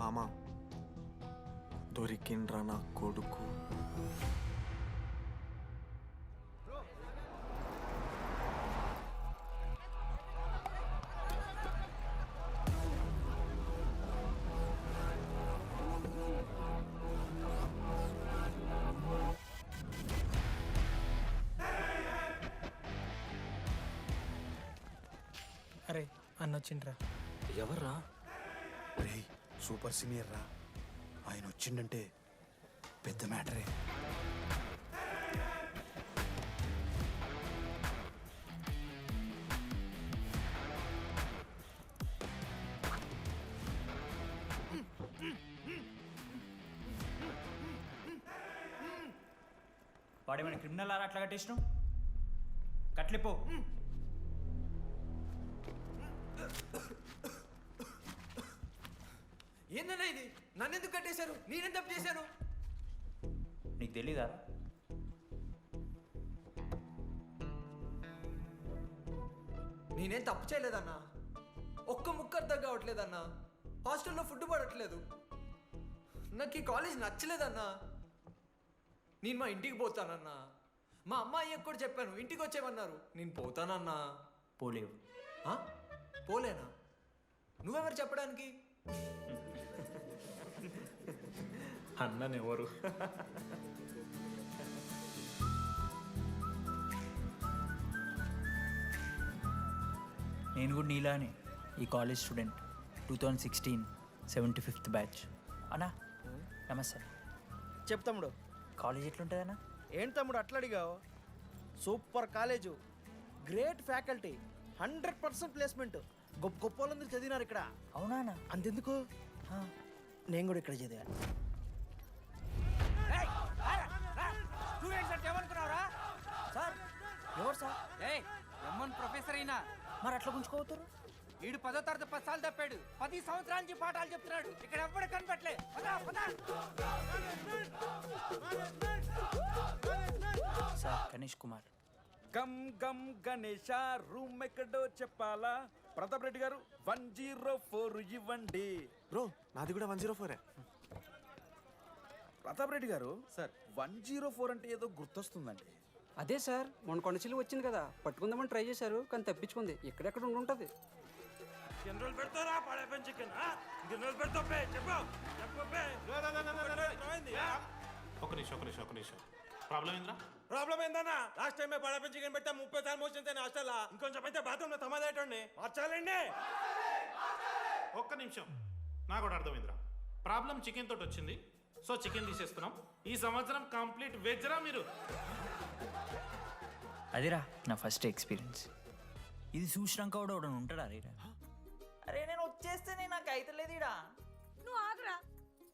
మామ దొరికిండ్రా నా కొడుకు. అరే అన్న వచ్చిండ్రా. ఎవర్రా? రే సూపర్ సీనియర్ రా, ఆయన వచ్చిండంటే పెద్ద మ్యాటరే. వాడేమైనా క్రిమినల్ ఆరా అట్లా కట్టేసినావు? కట్లిపో. ఏందన్నా ఇది? నన్నెందుకు కట్టేశారు? నేనేం తప్పు చేశాను? నీకు తెలీదా? నేనేం తప్పు చేయలేదన్నా. ఒక్క ముక్క అర్థం కావట్లేదన్నా. హాస్టల్లో ఫుడ్ పడట్లేదు. నాకు ఈ కాలేజ్ నచ్చలేదన్నా. నేను మా ఇంటికి పోతానన్నా. మా అమ్మాయికి కూడా చెప్పాను, ఇంటికి వచ్చేమన్నారు. నేను పోతానన్నా. పోలేవు. ఆ? పోలేనా? నువ్వెవరు చెప్పడానికి? అన్ననెవరు? నేను కూడా నీలానే ఈ కాలేజ్ స్టూడెంట్, 2016 75th బ్యాచ్. అన్నా నమస్తే. చెప్పు తమ్ముడు. కాలేజ్ ఎట్లుంటుంది అన్న? ఏంటి తమ్ముడు అట్లా అడిగావు? Super college, great faculty, 100% placement. గొప్ప గొప్ప వాళ్ళందరూ చదివినారు ఇక్కడ. అవునా అన్న? అంతెందుకు, నేను కూడా ఇక్కడ చదివాను. సార్ ఎవరు సార్? ఎమ్మన్ ప్రొఫెసర్ అయినా మరి అట్లా గుంజుకోవతారు? వీడు 10వ తరగతి 10 సార్లు తప్పాడు. 10 సంవత్సరాల నుంచి పాఠాలు చెప్తున్నాడు. ఇక్కడ ఎవ్వడు కనపట్లే. సార్ గణేష్ కుమార్. గమ్ గమ్ గణేష రూమ్ ఎక్కడో చెప్పాలా? ప్రతాప్ రెడ్డి గారు 104 ఇవ్వండి. బ్రో నాది కూడా 104. ప్రతాప్ రెడ్డి గారు సార్ 104 అంటే ఏదో గుర్తొస్తుందండి. అదే సార్, మొన్న కొండచిల్లి వచ్చింది కదా, పట్టుకుందామని ట్రై చేశారు కానీ తప్పించుకుంది. ఎక్కడెక్కడ ఉండుంటది. ఒక నిమిషం ప్రాబ్లం ఏంద్రా? ప్రాబ్లం ఏందన్నా? లాస్ట్ టైం పడపం చికెన్ పెట్టా 30 సార్లు మోసింది హాస్టల్. ఇంకొంచెం అయితే బాత్రూమ్ లో తమాదేటండి మార్చాలండి. ఒక్క నిమిషం, నాకు కూడా అర్థమైందిరా. ప్రాబ్లం చికెన్ తోటి వచ్చింది, సో చికెన్ తీసేస్తున్నాం. ఈ సంవత్సరం కంప్లీట్ వెజ్ రా మీరు. అదిరా నా ఫస్ట్ ఎక్స్పీరియన్స్. ఇది చూసినాక కూడా ఒకడు ఉంటాడా? అరే నేను వచ్చేస్తేనే నాకు అయితలేదు ఇడా. నువ్వు ఆగరా,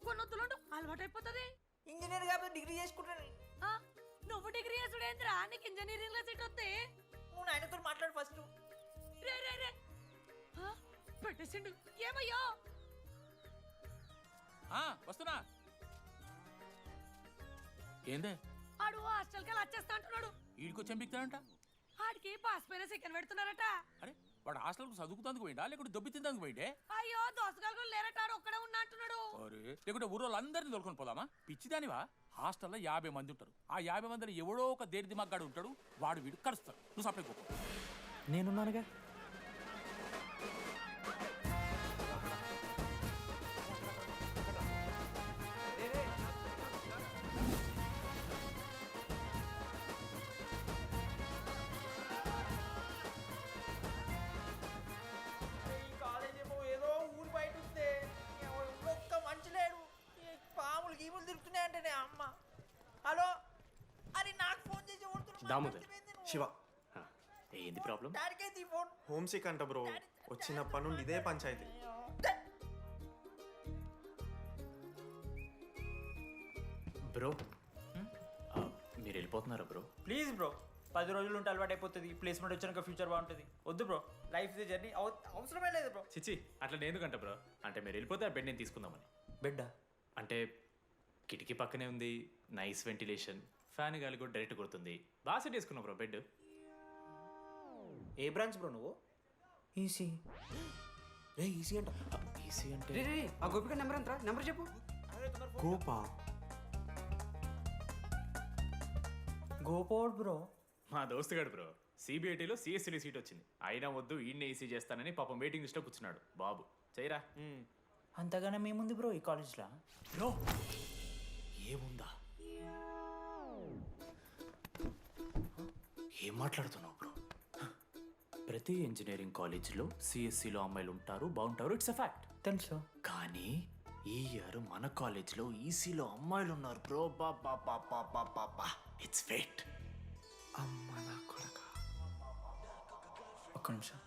కొన్నొత్తులు అలవాటు అయిపోతుంది. ఇంజనీర్ కాబట్టి డిగ్రీ చేసుకుంటాను. నువ్వు డిగ్రీ చేసుడేంద్రా? నీకు ఇంజనీరింగ్ లో సీట్ వస్తే నువ్వు నాయనతో మాట్లాడు ఫస్ట్. రే రే రే పెట్టేసిండు. ఏమయ్యో వస్తున్నా. ఏందే ఆడు హాస్టల్ కి వచ్చేస్తా అంటున్నాడు. వీడికి చెంపిస్తాడంట. ఆడికి పాస్ పైన సెకండ్ పెడుతున్నారట. అరే వాడు హాస్టల్కు చదువుకుతానికి పోయిండా లేకుంటే దొబ్బి తిందానికి పోయిండే? అయ్యో దోసగాలు లేరట, ఆడు ఒక్కడే ఉన్నా అంటున్నాడు. అరే లేకుంటే ఊరోళ్ళు అందరినీ తోలుకొని పోదామా? పిచ్చిదానివా? హాస్టల్లో 50 మంది ఉంటారు. ఆ 50 మందిలో ఎవడో ఒక దేడి దిమాగ్గాడు ఉంటాడు. వాడు వీడు కరుస్తాడు. నువ్వు సప్లై పోకు. నేనున్నానుగా. తిరుగుతున్నాయంటే అమ్మ. హలో, అరే నాకు ఫోన్ చేసి దామోదర్ శివ, ఏంది ప్రాబ్లం? డాడీకైతే ఈ ఫోన్. హోమ్ సిక్ అంట బ్రో. వచ్చినప్పటి నుండి ఇదే పంచాయతీ. బ్రో మీరు వెళ్ళిపోతున్నారా బ్రో? ప్లీజ్ బ్రో, 10 రోజులు ఉంటే అలవాటు అయిపోతుంది. ప్లేస్మెంట్ వచ్చినాక ఫ్యూచర్ బాగుంటుంది. వద్దు బ్రో, లైఫ్ ఇది జర్నీ, అవసరమే లేదు బ్రో. చిచ్చి అట్లా నేను ఎందుకంట బ్రో? అంటే మీరు వెళ్ళిపోతే ఆ బెడ్ నేను తీసుకుందామని. బెడ్డా? అంటే కిటికీ పక్కనే ఉంది, నైస్ వెంటిలేషన్, ఫ్యాన్ గాలి కూడా డైరెక్ట్ కొడుతుంది. బాగా సెట్ చేసుకున్నావు బ్రో బెడ్. ఏ బ్రాంచ్ బ్రో నువ్వు? ఈసీ. ఏ ఈసీ అంట ఈసీ అంటే రే రే ఆ గోపిక నెంబర్ ఎంత నెంబర్ చెప్పు. గోపా గోపోడ్ బ్రో. మా దోస్తుగాడు బ్రో సిబిఐటీలో సిఎస్సిడి సీట్ వచ్చింది. అయినా వద్దు ఈయన్నే ఈసీ చేస్తానని పాపం వెయిటింగ్ లిస్ట్లో కూర్చున్నాడు. బాబు చేయరా. అంతగానే మేముంది బ్రో ఈ కాలేజ్లో. బ్రో ఏముందా? ఏం మాట్లాడుతున్నావు బ్రో? ప్రతి ఇంజనీరింగ్ కాలేజీలో సిఎస్సిలో అమ్మాయిలు ఉంటారు, బాగుంటారు. It's a fact. తెలుసు. కానీ ఈ ఇయర్ మన కాలేజ్లో ఈసీలో అమ్మాయిలు ఉన్నారు బ్రో. బా ఇట్స్ ఫేట్. అమ్మ నా కొడక. ఒక్క నిమిషం.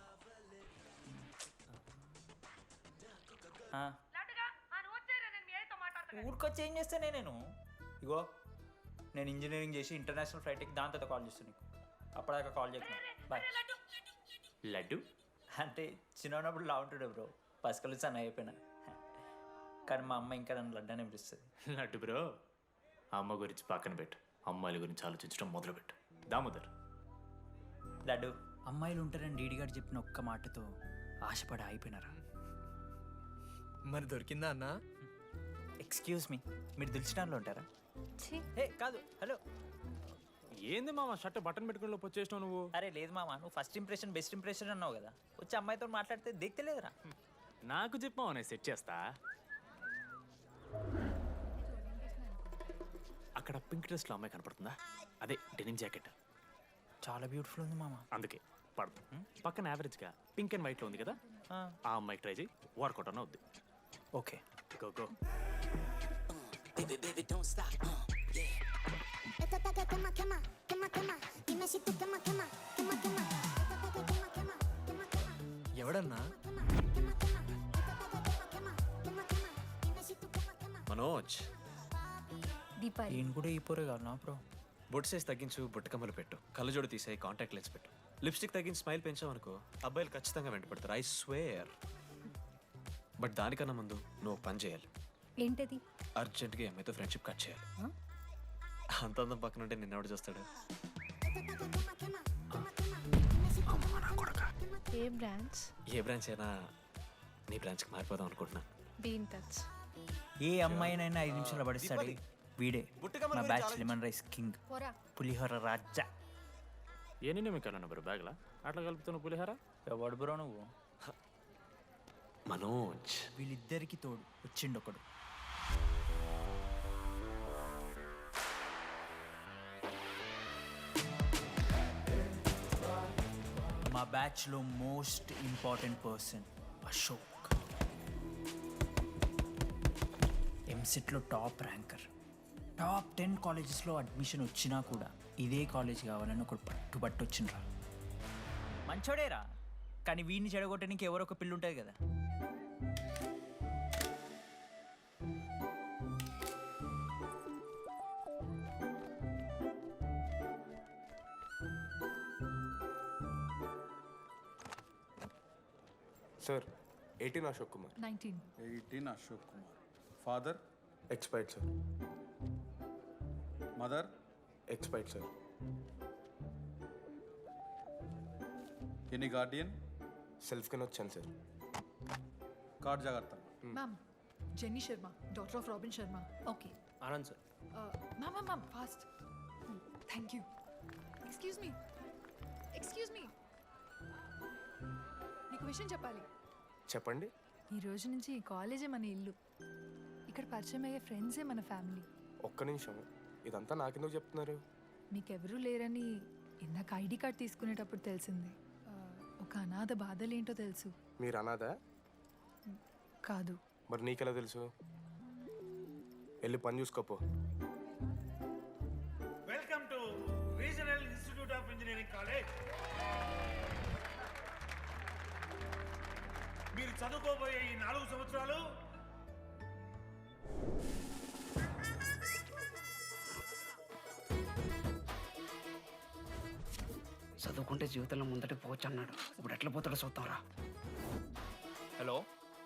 ఊరికొచ్చి ఏం చేస్తానే నేను? ఇగో నేను ఇంజనీరింగ్ చేసి ఇంటర్నేషనల్ ఫ్లైట్కి దాని తర్వాత కాల్ చేస్తాను నీకు. అప్పటిదాకా కాల్ చేస్తున్నాను. బాయ్. లడ్డు అంటే చిన్నప్పుడు లా ఉంటుండే బ్రో, పసుకలు సన్న అయిపోయినా. కానీ మా అమ్మ ఇంకా నన్ను లడ్డు అని పిలుస్తుంది. లడ్డు బ్రో అమ్మ గురించి పక్కన పెట్టు, అమ్మాయిల గురించి ఆలోచించడం మొదలుపెట్టు. దామోదర్ లడ్డు, అమ్మాయిలు ఉంటారని డీడీ గారు చెప్పిన ఒక్క మాటతో ఆశపడి అయిపోయినారా? మరి దొరికిందా అన్న? ఎక్స్క్యూజ్ మీ, మీరు దిల్చినాల్లో ఉంటారా? ఏ కాదు, హలో. ఏంది మామ షర్ట్ బటన్ పెట్టుకుని లోపు వచ్చేసినావు నువ్వు? అరే లేదు మామ, నువ్వు ఫస్ట్ ఇంప్రెషన్ బెస్ట్ ఇంప్రెషన్ అన్నావు కదా, వచ్చి అమ్మాయితో మాట్లాడితే దిగుతలేదురా. నాకు చెప్పావు నేను సెట్ చేస్తా. అక్కడ పింక్ డ్రెస్లో అమ్మాయి కనపడుతుందా? అదే డెనిమ్ జాకెట్. చాలా బ్యూటిఫుల్ ఉంది మామ. అందుకే పడదు. పక్కన యావరేజ్గా పింక్ అండ్ వైట్లో ఉంది కదా, ఆ అమ్మాయికి ట్రై చేయి. వర్కౌట్ అన్న వద్దు. Okay go go. ఎవడన్నా? మనోజ్, దీపాలి. ఈయన కూడా ఈ పోరే కాదు నా బ్రో. బొట్టు సైజ్ తగ్గించు, బుట్టకమ్మలు పెట్టు, కళ్ళజోడు తీసేయి, కాంటాక్ట్ లెన్స్ పెట్టు, లిప్స్టిక్ తగ్గించి స్మైల్ పెంచావనుకో అబ్బాయిలు ఖచ్చితంగా వెంటపడతారు. I swear. బట్ దానికన్నా ముందు నువ్వు ఒక పని చేయాలి. ఏంటది? అర్జెంట్గా అమ్మాయితో ఫ్రెండ్షిప్ కట్ చేయాలి. అంత అందం పక్కన ఉంటే నిన్నెవడు చూస్తాడు? ఏ బ్రాంచ్? ఏ బ్రాంచ్ అయినా నీ బ్రాంచ్కి మారిపోదాం అనుకుంటున్నా. Be in touch. ఏ అమ్మాయినైనా 5 నిమిషాలు పడిస్తాడు వీడే. మా బ్యాచ్ లెమన్ రైస్ కింగ్, పోరా. పులిహోర రాజా. ఎన్ని నిమిషాలు బ్రో బ్యాగ్లా అట్లా కలుపుతున్న పులిహార? ఎవడు బ్రో నువ్వు? మనోజ్, వీళ్ళిద్దరికి తోడు వచ్చిండు ఒకడు. మా బ్యాచ్లో మోస్ట్ ఇంపార్టెంట్ పర్సన్ అశోక్. ఎంసెట్లో టాప్ ర్యాంకర్. టాప్ 10 కాలేజెస్లో అడ్మిషన్ వచ్చినా కూడా ఇదే కాలేజ్ కావాలని ఒకడు పట్టుబట్టు వచ్చిండ్రా. మంచోడేరా, కానీ వీడిని చెడగొట్టడానికి ఎవరో ఒక పిల్లు ఉంటుంది కదా. Sir 18 Ashok Kumar. 19. 18 Ashok Kumar. Father? Expired sir. Mother? Expired sir. Any Guardian? Self కింద వచ్చాను సార్. కార్డ్ జాగ్రత్త. Ma'am, Jenny Sharma, daughter of Robin Sharma. Okay. Anand sir. Ma'am, fast. Thank you. Excuse me. నీకు విషయం చెప్పాలి. చెప్పండి. ఈ రోజు నుంచి ఈ కాలేజే మన ఇల్లు. ఇక్కడ పరిచయం అయ్యే ఫ్రెండ్సే మన ఫ్యామిలీ. ఒక్క నిమిషం, ఇదంతా నాకెందుకు చెప్తున్నారు? మీకెవరూ లేరని ఇందాక ఐడి కార్డ్ తీసుకునేటప్పుడు తెలిసింది. ఒక అనాథ బాధలేంటో తెలుసు. మీరు అనాదా? కాదు. మరి నీకెలా తెలుసు? వెళ్ళి పని చూసుకోపో. Welcome to regional institute of engineering college. మీరు చదువుకోబోయే ఈ 4 సంవత్సరాలు చదువుకుంటే జీవితంలో ముందటికి పోవచ్చు అన్నాడు. ఇప్పుడు ఎట్లా పోతాడో చూద్దాంరా. Hello,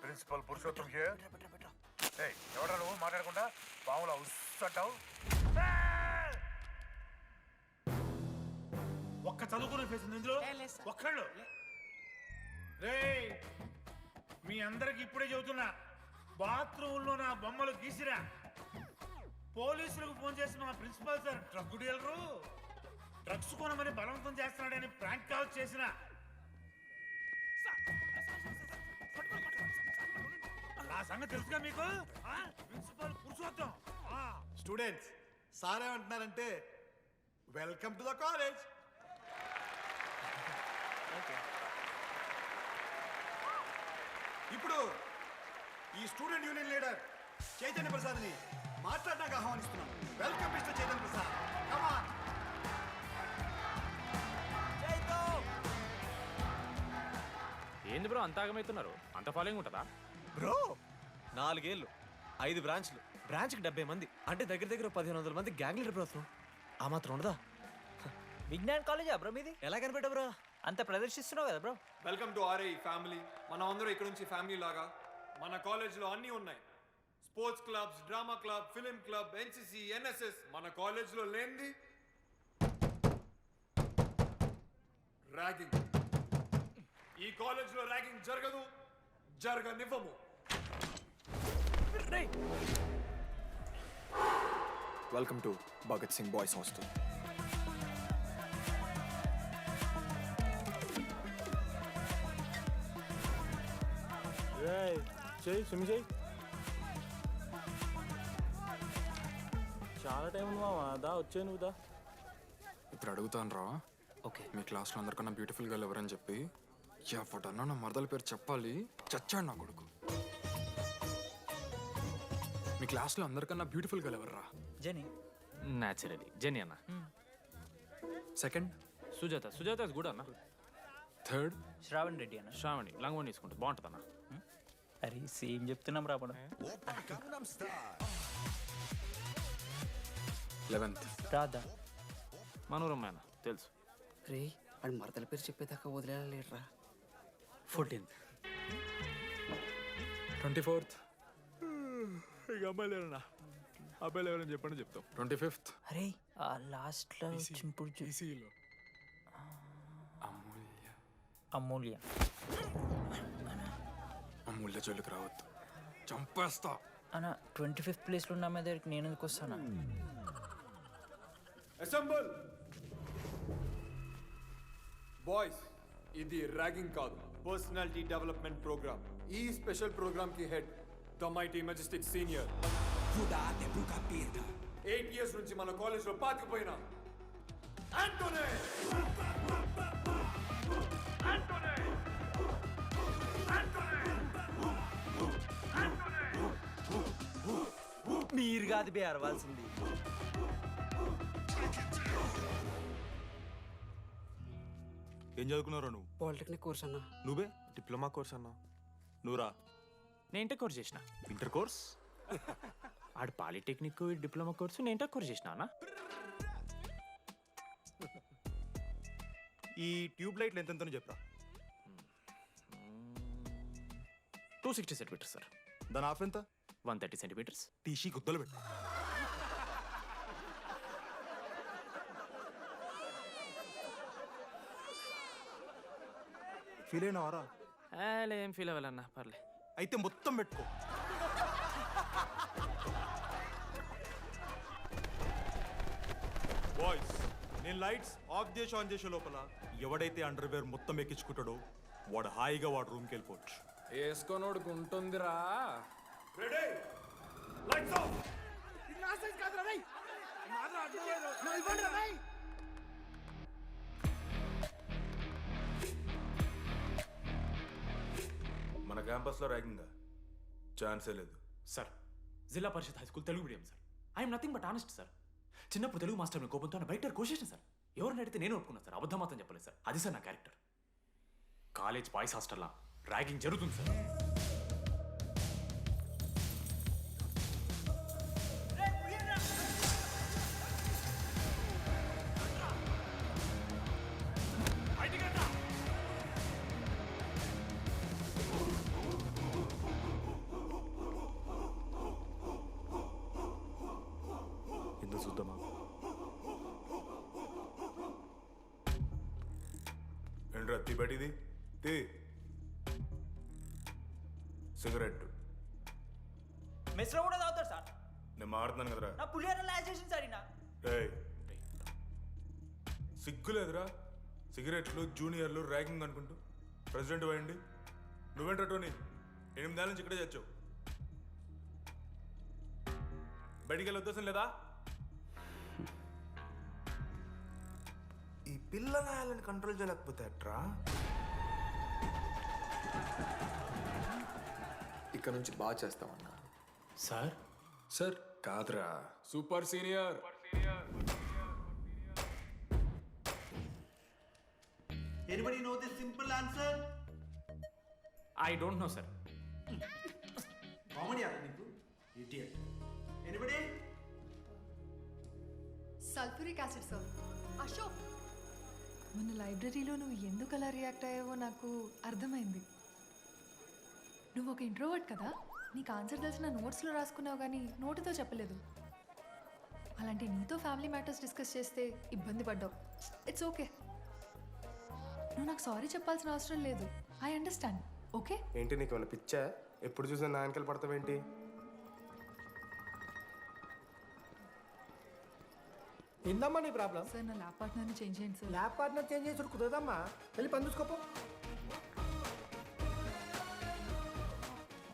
principal Purushottam here. ఎవడా నువ్వు మాట్లాడకుండా పాములా ఉస్సంటావు? ఒక్క చదువుకునే ఫేస్ ఇందులో ఒక్కళ్ళు. రే మీ అందరికి ఇప్పుడే చెబుతున్నా, బాత్రూంలో నా బొమ్మలు గీసిరా. పోలీసులకు ఫోన్ చేసి మా principal sir drug dealer drugs కొనమని బలవంతం చేస్తున్నాడని ప్రాంక్ కాల్ చేసిన. ఆ సంగతి తెలుసుగా మీకు? ప్రిన్సిపల్ పురుషోత్తం. స్టూడెంట్స్ సార్ ఏమంటున్నారంటే వెల్కమ్ టు ద కాలేజ్. ఇప్పుడు ఈ స్టూడెంట్ యూనియన్ లీడర్ చైతన్య ప్రసాద్ని మాట్లాడడానికి ఆహ్వానిస్తున్నాం. Welcome mister Chaitanya Prasad. Come on. ఏంది బ్రో అంత ఆగమవుతున్నారు? అంత ఫాలోయింగ్ ఉంటుందా? బ్రో 4 ఏళ్ళు 5 బ్రాంచ్లు, బ్రాంచ్కి 70 మంది, అంటే దగ్గర దగ్గర 1500 మంది గ్యాంగ్ లీడర్ బ్రో. ఆ మాత్రం ఉండదా? విజ్ఞాన్ కాలేజా బ్రో మీది? ఎలా కనిపెట్టా బ్రో? అంత ప్రదర్శిస్తున్నావు కదా bro. Welcome to RI family. మనం అందరూ ఇక్కడ నుంచి ఫ్యామిలీ లాగా. మన కాలేజ్లో అన్నీ ఉన్నాయి. Sports clubs, drama club, film club, NCC, NSS. మన కాలేజ్లో లేనిది ర్యాగింగ్. ఈ కాలేజ్లో ర్యాగింగ్ జరగదు, జరగనివ్వము. Welcome to Bhagat Singh boys hostel. చాలా టైం ఉంది మామ. దా వచ్చే నువ్వు దా. ఇప్పుడు అడుగుతాను రా. ఓకే, మీ క్లాస్లో అందరికన్నా బ్యూటిఫుల్ గర్ల్ ఎవరని చెప్పి ఎవడన్నా నా మరదల పేరు చెప్పాలి. చచ్చాడు నా కొడుకు. మీ క్లాస్లో అందరికన్నా బ్యూటిఫుల్ గర్ల్ ఎవర్రా? జెనీ. న్యాచురలీ జెనీ అన్న. Second Sujatha. Sujatha is good అన్న. థర్డ్ శ్రావణ్ రెడ్డి అన్న. శ్రావణి లంగోని తీసుకుంటుంది, బాగుంటుంది అన్న. అరే సేమ్ చెప్తున్నాం రాబడ. 11th రాధా. మనోరమ్మ అన్న తెలుసు. రే వాడు మరదల పేరు చెప్పేదాకా వదిలేరా. 14th 24th ఇక అమ్మాయి లేరన్నా. అబ్బాయిలు ఎవరైనా చెప్పండి చెప్తాం. 25th అరే ఆ లాస్ట్లో చింపుడు ఈసీలో అమూల్య. అమూల్య. అమూల్య జోలికి రావద్దు, చంపేస్తా. అన్న 25th ప్లేస్లో ఉన్న అమ్మాయి దగ్గరికి నేను ఎందుకు వస్తానా? Assemble boys. ఇది ర్యాగింగ్ కాదు, పర్సనాలిటీ డెవలప్మెంట్ ప్రోగ్రామ్. ఈ స్పెషల్ ప్రోగ్రామ్ కి head the mighty Majestic senior. 8 years నుంచి మన కాలేజ్ లో పాతిపోయినా ఆంటోనీ. మీరు కాదు బే అరవాల్సింది. ఏం చదువుకున్నారా నువ్వు? పాలిటెక్నిక్ కోర్స్ అన్న. నువ్వే డిప్లొమా కోర్స్ అన్నా. నువ్వురా? నేను ఇంటర్ కోర్స్ చేసిన. Inter course? ఆడు పాలిటెక్నిక్ డిప్లొమా కోర్సు, నేను ఇంటర్ కోర్స్ చేసిన అన్న. ఈ ట్యూబ్ లైట్లు ఎంతెంతనో చెప్పరా. 260 సెంటీమీటర్స్ సార్. దాని ఆఫ్ ఎంత? 130 సెంటీమీటర్స్. టీసీ గుద్దలు పెట్టు. ఫీల్ అయినావారా? ఏం ఫీల్ అవ్వాలన్నా, పర్లే. అయితే మొత్తం పెట్టుకో. బాయ్స్, నేను లైట్స్ ఆఫ్ చేసి ఆన్ చేసే లోపల ఎవడైతే అండర్వేర్ మొత్తం ఎక్కించుకుంటాడో వాడు హాయిగా వాడు రూమ్కి వెళ్ళిపోవచ్చు. వేసుకోనోడుకు ఉంటుందిరా. Ready, lights off. మన క్యాంపస్లో ర్యాగింగ్ ఛాన్సే లేదు sir. Zilla Parishad high school Telugu medium sir. I'm nothing but honest sir. చిన్నప్పుడు తెలుగు మాస్టర్ కోపంతో బయట కోసేసిన సార్. ఎవరిని అడిగితే నేను ఒప్పుకున్నాను సార్. అబద్ధం మాత్రం చెప్పలేదు సార్. అది సార్ నా క్యారెక్టర్. కాలేజ్ బాయ్స్ హాస్టల్లా ర్యాగింగ్ జరుగుతుంది సార్. ఎందుకు చూద్దామా? ఏంట్రా తీ బయటిది తీ. సిగరెట్ మెస్లో కూడా తాగుతారు సార్. నేను మారుతున్నాను కదరా. నా పులిహోర లాస్ట్ చేసింది సార్ ఈయన. ఏయ్ సిగ్గులేదురా, సిగరెట్లు జూనియర్లు ర్యాగింగ్ అనుకుంటూ ప్రెసిడెంట్ అయ్యండి. నువ్వేంట్రా టోనీ 8 ఏళ్ళ నుంచి ఇక్కడే చచ్చావు. బయటికి వెళ్ళే ఉద్దేశం లేదా? ఈ పిల్లలని కంట్రోల్ చేయలేకపోతే అట్రా. ఇక్కడ నుంచి బాగా చేస్తామన్నా. సార్ సార్ కాదురా, super senior. Anybody know the simple answer? I don't know sir. Comedy aara నీకు idiot. Anybody? Sulphuric acid sir. Ashok, మన లైబ్రరీలో నువ్వు ఎందుకు అలా రియాక్ట్ అయ్యావో నాకు అర్థమైంది. నువ్వు ఒక ఇంట్రోవర్ట్ కదా, నీకు ఆన్సర్ తెలిసిన నోట్స్లో రాసుకున్నావు కానీ నోటితో చెప్పలేదు. అలాంటి నీతో ఫ్యామిలీ మ్యాటర్స్ డిస్కస్ చేస్తే ఇబ్బంది పడ్డావు. ఇట్స్ ఓకే, నువ్వు నాకు సారీ చెప్పాల్సిన అవసరం లేదు. I understand. ఓకే? ఏంటి నీకు ఏమైనా పిచ్చా? ఎప్పుడు చూసినా నా వెనకాల పడతావేంటి? ఏందమ్మా నీ ప్రాబ్లం? సార్ నా ల్యాబ్ పార్ట్నర్ని చేంజ్ చేయండి సార్. ల్యాబ్ పార్ట్నర్ చేంజ్ చేసి కుదరదమ్మా. వెళ్ళి పని చూసుకోపో.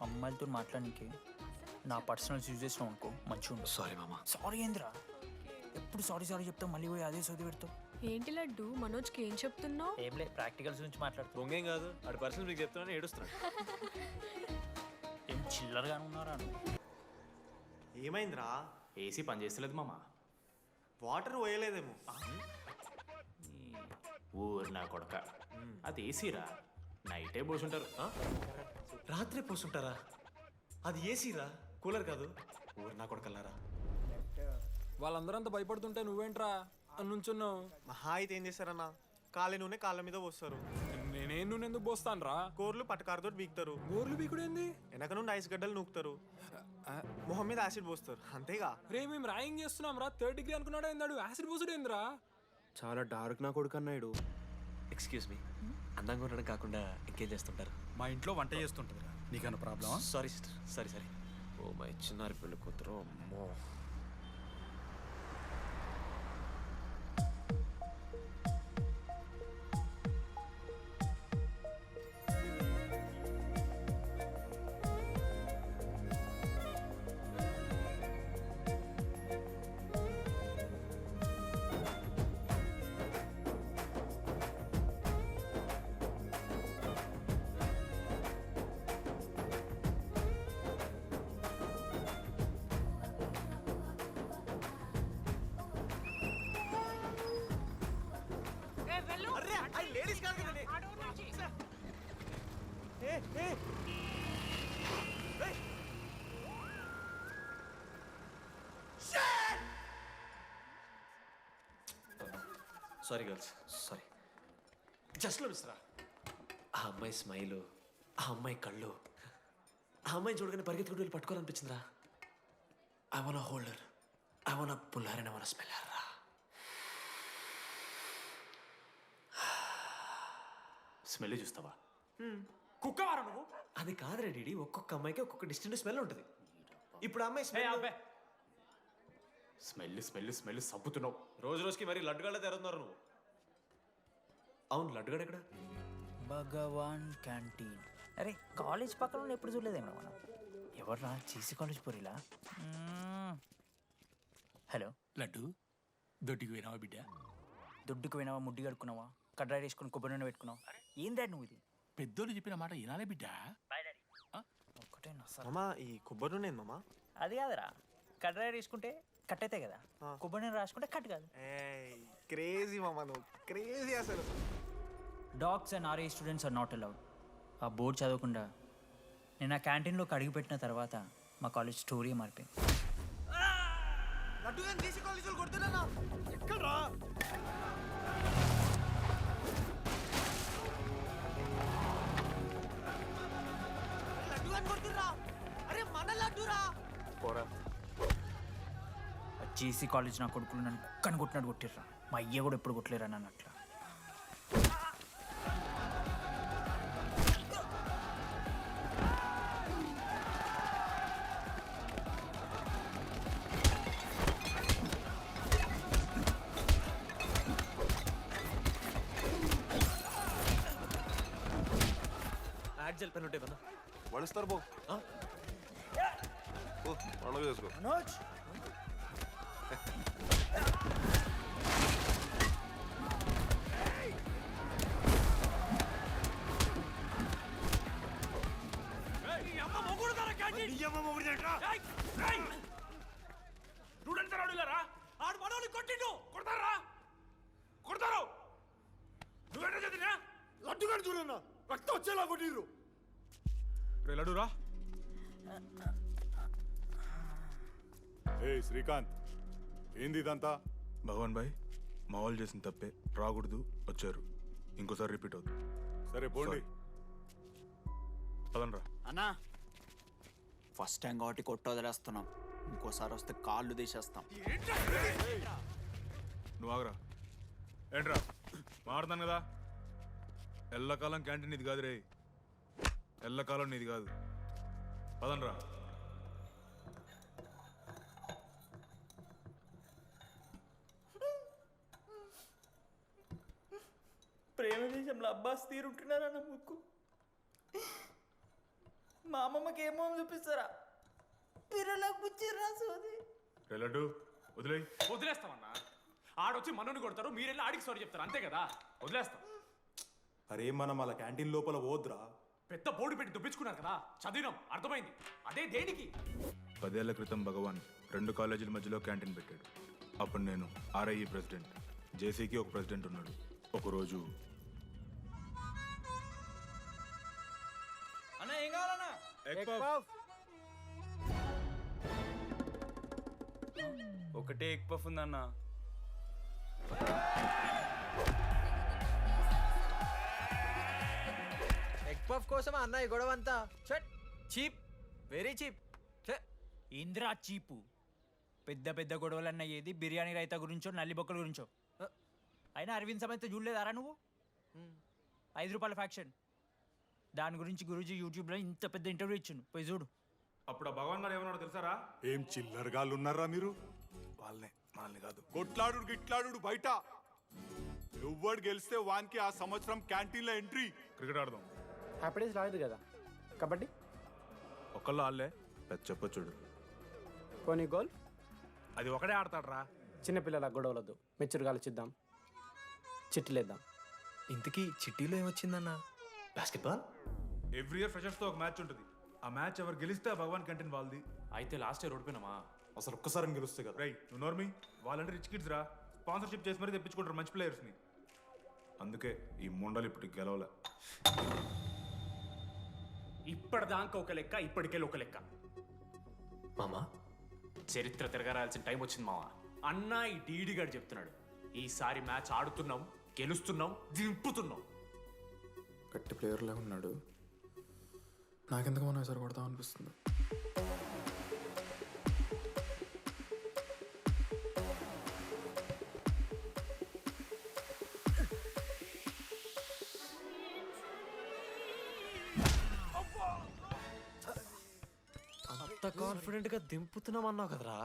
అమ్మాయిలతో మాట్లాడడానికి నా పర్సనల్ యూజ్ చేసినాం అనుకో మంచిగా ఉండదు. సారీ మామ. సారీ ఏంద్రా, ఎప్పుడు సారీ సారీ చెప్తావు, మళ్ళీ పోయి అదే సోది పెడతావు. ఏంటి లడ్డు, మనోజ్కి ఏం చెప్తున్నావు? ఏం లేదు, ప్రాక్టికల్స్ గురించి మాట్లాడుతావు. దొంగేం కాదు, ఆడి పర్సనల్ మీకు చెప్తున్నాను ఏడుస్తున్నాడు. ఏం చిల్లరగానే ఉన్నారా? ఏమైందిరా? ఏసీ పని చేస్తలేదు మామ. వాటర్ పోయలేదేమో. ఊరు నా కొడక, అది ఏసీరా, నైటే పోసుంటారు. రాత్రే పోసుంటారా? అది ఏసీరా, కూలర్ కాదు. ఊరు నా కొడకల్లారా. వాళ్ళందరూ అంత భయపడుతుంటే నువ్వేంట్రా నుంచున్నావు? మహా అయితే ఏం చేస్తారన్నా, కాళ్ళ నూనె కాళ్ళ మీద పోస్తారు. నేనేం నువ్వు ఎందుకు పోస్తాను రా? కూరలు పట్టకారుతో బీకుతారు. గోర్లు బీకుడు ఏంది? వెనక నుండి ఐస్ గడ్డలు నూకుతారు. మొహం మీద యాసిడ్ పోస్తారు, అంతేగా. రే మేము ర్యాగింగ్ చేస్తున్నాం రా, 3rd డిగ్రీ అనుకున్నాడు ఏందాడు, యాసిడ్ పోసుడు ఏందిరా? చాలా డార్క్ నా కొడుకు అన్నాడు. ఎక్స్క్యూజ్ మీ, అందంగా ఉండడం కాకుండా ఇంకేం చేస్తుంటారు? మా ఇంట్లో వంట చేస్తుంటుందిరా. నీకన్నా ప్రాబ్లమా? Sorry sister, sorry sorry. Oh my చిన్నారి పెళ్ళి కూతురు, అమ్మో. Sorry girls, sorry. జస్ట్ మిస్రా. ఆ అమ్మాయి స్మైలు, ఆ అమ్మాయి కళ్ళు, ఆ అమ్మాయి చూడగానే పరిగెత్తుకుంటూ వెళ్ళి పట్టుకోవాలనిపించిందిరా. I want holder, I want puller and I want smeller రా. స్మెల్ చూస్తావా? కుక్కవారా నువ్వు? అది కాదురా డీడీ, ఒక్కొక్క అమ్మాయికి ఒక్కొక్క డిస్టెంట్ స్మెల్ ఉంటుంది. ఇప్పుడు ఆ అమ్మాయి స్మెల్ స్మెల్ స్మెల్ స్మెల్ సబ్బుతున్నావు. రోజు రోజుకి మరి లడ్డుగాళ్ళ తెరుతున్నారు నువ్వు. అవును, లడ్డుగాడు ఎక్కడ? భగవాన్ క్యాంటీన్. అరే కాలేజ్ పక్కన ఎప్పుడు చూడలేదేమో మనం. ఎవర్రా జీసీ కాలేజ్ పోరిలా? హలో లడ్డు, దొడ్డికి పోయినావా బిడ్డ? దొడ్డుకు పోయినావా, ముడ్డి కడుక్కున్నావా, కడ్రాయి వేసుకుని కొబ్బరి నూనె పెట్టుకున్నావా? ఏం డాడ్ నువ్వు ఇది? పెద్దోళ్ళు చెప్పిన మాట వినాలే బిడ్డ. ఒక్కటే మామా, ఈ కొబ్బరి నూనె మామా? అది కాదురా, కడ్రాయి వేసుకుంటే కట్ అవుతాయి కదా, కొబ్బరి నూనె రాసుకుంటే కట్ కాదు. క్రేజీ మామా, నువ్వు క్రేజీ అసలు. Dogs and RA students are not allowed. ఆ బోర్డు చదవకుండా నేను ఆ క్యాంటీన్లోకి అడుగుపెట్టిన తర్వాత మా కాలేజ్ స్టోరీ మారిపోయింది. లడ్డు గాని దేశీ కాలేజీలు కొడుతున్నా. ఎక్కడ్రా? లడ్డు గాని కొడుతున్నా. అరే మన లడ్డురా. పోరా. జేసీ కాలేజ్ నా కొడుకులు నన్ను కుక్కని కొట్టినట్టు కొట్టిర్రా. మా అయ్య కూడా ఎప్పుడు కొట్టలేరా నన్ను అట్లా. మ్యాట్ జెల్ పెన్ ఉంటే ఇవ్వనా? వడిస్తారు బో పండుగ చేసుకో. మనోజ్ స్టూడెంట్స్ అడుగులారా ఆడు మనోని కొట్టిండు కొడతారా కొడతారు నువ్వేంటో చదివినా లడ్డుగాడు చూడన్నా రక్తం వచ్చేలా కొట్టిర్రు. రే లడ్డురా. ఏ శ్రీకాంత్, ఏంది ఇదంతా? భగవాన్ భాయ్ మా వాళ్ళు చేసిన తప్పే, రాకూడదు, వచ్చారు, ఇంకోసారి రిపీట్ అవుతుంది. సరే పోండి. పదనరా. అన్నా ఫస్ట్ టైం కాబట్టి కొట్టు వదిలేస్తున్నాం, ఇంకోసారి వస్తే కాళ్ళు తీసేస్తాం. నువ్వు ఆగరా. ఏంట్రా మారుతాను కదా. ఎల్లకాలం క్యాంటీన్ ఇది కాదు రే, ఎల్లకాలం నీది కాదు. పదనరా. ప్రేమ దేశంలో అబ్బాస్ తీరుంటున్నారన్న ముక్కు. మా అమ్మమ్మకి ఏమో చూపిస్తారా పిల్లలకు పుచ్చిర్రా సోది. రే లడ్డు వదిలేయ్. వదిలేస్తామన్నా. ఆడొచ్చి మనోని కొడతారు, మీరెళ్ళి ఆడికి సారీ చెప్తారు, అంతే కదా. వదిలేస్తాం. అరే మనం అలా క్యాంటీన్ లోపల పోద్రా. పెద్ద బోర్డు పెట్టి దుబ్బించుకున్నారు కదా, చదివినాం, అర్థమైంది. అదే దేనికి? 10 ఏళ్ల క్రితం భగవాన్ 2 కాలేజీల మధ్యలో క్యాంటీన్ పెట్టాడు. అప్పుడు నేను ఆర్ఐఈ ప్రెసిడెంట్, జేసీకి ఒక ప్రెసిడెంట్ ఉన్నాడు. ఒకరోజు అన్న ఏం కావాలన్నా? ఒకటే ఎగ్ పఫ్ ఉందన్న. ఎగ్ పఫ్ కోసం అన్న ఈ గొడవ అంతా చీప్, వెరీ చీప్. ఇంద్రా చీపు. పెద్ద పెద్ద గొడవలన్న ఏది బిర్యానీ రైతా గురించో నల్లి బొక్కల గురించో. అయినా అరవింద్ సమేత చూడలేదారా నువ్వు? 5 రూపాయల ఫ్యాక్షన్ దాని గురించి గురూజీ యూట్యూబ్లో ఇంత పెద్ద ఇంటర్వ్యూ ఇచ్చిండు, పోయి చూడు. అప్పుడు ఆ భగవాన్ గారు ఏమన్నాడో తెలుసారా? ఏం చిల్లరగాళ్ళు ఉన్నారా మీరు? వాళ్ళనే, మనల్ని కాదు. కొట్లాడు గిట్లాడు బయట. ఎవ్వడు గెలిస్తే వానికి ఆ సంవత్సరం క్యాంటీన్లో ఎంట్రీ. క్రికెట్ ఆడదాం. హ్యాపీ డేస్ రాలేదు కదా. కబడ్డీ ఒకళ్ళు ఆడలే, పెద్ద చెప్పొచ్చుడు. పోనీ గోల్. అది ఒకడే ఆడతాడ్రా. చిన్నపిల్లల గొడవలొద్దు, మెచ్యూర్గా ఆలోచిద్దాం, చిట్టిలేద్దాం. ఇంతకీ చిట్టీలో ఏమొచ్చిందన్న? బాస్కెట్బాల్. ఎవ్రీ ఇయర్ ఫ్రెషర్స్ తో ఒక మ్యాచ్ ఉంటుంది. ఆ మ్యాచ్ ఎవరు గెలిస్తే ఆ భగవాన్ క్యాంటీన్ వాళ్ళది. అయితే లాస్ట్ ఇయర్ ఓడిపోయినామా? అసలు ఒక్కసారి గెలుస్తే కదా. రై నువ్వు నోర్మి. వాళ్ళంటే రిచ్ కిడ్స్ రా, స్పాన్సర్షిప్ చేసి మరీ తెప్పించుకుంటారు మంచి ప్లేయర్స్ని. అందుకే ఈ ముండలు ఇప్పటికి గెలవలే. ఇప్పటిదాకా ఒక లెక్క, ఇప్పటికే ఒక లెక్క. మామా చరిత్ర తిరగరాల్సిన టైం వచ్చింది మావా. అన్నా ఈ డీడీ గారు చెప్తున్నాడు, ఈసారి మ్యాచ్ ఆడుతున్నాం, గెలుస్తున్నాం, దింపుతున్నాం. గట్టి ప్లేయర్లే ఉన్నాడు. నాకెందుకు మనం ఈసారి కొడతాం అనిపిస్తుంది. అంత కాన్ఫిడెంట్ గా దింపుతున్నాం అన్నావు కదరా.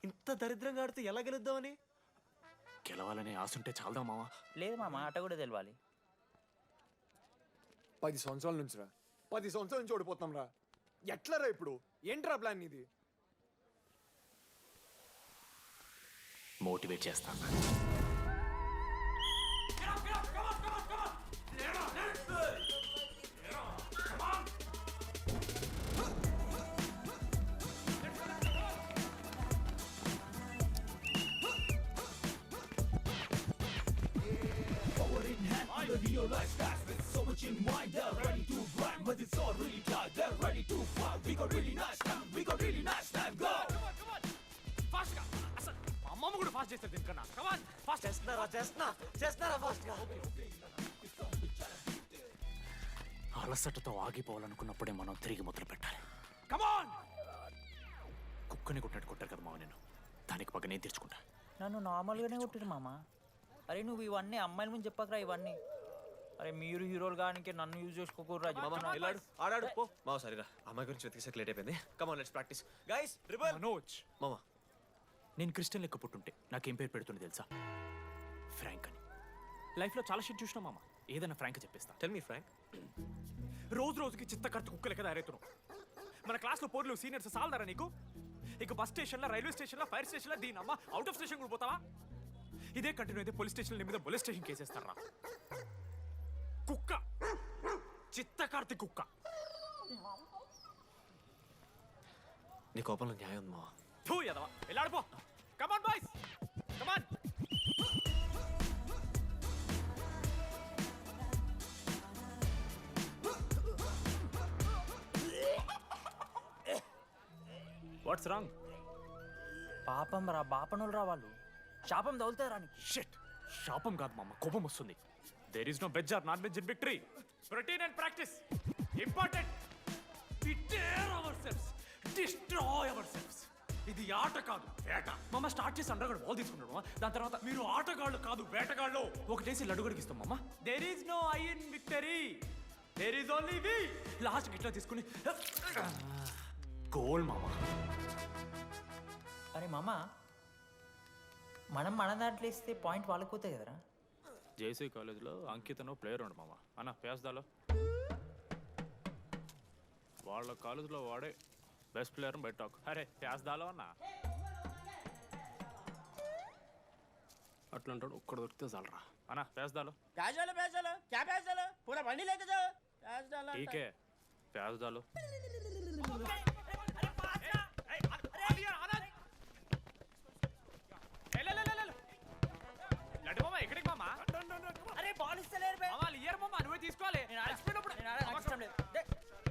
ఇంత దరిద్రంగా ఆడితే ఎలా గెలుద్దామని? గెలవాలనే ఆశ ఉంటే చాలదా మావా? లేదు మామ, ఆట కూడా తెలియాలి. 10 సంవత్సరాల నుంచి రా, 10 సంవత్సరాల నుంచి ఓడిపోతాం రా. ఎట్లా రా ఇప్పుడు? ఏంట్రా ప్లాన్ ఇది? మోటివేట్ చేస్తాను. అమ్మమ్మ కూడా ఫాస్ట్ చేస్తారు దీనికన్నా. ఫాస్ట్ చేస్తున్నారా ఫాస్ట్ గా. అలసటతో ఆగిపోవాలనుకున్నప్పుడే మనం తిరిగి మొదలు పెట్టాలి. కమాన్! కుక్కని కొట్టినట్టు కొట్టారు కదా మావ నేను. దానికి పక్క నేను తెచ్చుకుంటా. నన్ను నార్మల్గానే కొట్టిరు మామ. అరే నువ్వు ఇవన్నీ అమ్మాయిల ముందు చెప్పకరా ఇవన్నీ. అరే మీరు హీరోలు కానీ నన్ను యూజ్ చేసుకోకూడరా. ఆడాడు పో మావ. సరేరా, అమ్మాయి గురించి వెతికేసరికి లేట్ అయిపోయింది. Come on let's practice guys. Rebel Manoj, మామా నేను క్రిస్టియన్ లెక్క పుట్టుంటే నాకేం పేరు పెడుతుంది తెలుసా? ఫ్రాంక్ అని. లైఫ్లో చాలా షిట్ చూసినా మామ, ఏదైనా ఫ్రాంక్ చెప్పేస్తా. Tell me frank. రోజు రోజుకి చిత్త కత్తి కుక్కలకి తయారవుతున్నావు. మన క్లాస్లో పోర్లు సీనియర్స్ సాలదారా నీకు? ఇక బస్ స్టేషన్లో, రైల్వే స్టేషన్లో, ఫైర్ స్టేషన్లో దీని అమ్మ అవుట్ ఆఫ్ స్టేషన్ కూడా పోతావా? ఇదే కంటిన్యూ అయితే పోలీస్ స్టేషన్ మీద పోలీస్ స్టేషన్ కేసేస్తారా? కుక్క, చిత్త కార్తి కుక్క. నీ కోపంలో న్యాయం ఉంది మావా. తూ ఎదవా, వెళ్ళాడిపో. Come on boys, come on. What's wrong? పాపం రా, బాపనులు రా వాళ్ళు. శాపం తగులుతుంది రా నీకు. షిట్, శాపం కాదు మామ, కోపం వస్తుంది. There is no veg or non veg in victory. Protein and practice important. We dare ourselves, destroy ourselves. ఇది ఆట కాదు, వేట. మామ స్టార్ట్ చేసి అండర్గాడు బాల్ తీసుకున్నాడు. దాని తర్వాత మీరు ఆటగాళ్ళు కాదు, వేటగాళ్ళు. ఒకటేసి లడ్డుగడికి ఇస్తాం మామ. There is no I in victory, there is only we. Last ఇట్లా తీసుకుని గోల్ మామ. అరే మామ, మనం మన దాంట్లో ఇస్తే పాయింట్ వాళ్ళకి పోతాయి కదరా. జేసీ కాలేజ్లో అంకితను ప్లేయర్ ఉండు మామ. అన్న పేస్దాలో వాళ్ళ కాలేజ్లో వాడే బెస్ట్ ప్లేయర్ బయట టాక్. అరే పేస్దాలో అన్న అట్లంటాడు. ఒక్కడ దొరికితే చాలరా అన్న. పేస్దాలో టీకే పేస్దాలో. ఎక్కడికి మామా? అరే బాల్ ఇస్తలేరు వాళ్ళు ఇయర్ మామా, నువ్వే తీసుకోవాలి.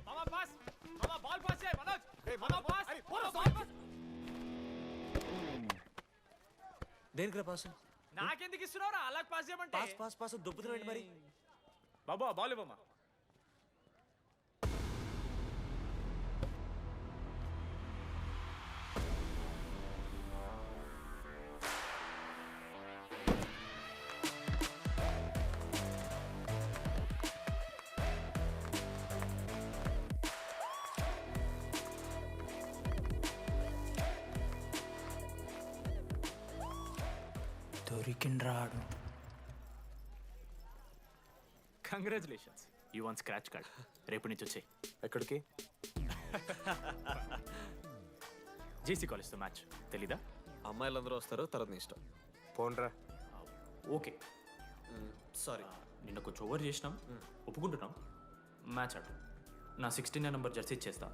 మామా పాస్, మామా బాల్ పాస్ చేయి మనోజ్. మామా పాస్, బాల్ పాస్. దేనికి పాస్? నాకెందుకు ఇస్తున్నావురా? అలా పాస్ చేయమంటే. పాస్ పాస్ పాస్ దొబ్బుతున్నాడు మరి. బాబా బాల్ ఇవ్వమ్మా. దొరికిండ్రాడు. Congratulations, you won scratch card. రేపు నుంచి వచ్చాయి. ఎక్కడికి? జేసీ కాలేజ్తో మ్యాచ్ తెలీదా? అమ్మాయిలందరూ వస్తారు, తర్వాత నీ ఇష్టం. పోన్రా. ఓకే సారీ, నిన్న కొంచెం ఓవర్ చేసినాం, ఒప్పుకుంటున్నాం. మ్యాచ్ ఆడు. నా 69 నెంబర్ జెర్సీ ఇచ్చేస్తా.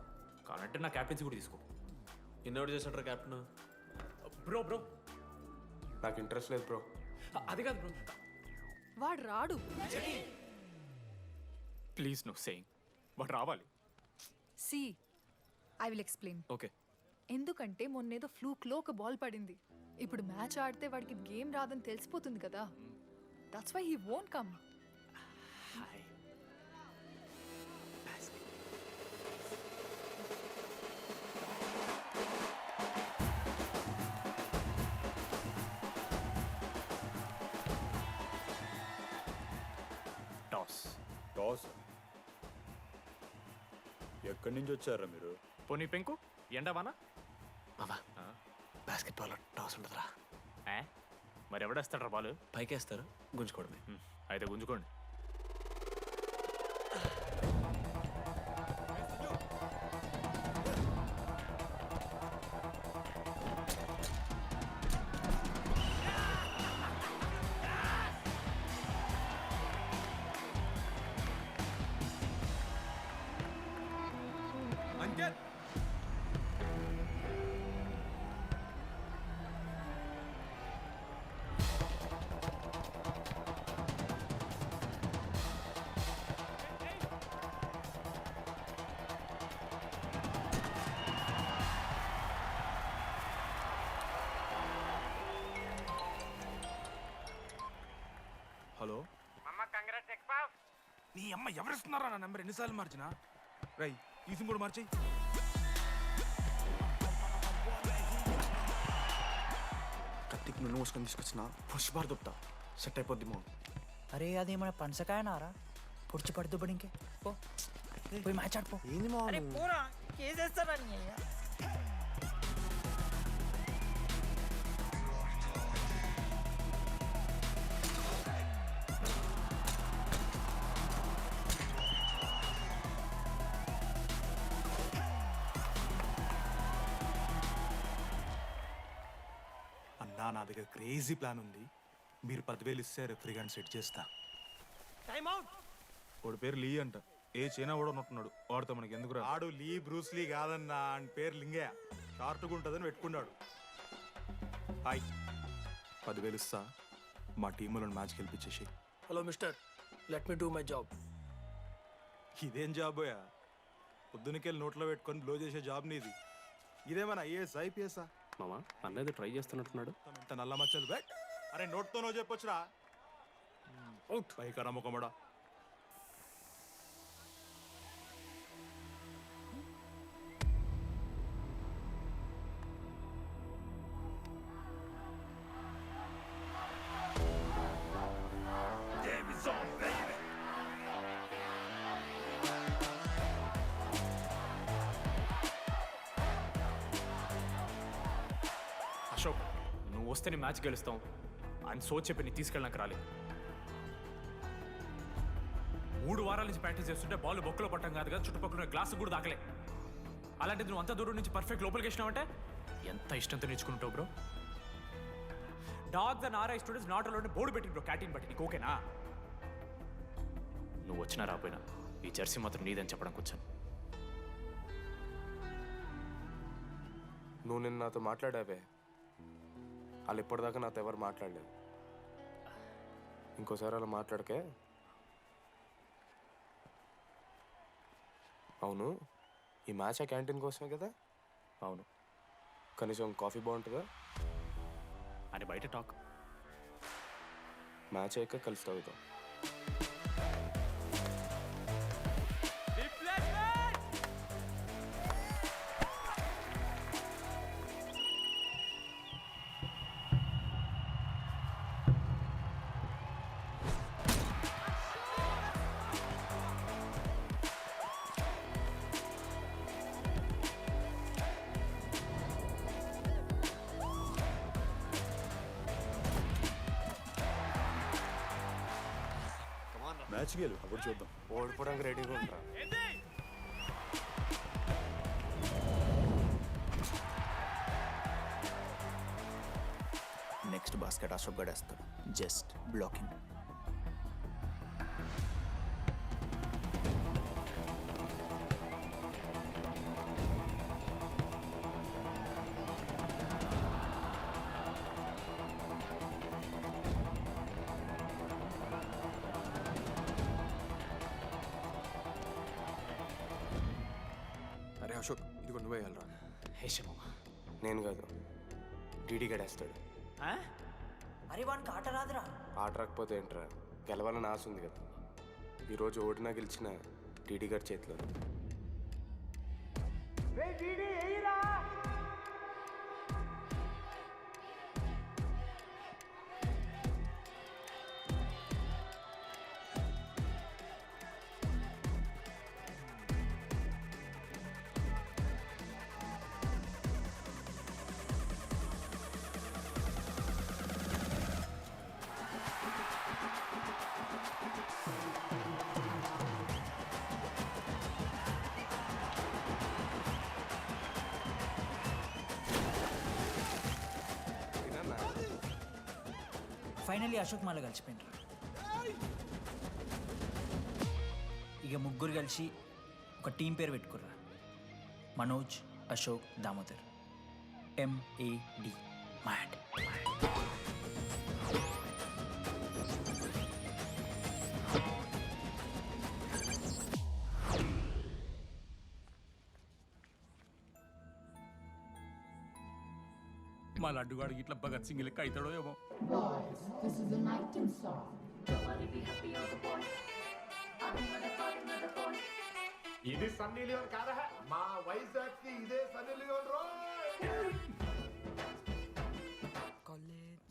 కావాలంటే నా క్యాప్టెన్సీ కూడా తీసుకో. ఇన్నోటి చేసినట్టు క్యాప్టెన్. బ్రో బ్రో నాకు ఇంట్రెస్ట్ లేదు బ్రో. అది కాదు బ్రో. వాడు రాడు. Please no saying. వాడు రావాలి. See I will explain. Okay. ఎందుకంటే మొన్నేదో ఫ్లూక్లో ఒక బాల్ పడింది. ఇప్పుడు మ్యాచ్ ఆడితే వాడికి గేమ్ రాదని తెలిసిపోతుంది కదా. That's why he won't come. Toss. Toss? ఎక్కడి నుంచి వచ్చారా మీరు? పోనీ పెంకు ఎండవానా? మామా బాస్కెట్బాల్ టాస్ ఉండదురా. మరి ఎవడేస్తాడ్రా బాల్? పైకేస్తారు, గుంజుకోవడమే. అయితే గుంజుకోండి. అంకిత్, హలో. నీ అమ్మ ఎవరిస్తున్నారా నా నెంబర్? ఎన్నిసార్లు మార్చినా? రై ఈసం కూడా మార్చి. కత్తికి నువ్వు మూసుకొని తీసుకొచ్చిన పుష్పార్ దొప్తా సెట్ అయిపోద్ది మో. అరే అదేమన్నా పనసకాయ నారా? పొడిచి పడుతూ పడి ఇంకే పో, పోయి మ్యాచ్ ఆడిపో. ఏంది మా? అరే పోరా, కేసేస్తారా నీ అయ్యా. నా దగ్గర క్రేజీ ప్లాన్ ఉంది. మీరు 10,000 ఇస్తే రెఫ్రీ గారిని సెట్ చేస్తా. వాడి పేరు లీ అంట. ఏ చైనా కూడా ఉన్నట్టున్నాడు. వాడితో మనకి ఎందుకు ఆడు లీ బ్రూస్ లీ కాదన్నా, అని పేరు లింగయ్య. షార్ట్గా ఉంటుందని పెట్టుకున్నాడు. హాయ్, 10,000 ఇస్తా. మా టీంలో మ్యాచ్ గెలిపించేసి. Hello mister, let me do my job. ఇదేం జాబోయా? పొద్దునకెళ్ళి నోట్లో పెట్టుకొని బ్లో చేసే జాబ్ నీది. ఇదేమన్నా ఐఏఎస్ ఐపీఎస్ఆ? మామా అన్నది ట్రై చేస్తున్నట్టున్నాడు. ఇంత నల్ల మచ్చలు బెట్. అరే నోట్తో నో చెప్పొచ్చురా. అవుట్ పైకా నమ్మకమడా. అశోక్, నువ్వు వస్తే నీ మ్యాచ్ గెలుస్తాం అని సో చెప్పి నీ తీసుకెళ్ళడానికి రాలేదు. 3 వారాల నుంచి ప్రాక్టీస్ చేస్తుంటే బాల్ బొక్కలో పట్టం కాదు కదా, చుట్టుపక్కల గ్లాసు కూడా దాకలే. అలాంటిది నువ్వు అంత దూరం నుంచి పర్ఫెక్ట్ లోపలికి వేసినావంటే ఎంత ఇష్టంతో నేర్చుకుంటావు bro. Dogs and RI students not allowed board పెట్టి బ్రో, క్యాటీన్ బట్టి. నీకు ఓకేనా? నువ్వు వచ్చినా రాపోయినా ఈ జెర్సీ మాత్రం నీదని చెప్పడానికి వచ్చాను. నువ్వు నిన్న నాతో మాట్లాడావే, వాళ్ళు ఇప్పటిదాకా నాతో ఎవరు మాట్లాడలేదు. ఇంకోసారి అలా మాట్లాడకే. అవును, ఈ మ్యాచ్ ఆ క్యాంటీన్ కోసమే కదా? అవును. కనీసం కాఫీ బాగుంటుందా అని బయట టాక్. మ్యాచ్ అయ్యాక కలిసి తాగుతాం. మ్యాచ్ గెలు, అప్పుడు చూద్దాం. ఓడిపోవడానికి రెడీగా ఉంటారా? నెక్స్ట్ బాస్కెట్ అశోక్ గడేస్తాడు. Just blocking. అరే అశోక్, ఇదిగో నువ్వే వెళ్ళరా. హేషమమ్మ, నేను కాదు, డీడీ గడేస్తాడు. అరే వానికి ఆట రాదురా. ఆట రాకపోతే ఏంట్రా, గెలవాలని ఆశ ఉంది కదా. ఈరోజు ఓడినా గెలిచిన డీడీ గారి చేతిలో. ఫైనలీ అశోక్ మాల కలిసిపోయినారు. ఇక ముగ్గురు కలిసి ఒక టీం పేరు పెట్టుకుర్రా. మనోజ్, అశోక్, దామోదర్. MAD. మ్యాడ్. మా లడ్డుగాడు ఇట్లా భగత్ సింగ్ లెక్క అవుతాడో ఏమో. ఇది సన్నీ లియోన్ కాదా? మా వైజాగ్ కి ఇదే సన్నీ లియోన్ రో.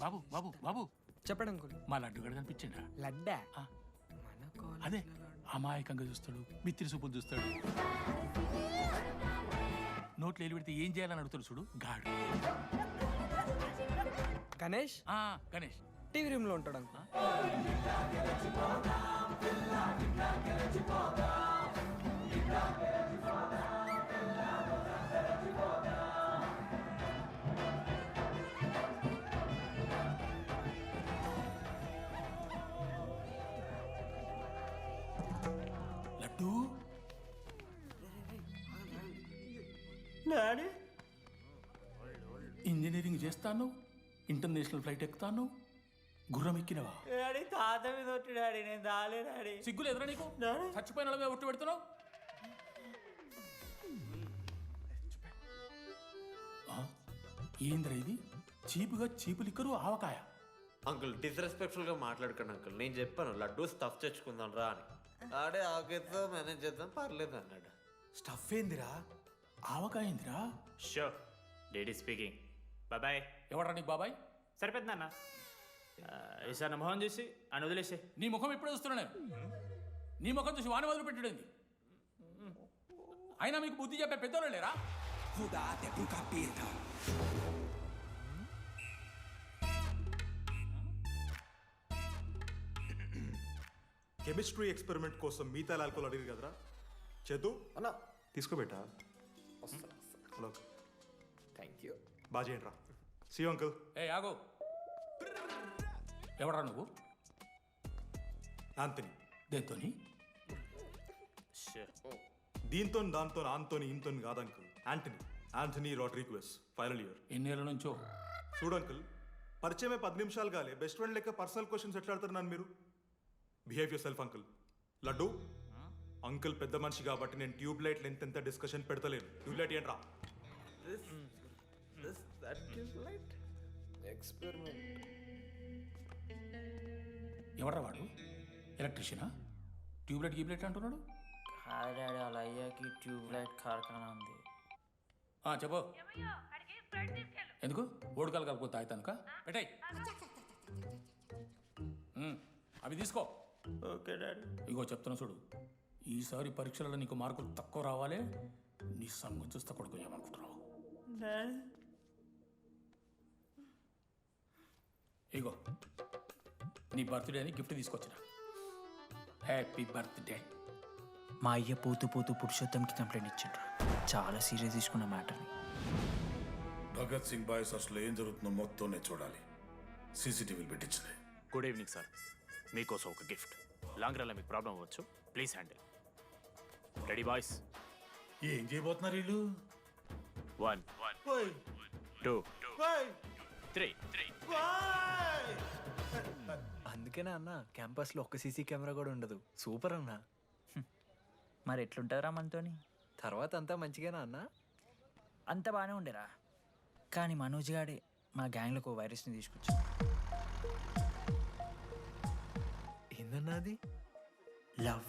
బాబు బాబు బాబు చెప్పడం అంకుల్. మా లడ్డుగాడు కనిపించిండా? లడ్డా? అదే అమాయకంగా చూస్తాడు, మిత్రి చూపులు చూస్తాడు, నోట్లు ఎల్లి పెడితే ఏం చేయాలని అడుగుతాడు చూడు గాడు. గణేష్? గణేష్ టీవీ రూమ్ లో ఉంటాడు అంకుల్. డాడీ ఇంజనీరింగ్ చేస్తాను, ఇంటర్నేషనల్ ఫ్లైట్ ఎక్కుతాను, గుర్రం ఎక్కినవా? డాడీ తాత మీద ఒట్టు డాడీ, నేను దాలే డాడీ. సిగ్గులు ఎదురా నీకు? చచ్చిపోయిన వాళ్ళ మీద ఒట్టు పెడుతున్నావు. ఏంద్రా ఇది? చీపుగా చీపు లిక్కరు ఆవకాయ. అంకుల్ డిస్రెస్పెక్ట్ఫుల్గా మాట్లాడకండి అంకుల్. నేను చెప్పాను లడ్డూ స్టఫ్ తెచ్చుకుందాం రా అని. ఆడే ఆకేతో మేనేజ్ చేద్దాం పర్లేదు అన్నాడు. స్టఫ్ ఏందిరా? ఆవకాయ ఏందిరా? Show daddy speaking. బాబాయ్. ఎవరా నీకు బాబాయ్? సరిపోతుంది అన్న. ఈసారి నా మొహం చూసి అని వదిలేసే. నీ ముఖం ఎప్పుడు చూస్తున్నా నేను? నీ ముఖం చూసి వాని వదిలి పెట్టడండి. అయినా మీకు బుద్ధి చెప్పే పెద్దోళ్ళు లేరా? కెమిస్ట్రీ ఎక్స్పెరిమెంట్ కోసం మిగతా ఆల్కోల్ అడిగారు కదరా చేతు అన్నా తీసుకోబెట్టా. Hello thank you. బాగా చేయండి రా. C uncle. ఏ ఆగో, ఎవరా నువ్వు? ఆంథనీ. దేంతోని? దీంతో దాంతో ఆంతోని ఇంతో కాదు uncle. Anthony Rodrigues, final year. ఎన్నేళ్ళ నుంచో? చూడు అంకుల్, పరిచయమే 10 నిమిషాలు కాలే బెస్ట్ ఫ్రెండ్ లెక్క పర్సనల్ క్వశ్చన్స్ ఎట్లా ఆడతారు నన్ను మీరు? Behave yourself uncle. Laddu uncle పెద్ద మనిషి కాబట్టి నేను ట్యూబ్ లైట్ లెంత్ ఎంత డిస్కషన్ పెడతలేను. ట్యూబ్ లైట్ ఏంట్రా? ఎక్స్పెరిమెంట్. ఎవరా వాడు? ఎలక్ట్రీషియనా? ట్యూబ్లైట్ గీబ్లైట్ అంటున్నాడు. డాడీ వాళ్ళ అయ్యాకి ట్యూబ్ లైట్ కార్ఖానా ఉంది. చెప్పు. ఎందుకు? ఓడికాలు కలుపుకో తాగుతానుక పెట్టాయి. అవి తీసుకో. Okay daddy. ఇగో చెప్తున్నా చూడు, ఈసారి పరీక్షలలో నీకు మార్కులు తక్కువ రావాలి. నీ సంగతి చూస్తే కొడుకు ఏమనుకుంటున్నావు? ఇగో నీ బర్త్డే అని గిఫ్ట్ తీసుకొచ్చిన. Happy birthday. మా అయ్య పోతూ పోతూ పురుషోత్తంకి కంప్లైంట్ ఇచ్చిండ్రు. చాలా సీరియస్ తీసుకున్న మ్యాటర్ని. భగత్ సింగ్ బాయ్స్ అసలు ఏం జరుగుతుందో మొత్తం నేను చూడాలి. సీసీటీవీలు పెట్టించలే. Good evening sir. మీకోసం ఒక గిఫ్ట్. లాంగ్ రన్లో మీకు ప్రాబ్లం అవ్వచ్చు, ప్లీజ్ హ్యాండిల్. Ready boys? ఏం చేయబోతున్నారు వీళ్ళు? 1 2 3. అందుకేనా అన్న క్యాంపస్లో ఒక్క సీసీ కెమెరా కూడా ఉండదు. సూపర్ అన్న. మరి ఎట్లుంటారా మనతోని? తర్వాత అంతా మంచిగానా అన్న? అంత బాగానే ఉండేరా, కానీ మనోజ్ గాడే మా గ్యాంగ్లోకి ఓ వైరస్ని తీసుకొచ్చా. ఏందన్నా అది? లవ్.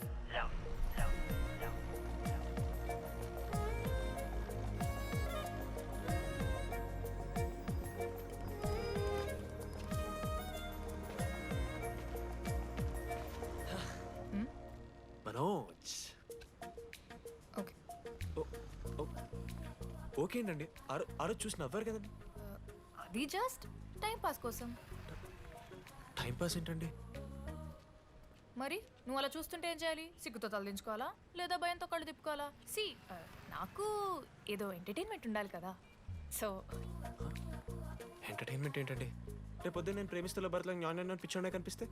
మనోజ్. ఓకే ఓకే ఏంటండి? ఆ రోజు చూసి నవ్వారు కదండి. అది జస్ట్ టైం పాస్ కోసం. టైం పాస్ ఏంటండి? మరి నువ్వు అలా చూస్తుంటే ఏం చేయాలి? సిగ్గుతో తలదించుకోవాలా లేదా భయంతో కళ్ళు తిప్పుకోవాలా? నాకు ఏదో ఎంటర్టైన్మెంట్ ఉండాలి కదా. సో ఎంటర్టైన్మెంట్ ఏంటండి? రేపు పొద్దున్న నేను ప్రేమిస్తున్న భర్తలో జ్ఞానం పిచ్చోడే కనిపిస్తే,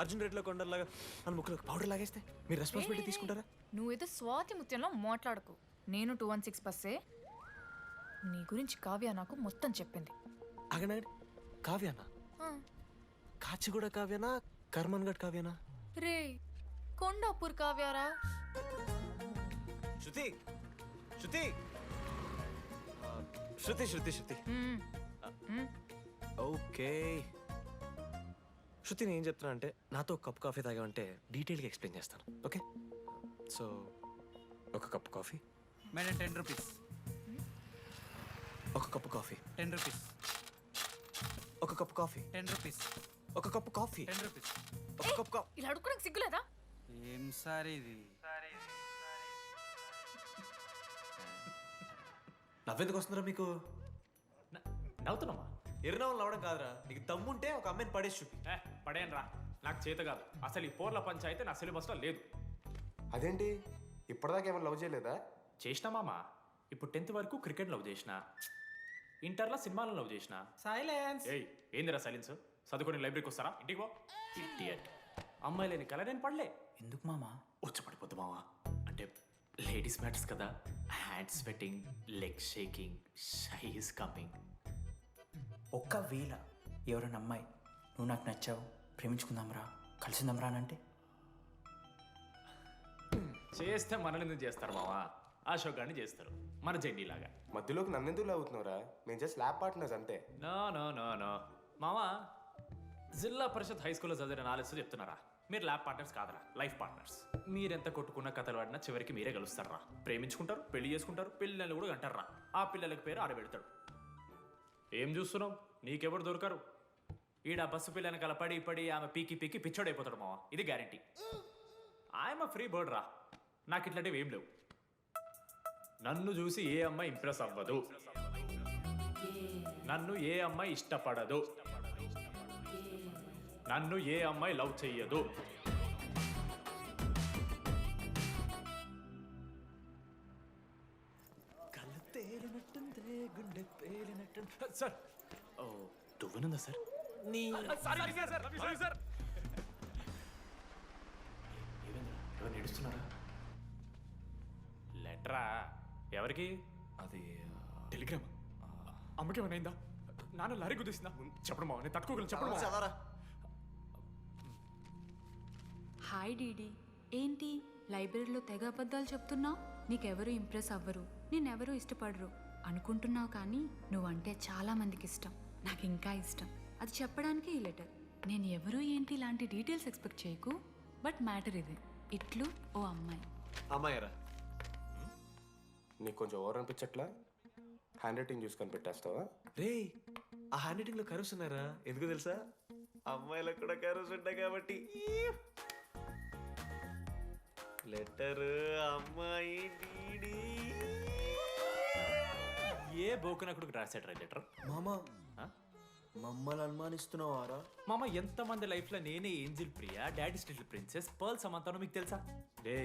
అర్జున్ రెడ్డిలో కొండలాగా మన ముక్కలు పౌడర్ లాగేస్తే మీరు రెస్పాన్సిబిలిటీ తీసుకుంటారా? నువ్వేదో స్వాతి ముత్యంలో మాట్లాడకు. నేను 216 బస్సే. నీ గురించి కావ్య నాకు మొత్తం చెప్పింది. అగనాడు కావ్యానా? కాచిగూడ కావ్యానా? కర్మన్ గడ్ కావ్యానా? రే కొండాపూర్ కావ్యారా? శృతి శృతి శృతి శృతి శృతి ఓకే. శృతి నేను ఏం చెప్తున్నా అంటే, నాతో ఒక కప్ కాఫీ తాగామంటే డీటెయిల్గా ఎక్స్ప్లెయిన్ చేస్తాను. ఓకే? సో ఒక కప్ కాఫీ. Madam 10 rupees. ఒక కప్పు కాఫీ. 10 రూపీస్. ఒక కప్పు కాఫీ. 10 రూపీస్. ఒక కప్పు కాఫీ. 10 రూపీస్. ఒక కప్పు కాఫీ. ఇలా అడుక్కోడానికి సిగ్గులేదా? ఏం సార్ ఇది? నవ్వెందుకు వస్తున్నారా మీకు? నవ్వుతున్నామా? ఎర్రనవ్వులు నవ్వడం కాదురా, నీకు దమ్ముంటే ఒక అమ్మాయిని పడేసి చూపి. పడేయను రా, నాకు చేత కాదు. అసలు ఈ పోర్ల పంచాయితీ నా సిలబస్లో లేదు. అదేంటి ఇప్పటిదాకా ఏమైనా లవ్ చేయలేదా? చేసినా మామా. ఇప్పుడు 10th వరకు క్రికెట్ లవ్ చేసిన, ఇంటర్లో సినిమాలను లవ్ చేసిన. సైలెన్స్. ఏయ్ ఏందిరా సైలెన్స్? చదువుకొని లైబ్రరీకి వస్తారా? ఇంటికి పో. ఇడియట్. అమ్మాయి లేని కల నేను పడలే. ఎందుకు మామా? వచ్చి పడిపోద్దు మావా. అంటే లేడీస్ మ్యాటర్స్ కదా, hand sweating, leg shaking, shy is coming. ఒక్కవేళ ఎవరైనా అమ్మాయి నువ్వు నాకు నచ్చావు, ప్రేమించుకుందాంరా, కలిసిందాంరా అని అంటే చేస్తే మనల్ని ఎందుకు చేస్తారు మావా? అశోక్ గారిని చేస్తారు, మన జెండీలాగా. మధ్యలోకి నన్నెందుకు అవుతున్నావురా? మేము జస్ట్ ల్యాబ్ పార్ట్నర్స్ అంతే. నో నో నో నో మావా, జిల్లా పరిషత్ హై స్కూల్లో చదివిన నాలెడ్జ్ చెప్తున్నారా? మీరు ల్యాబ్ పార్ట్నర్స్ కాదరా, లైఫ్ పార్ట్నర్స్. మీరెంత కొట్టుకున్న కథలు పడినా చివరికి మీరే కలుస్తారా. ప్రేమించుకుంటారు, పెళ్లి చేసుకుంటారు, పిల్లలు కూడా అంటారా. ఆ పిల్లలకి పేరు ఆడబెడతాడు. ఏం చూస్తున్నావు? నీకెవరు దొరకరు. ఈడ బస్సు పిల్లని కలపడి పడి ఆమె పీకి పీకి పిచ్చోడైపోతాడు మావా, ఇది గ్యారంటీ. ఆయమ ఫ్రీ బర్డ్ రా, నాకు ఇట్లాంటివి ఏం లేవు. నన్ను చూసి ఏ అమ్మాయి ఇంప్రెస్ అవ్వదు, నన్ను ఏ అమ్మాయి ఇష్టపడదు, నన్ను ఏ అమ్మాయి లవ్ చెయ్యదు. కళ్ళు తేలినట్టుందే, గుండె పేలినట్టు. సార్, ఓ దువ్వనుందా సార్? నీ సార్ ఎవరు నడుస్తున్నారా? లెటరా? ఎవరికి? అది టెలిగ్రామ్. అమ్మకి ఏమైనా నాన్న లారీ కుదిసిందా? చెప్పడం మావ, నేను తట్టుకోగలను. చెప్పడం చదవరా. హాయ్ డీడీ, ఏంటి లైబ్రరీలో తెగ అబద్ధాలు చెప్తున్నావు? నీకెవరు ఇంప్రెస్ అవ్వరు, నేనెవరూ ఇష్టపడరు అనుకుంటున్నావు, కానీ నువ్వంటే చాలా మందికి ఇష్టం, నాకు ఇంకా ఇష్టం. అది చెప్పడానికి ఈ లెటర్. నేను ఎవరు ఏంటి ఇలాంటి డీటెయిల్స్ ఎక్స్పెక్ట్ చేయకు, బట్ మ్యాటర్ ఇది. ఇట్లు ఓ అమ్మాయి. అమ్మాయిరా? నీకు కొంచెం ఓవర్ అనిపించట్లా? హ్యాండ్ రైటింగ్ చూసి కనిపెట్టేస్తావా? రే, ఆ హ్యాండ్ రైటింగ్ లో కర్వ్స్ ఉన్నారా? ఎందుకు తెలుసా? అమ్మాయిలకు కూడా కర్వ్స్ ఉంటాయి కాబట్టి. లెటర్ అమ్మాయి డీడీ. ఏ బోకనకుడికి రాశాడు రా లెటర్? మామా మమ్మల్ని అనుమానిస్తున్నావారా? మామ, ఎంతమంది లైఫ్లో నేనే angel Priya, daddy still princess, pearl సమంతానో మీకు తెలుసా? డే,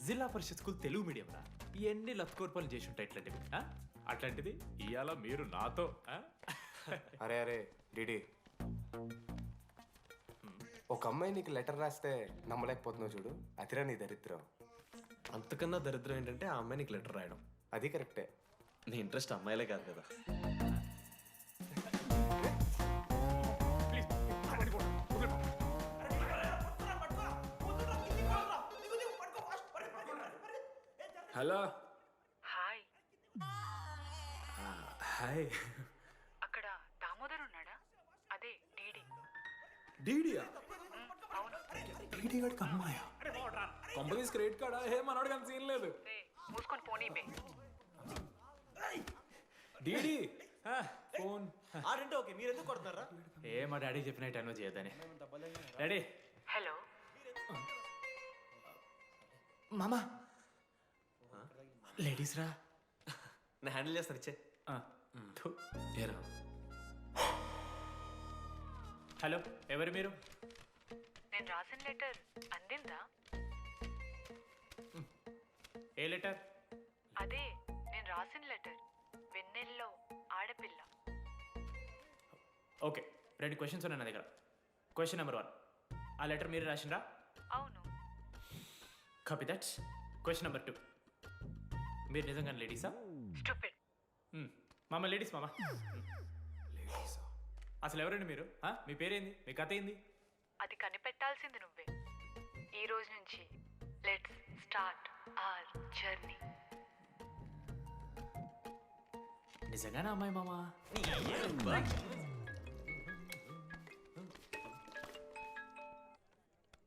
జిల్లా పరిషత్ స్కూల్ తెలుగు మీడియం రా, ఎన్ని లత్కోర్పాలు చేసి ఉంటాయి ఇట్లాంటివి. అట్లాంటిది ఇవాళ మీరు నాతో. అరే అరే డిడి, ఒక అమ్మాయి నీకు లెటర్ రాస్తే నమ్మలేకపోతున్నావు చూడు, అతిరా నీ దరిద్రం. అంతకన్నా దరిద్రం ఏంటంటే ఆ అమ్మాయి నీకు లెటర్ రాయడం. అది కరెక్టే. నీ ఇంట్రెస్ట్ అమ్మాయిలే కాదు కదా. హలో. హాయ్. హాయ్. అక్కడ దామోదర్ ఉన్నాడా? అదే డీడీ. డీడీయా? అవును. డీడీ గడికి అమ్మాయా? Companies credit కార్డా? ఏ మనోడు కానీ సీన్ లేదు. మూసుకొని పోనీ బే. డీడీ ఫోన్ ఆడంటే ఓకే, మీరు ఎందుకు కొడుతున్నారా? ఏ మా డాడీ చెప్పినట్టు అనో చేయొద్దని. డాడీ. హలో మామా, లేడీస్ రా. నేను హ్యాండిల్ చేస్తాను, ఇచ్చే. ఏరా? హలో, ఎవరు మీరు? నేను రాసిన లెటర్ అందిందా? ఏ లెటర్? అదే నేను రాసిన లెటర్, వెన్నెల్లో ఆడపిల్ల. ఓకే, 2 క్వశ్చన్స్ ఉన్నాయి నా దగ్గర. క్వశ్చన్ నెంబర్ 1, ఆ లెటర్ మీరు రాసిండ్రా? అవును. Copy that. క్వశ్చన్ నెంబర్ 2, మీరు నిజంగానే లేడీసా? స్టూపిడ్. మామ లేడీస్ మామ. అసలు ఎవరండి మీరు? మీ పేరేంది? మీ కథ ఏంది? అది కనిపెట్టాల్సింది నువ్వే. ఈ రోజు నుంచి లెట్స్ స్టార్ట్ అవర్ జర్నీ. నిజంగానే అమ్మాయి మామా?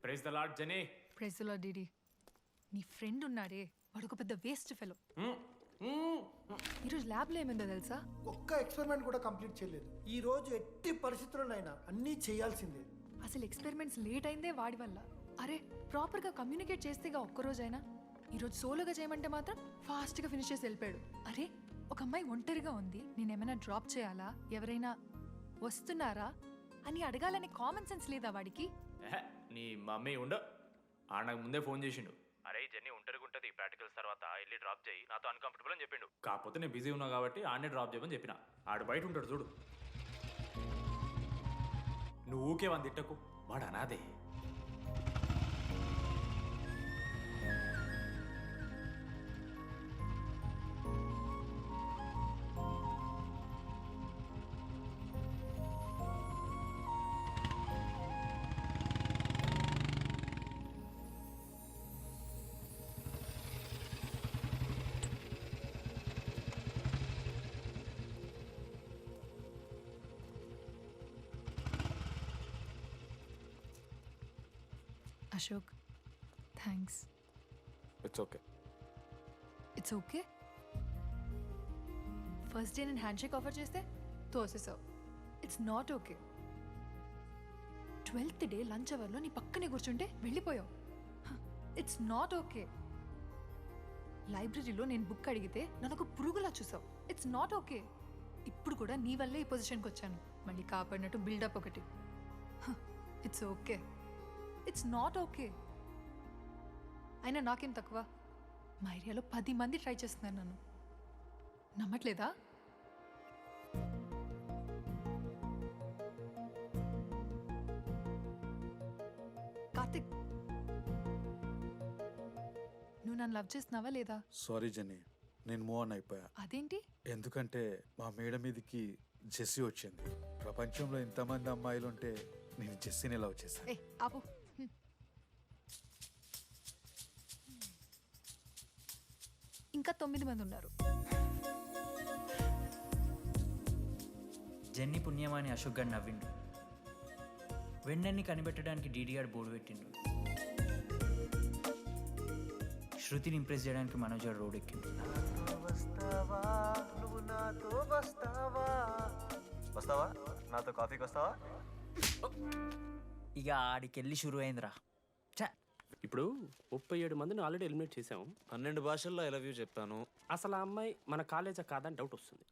Praise the lord Jenny. Praise the lord DD. నీ ఫ్రెండ్ ఉన్నాడే, వాడు ఒక పెద్ద వేస్ట్ ఫెలో. ఈరోజు ల్యాబ్లో ఏమైందో తెలుసా? ఒక్క ఎక్స్పెరిమెంట్ కూడా కంప్లీట్ చేయలేదు. ఈ రోజు ఎట్టి పరిస్థితుల్లోనైనా అన్నీ చేయాల్సిందే. అసలు ఎక్స్పెరిమెంట్స్ లేట్ అయిందే వాడి వల్ల. అరే, ప్రాపర్గా కమ్యూనికేట్ చేస్తేగా ఒక్కరోజైనా. ఈరోజు సోలోగా చేయమంటే మాత్రం ఫాస్ట్గా ఫినిష్ చేసి వెళ్ళిపోయాడు. అరే, ఒక అమ్మాయి ఒంటరిగా ఉంది, నేనేమైనా డ్రాప్ చేయాలా, ఎవరైనా వస్తున్నారా అని అడగాలని కామన్ సెన్స్ లేదా వాడికి? నీ మమ్మీ ఉండ నాకు ముందే ఫోన్ చేసిండు. అరే జర్నీ ఒంటరిగా ఉంటుంది, ప్రాక్టికల్స్ తర్వాత వెళ్ళి డ్రాప్ చేయి, నాతో అన్కంఫర్టబుల్ అని చెప్పిండు. కాకపోతే నేను బిజీ ఉన్నా కాబట్టి ఆడనే డ్రాప్ చేయమని చెప్పిన. ఆడు బయట ఉంటాడు చూడు. నువ్వు ఊకే వాని తిట్టకు, వాడు అనాదే. Ashok thanks. It's okay. It's okay. First day నేను హ్యాండ్ షేక్ ఆఫర్ చేస్తే తోసేసావు. It's not okay. 12th day lunch అవర్లో నీ పక్కనే కూర్చుంటే వెళ్ళిపోయావు. It's not okay. లైబ్రరీలో నేను బుక్ అడిగితే నన్ను పురుగులా చూసావు. It's not okay. ఇప్పుడు కూడా నీ వల్లే ఈ పొజిషన్కి వచ్చాను. మళ్ళీ కాపాడినట్టు బిల్డప్ ఒకటి. It's okay. It's not okay. అయినా నాకేం తక్కువ? మా ఏరియాలో 10 మంది ట్రై చేస్తున్నారు నన్ను. నమ్మట్లేదా? కార్తిక్, నువ్వు నన్ను లవ్ చేస్తున్నావా లేదా? సారీ జెన్నీ, నేను మూవ్ ఆన్ అయిపోయా. అదేంటి? ఎందుకంటే మా మేడ మీదకి జెస్సీ వచ్చింది. ప్రపంచంలో ఇంతమంది అమ్మాయిలు ఉంటే నేను జెస్సీని లవ్ చేశాను. ఏ ఆపు. ఇంకా 9 మంది ఉన్నారు. జెన్నీ పుణ్యమాని అశోక్ గారు నవ్విండు. వెండన్ని కనిపెట్టడానికి డీడీఆర్ బోర్డు పెట్టిండు. శృతిని ఇంప్రెస్ చేయడానికి మనోజ్ గారు రోడ్ ఎక్కిండు. వస్తావా నాతో కాఫీకి వస్తావా? ఇక ఆడికెళ్ళి షురు అయిందిరా. ఇప్పుడు 37 మందిని ఆల్రెడీ ఎలిమినేట్ చేసాము. 12 భాషల్లో ఐ లవ్ యూ చెప్పాను. అసలు ఆ అమ్మాయి మన కాలేజా కాదని డౌట్ వస్తుంది.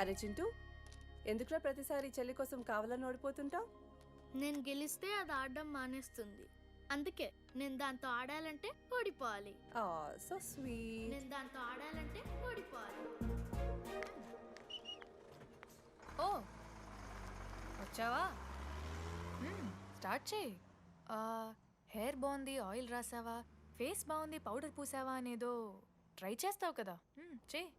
అరే చింటూ, ఎందుకురా ప్రతిసారి చెల్లి కోసం కావాలని ఓడిపోతుంటావు? నేను గెలిస్తే అది ఆడడం మానేస్తుంది. అందుకే నేను దాంతో ఆడాలంటే ఓడిపోవాలి. So sweet. నేను దాంతో ఆడాలంటే ఓడిపోవాలి. ఓ వచ్చావా? స్టార్ట్ చేయి. హెయిర్ బాగుంది, ఆయిల్ రాసావా, ఫేస్ బాగుంది, పౌడర్ పూసావా అనేదో ట్రై చేస్తావు కదా. చేయి.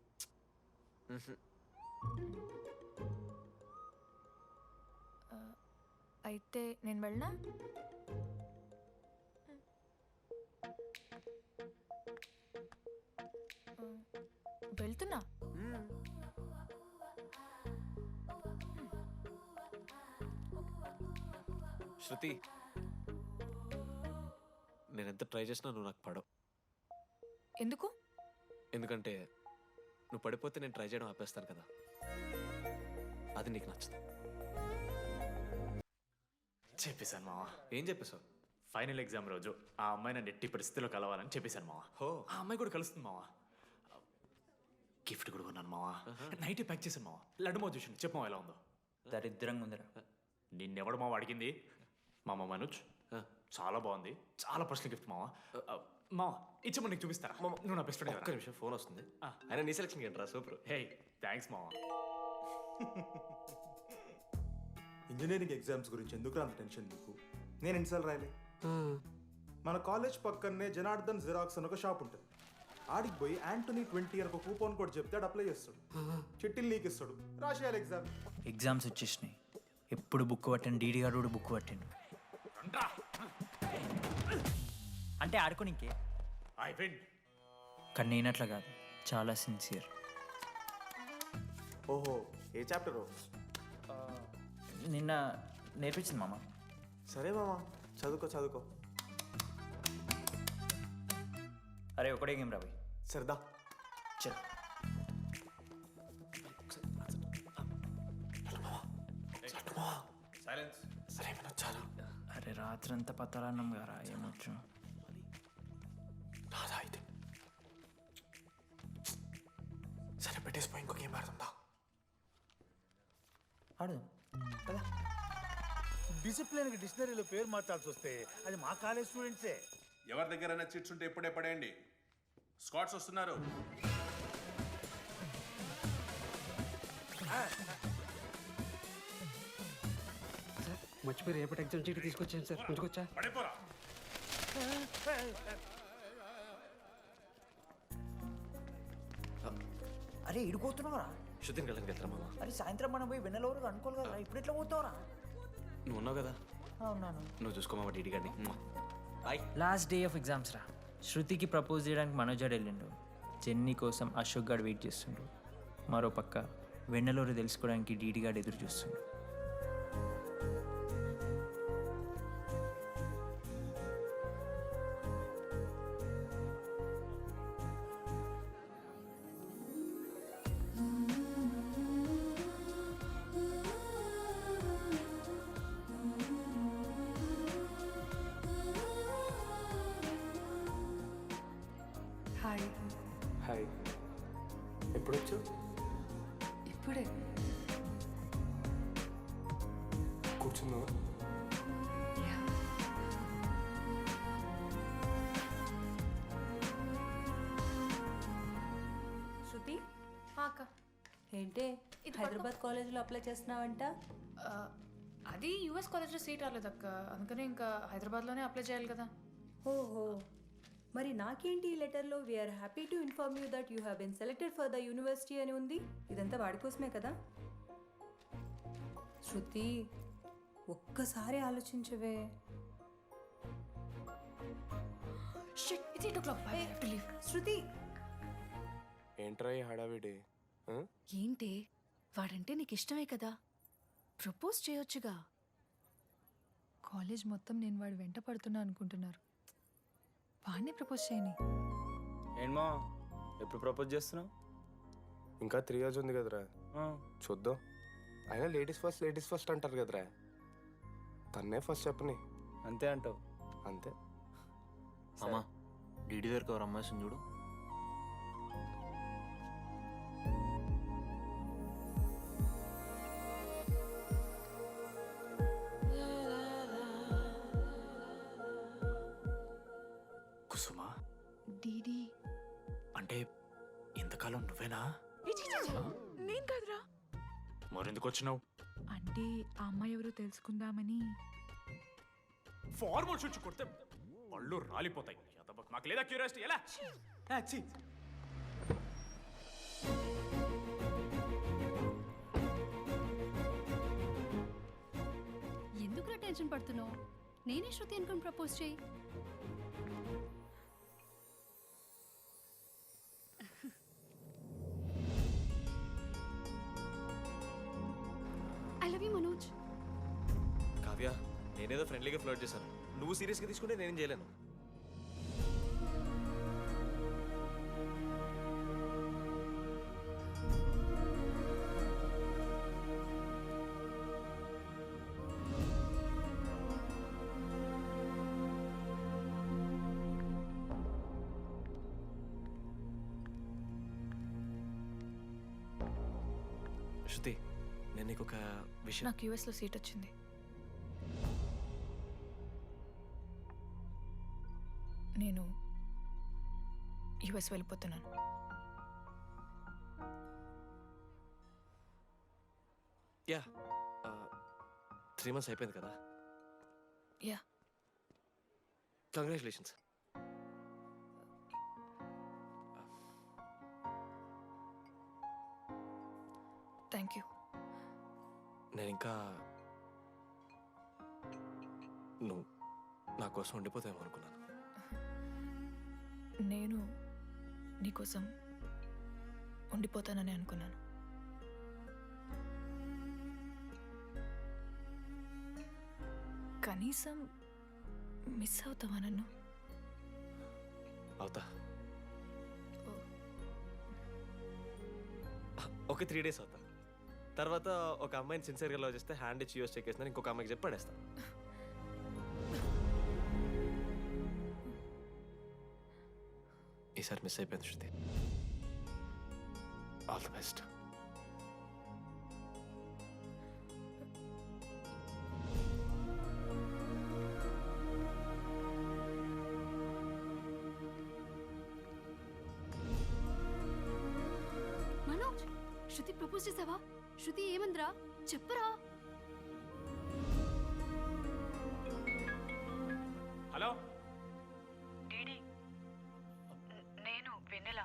అయితే నేను వెళ్ళనా? వెళ్తున్నా. శృతి, నేను ఎంత ట్రై చేసినా నువ్వు నాకు పడవు. ఎందుకు? ఎందుకంటే నువ్వు పడిపోతే నేను ట్రై చేయడం ఆపేస్తాను కదా. అది నీకు నచ్చదు. చెప్పేశాను మావా. ఏం చెప్పేశావు? ఫైనల్ ఎగ్జామ్ రోజు ఆ అమ్మాయి నన్ను ఎట్టి పరిస్థితిలో కలవాలని చెప్పేశాను మావా. ఆ అమ్మాయి కూడా కలుస్తుంది మావా. గిఫ్ట్ కూడా కొన్నాను మావా. నైట్ ప్యాక్ చేశాను మావా. లడ్డు మావ చూసింది. చెప్పు మావా ఎలా ఉందో. దరిద్రంగా ఉందిరా. నిన్నెవడు మావ అడిగింది? మామ మనోజ్. చాలా బాగుంది. చాలా పర్సనల్ గిఫ్ట్ మావా. మావా ఇచ్చమని నీకు చూపిస్తారా? నువ్వు నా బెస్ట్ ఫ్రెండ్. ఒక్క నిమిషం, ఫోన్ వస్తుంది. అయినా నీ సెలక్షన్ ఏంట్రా? సూపర్. హే థ్యాంక్స్ మావా. ఇంజనీరింగ్ ఎగ్జామ్స్ గురించి ఎందుకు అంత టెన్షన్ నీకు? నేను ఎన్నిసార్లు రాయలే. మన కాలేజ్ పక్కనే జనార్దన్ జిరాక్స్ అని ఒక షాప్ ఉంటుంది. ఆడికి పోయి యాంటోనీ 20 అని ఒక కూపన్ కోడ్ చెప్తే ఆడు అప్లై చేస్తాడు. చిట్టిల్ నీకు ఇస్తాడు, రాసేయాలి ఎగ్జామ్. ఎగ్జామ్స్ వచ్చేసినాయి. ఎప్పుడు బుక్ పట్టాను, డీడీఆర్ కూడా బుక్ పట్టాను. అంటే ఆడుకోనికే. కానీ నేనట్లా కాదు, చాలా సిన్సియర్. ఓహో, ఏ చాప్టరు? నిన్న నేర్పించింది మామ. సరే మామ, చదువుకో చదువుకో. అరే ఒకటే గేమ్ రాబోయ్. సరదా చల్. అరే రాత్రంతా పతరాన్నం గారా, ఏమొచ్చు? సరే పెట్టేసిపోయి ఇంకో గేమ్ ఆడుతుందా? ఆడు. డిసిప్లిన్కి డిక్షనరీలో పేరు మార్చాల్సి వస్తే అది మా కాలేజ్ స్టూడెంట్సే. ఎవరి దగ్గరైనా చిట్స్ ఉంటే ఇప్పుడే పడేయండి. స్కాట్స్ వస్తున్నారు. మర్చిపోయి రేపటి ఎగ్జామ్ చీటి తీసుకొచ్చాను సార్. ఉంచుకొచ్చా? పడిపోరా. అరే ఇడిపోతున్నావురా. శృతిని వెళ్ళడానికి వెళ్తారా మామ? అరే సాయంత్రం మనం పోయి వెన్నెలవరకు అనుకోవాలి కదా. ఇప్పుడు ఎట్లా పోతావురా? నువ్వు ఉన్నావు కదా. అవునాను. నువ్వు చూసుకోమా డీడీ గారిని. Bye. Last day of exams రా. శృతికి ప్రపోజ్ చేయడానికి మనోజ్ గారు వెళ్ళిండు. జెన్నీ కోసం అశోక్ గారు వెయిట్ చేస్తుండ్రు. మరోపక్క వెన్నెలూరు తెలుసుకోవడానికి డీడీగాడు ఎదురు చూస్తుంది. హాయ్. హాయ్, ఎప్పుడొచ్చు? ఇప్పుడే. కూర్చున్నావా? శృతి అక్క ఏంటి హైదరాబాద్ కాలేజీలో అప్లై చేస్తున్నావంట? అది యూఎస్ కాలేజ్లో సీట్ రాలేదు అక్క, అందుకనే ఇంకా హైదరాబాద్లోనే అప్లై చేయాలి కదా. ఓహో, మరి నాకేంటి ఈ లెటర్లో we are happy to inform you that you have been selected for the university అని ఉంది. ఇదంతా వాడి కోసమే కదా? శృతి ఒక్కసారి ఆలోచించవే. శృతి ఏంట్రా ఈ హడావిడి? ఏంటి వాడంటే నీకు ఇష్టమే కదా, ప్రపోజ్ చేయొచ్చుగా. కాలేజ్ మొత్తం నేను వాడు వెంట పడుతున్నా అనుకుంటున్నారు, వాడిని ప్రపోజ్ చేయని. ఏంటమ్మా ఎప్పుడు ప్రపోజ్ చేస్తున్నావు? ఇంకా 3 years ఉంది కదరా, చూద్దాం. అయినా లేడీస్ ఫస్ట్ అంటారు కదరా, తన్నే ఫస్ట్ చెప్పని. అంతే అంటావు? అంతే. అమ్మా డీడీ దగ్గరికి ఎవరు అమ్మాయిస్తుంది చూడు. కుసుమా, డీడీ అంటే ఇంతకాలం నువ్వేనా? నేను కాదురా. మరెందుకు వచ్చినావు? అంటే ఆ అమ్మాయి ఎవరో తెలుసుకుందామని. ఫార్మల్ షూట్ కొడితే పళ్ళు రాలిపోతాయి. మాకు లేదా క్యూరియాసిటీ? ఎలా ఎందుకు టెన్షన్ పడుతున్నావు? నేనే శృతి అనుకుని ప్రపోజ్ చేయి. I love you Manoj. Kavya, నేనేదో ఫ్రెండ్లీగా ఫ్లర్ట్ చేశాను, నువ్వు సీరియస్గా తీసుకుంటే నేనేం చేయలేను. శృతి, నేను నీకు ఒక విషయం. నాకు యూఎస్లో సీట్ వచ్చింది. నేను యూఎస్ వెళ్ళిపోతున్నాను. యా, 3 months అయిపోయింది కదా. Yeah, congratulations. Thank you. నేను ఇంకా నువ్వు నా కోసం ఉండిపోతాయేమో అనుకున్నాను. నేను నీకోసం ఉండిపోతానని అనుకున్నాను. కనీసం మిస్ అవుతావా నన్ను? అవుతా. ఒక 3 days అవుతా. తర్వాత ఒక అమ్మాయిని సిన్సియర్గా లవ్ చేస్తే హ్యాండ్ ఇచ్చి యూస్ చెక్ చేసిన ఇంకొక అమ్మాయికి చెప్పి పడేస్తా. ఈసారి మిస్ అయిపోయింది Shruti. All the best. Manoj, Shruti propose చేసావా? శృతి ఏమందిరా చెప్పరా? హలో డీడీ, నేను వెన్నెల.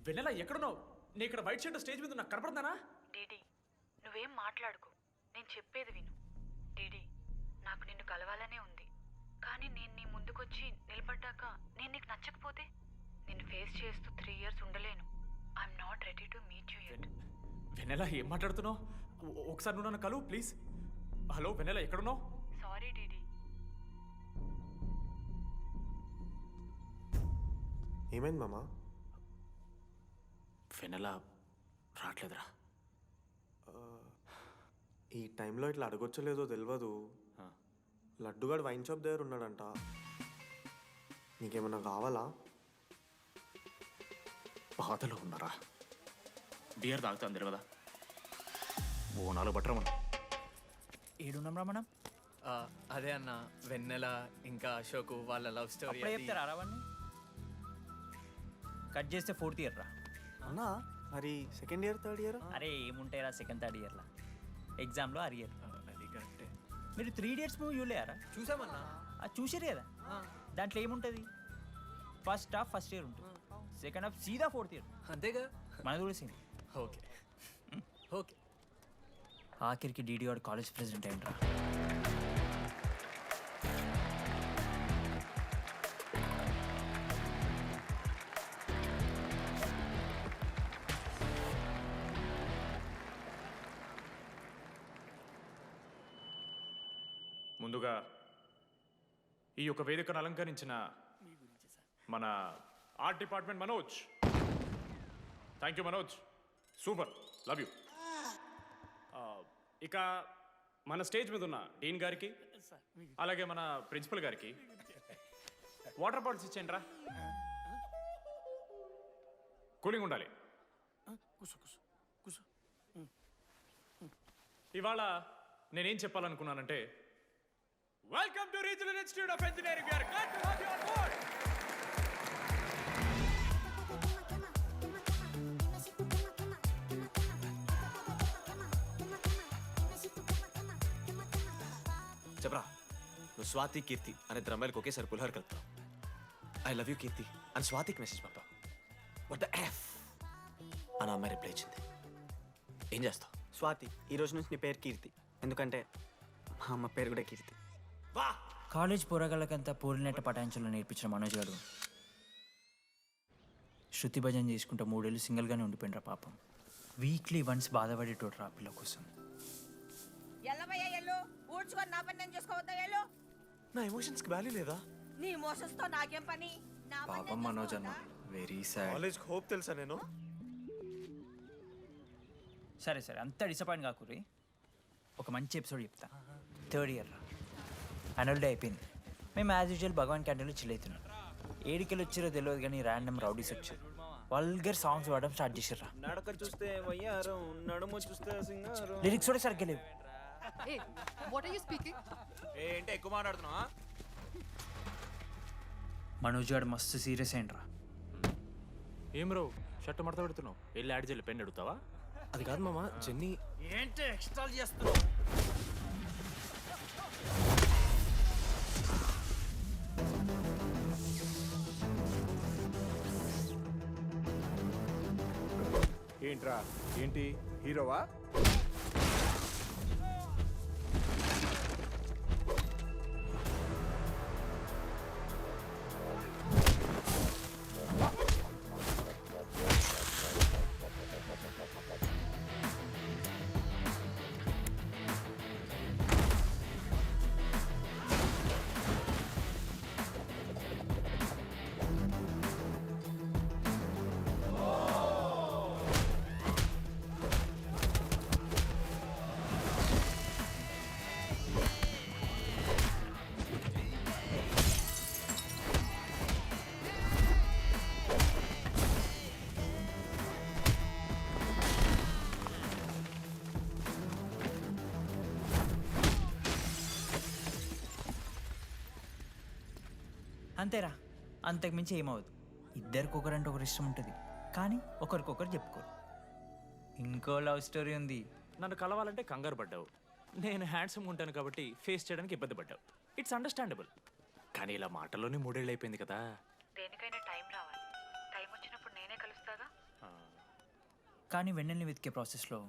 వెన్నెల ఎక్కడున్నావు? నీ ఇక్కడ వైట్ షర్ట్ స్టేజ్ మీద నాకు కనపడుతున్నానా? డీడీ, నువ్వేం మాట్లాడుకో, నేను చెప్పేది విను. డీడీ, నాకు నిన్ను కలవాలనే ఉంది, కానీ నేను నీ ముందుకొచ్చి నిలబడ్డాక నేను నీకు నచ్చకపోతే నిన్ను ఫేస్ చేస్తూ 3 years ఉండలేను. I'm not ready to meet you yet. Vennela ఏం మాట్లాడుతున్నావు? ఒకసారి నువ్వు నన్ను కలువు ప్లీజ్. హలో వెన్నెల, ఎక్కడున్నావు? Sorry DD. ఏమైంది మామ? వెన్నెల రావట్లేదురా. ఈ టైంలో ఇట్లా అడగొచ్చలేదో తెలియదు. లడ్డుగాడు వైన్ షాప్ దగ్గర ఉన్నాడంట. నీకేమన్నా కావాలా? బాధలో ఉన్నారా? బియర్ తాగుతా అందరు కదా. ఓ 4 బట్టరా మనం. ఏడున్నాం రా మనం? అదే అన్న, వెన్నెల ఇంకా అశోక్ వాళ్ళ లవ్ స్టోరీ. అప్పుడే చెప్తారా రావన్నీ? కట్ చేస్తే 4th ఇయర్ రా. అన్నా మరి సెకండ్ ఇయర్ థర్డ్ ఇయర్? అరే ఏముంటాయిరా సెకండ్ థర్డ్ ఇయర్లో, ఎగ్జామ్లో అరియర్. అది కరెక్టే. మీరు 3 Idiots మూవీ చూడలేరా? చూసామన్నా. చూసారు కదా, దాంట్లో ఏముంటుంది? ఫస్ట్ హాఫ్ ఫస్ట్ ఇయర్ ఉంటుంది, సెకండ్ హాఫ్ సీదా 4th ఇయర్. అంతేగా? మనది కూడా సేమ్. Okay okay. ఆఖరికి డీడీ వాడు కాలేజ్ ప్రెసిడెంట్ అయిండ్రా. ముందుగా ఈ యొక్క వేదికను అలంకరించిన మన art department Manoj. Thank you Manoj, super, love you. ఇక మన స్టేజ్ మీద ఉన్న డీన్ గారికి, అలాగే మన ప్రిన్సిపల్ గారికి వాటర్ బాటిల్స్ ఇచ్చేయండి రా. కూలింగ్ ఉండాలి. ఇవాళ నేనేం చెప్పాలనుకున్నానంటే, welcome to regional institute of engineering. We are glad to have you on board. చెప్పరా, నువ్వు స్వాతి కీర్తి అనే ఇద్దరు అమ్మాయిలకు ఒకేసారి పులిహోర కలుపుతావు. ఐ లవ్ యూ కీర్తి అని స్వాతికి మెసేజ్ పంపావు. వాట్ ద ఎఫ్ అని అమ్మాయి రిప్లై ఇచ్చింది. ఏం చేస్తావు? స్వాతి, ఈ రోజు నుంచి నీ పేరు కీర్తి, ఎందుకంటే మా అమ్మ పేరు కూడా కీర్తి. కాలేజ్ పోరగాళ్ళకంతా పూరినట్ట పటాయించలో నేర్పించిన మనోజ్ గారు శృతి భజన చేసుకుంటే 3 ఏళ్ళు సింగిల్గానే ఉండిపోయినరా పాపం. వీక్లీ వన్స్ బాధపడేటోడు రా పిల్ల కోసం. నా ఎమోషన్స్కి వాల్యూ లేదా? నీ ఎమోషన్స్ తో నాకేం పని? పాపం మనోజ్ అన్న, వెరీ సాడ్. కాలేజ్కి హోప్ తెలుసా నేను? సరే సరే, అంత డిసప్పాయింట్ కాకురి. ఒక మంచి ఎపిసోడ్ చెప్తా. 3rd ఇయర్ రా, యాన్యువల్ డే అయిపోయింది. మేము యాజ్ యూజువల్ భగవాన్ క్యాంటీన్లో చిల్ అవుతున్నాం. ఏడికెళ్ళి వచ్చారో తెలియదు కానీ ర్యాండమ్ రౌడీస్ వచ్చారు. వల్గర్ సాంగ్స్ పాడడం స్టార్ట్ చేసారు. నడక చూస్తే వయ్యారం, నడుము చూస్తే సింగారం. లిరిక్స్ కూడా సరిగ్గా లేవు. ఏంటి ఎక్కువ మాట్లాడుతున్నావా? మనోజ్ గారు మస్తు సీరియస్ అయిండ్రా. ఏం రో షర్ట్ మడత పెడుతున్నావు? వెళ్ళి యాడ్ చేయాలి, పెన్ అడుగుతావా? అది కాదు మామ, జెన్నీ. ఏంటి ఎక్స్ట్రా చేస్తున్నావు? ఏంట్రా, ఏంటి హీరోవా? అంతేరా, అంతకుమించి ఏమవుదు. ఇద్దరికి ఒకరంటే ఒకరు ఇష్టం ఉంటుంది, కానీ ఒకరికొకరు చెప్పుకోరు. ఇంకో లవ్ స్టోరీ ఉంది. నన్ను కలవాలంటే కంగారు పడ్డావు. నేను హ్యాండ్సమ్ ఉంటాను కాబట్టి ఫేస్ చేయడానికి ఇబ్బంది పడ్డావు. It's understandable. కానీ ఇలా మాటల్లోనే 3 ఏళ్ళు అయిపోయింది కదా. దేనికైనా టైం రావాలి. టైం వచ్చినప్పుడు నేనే కలుస్తాగా. కానీ వెన్నెల్ని వెతికే ప్రాసెస్లో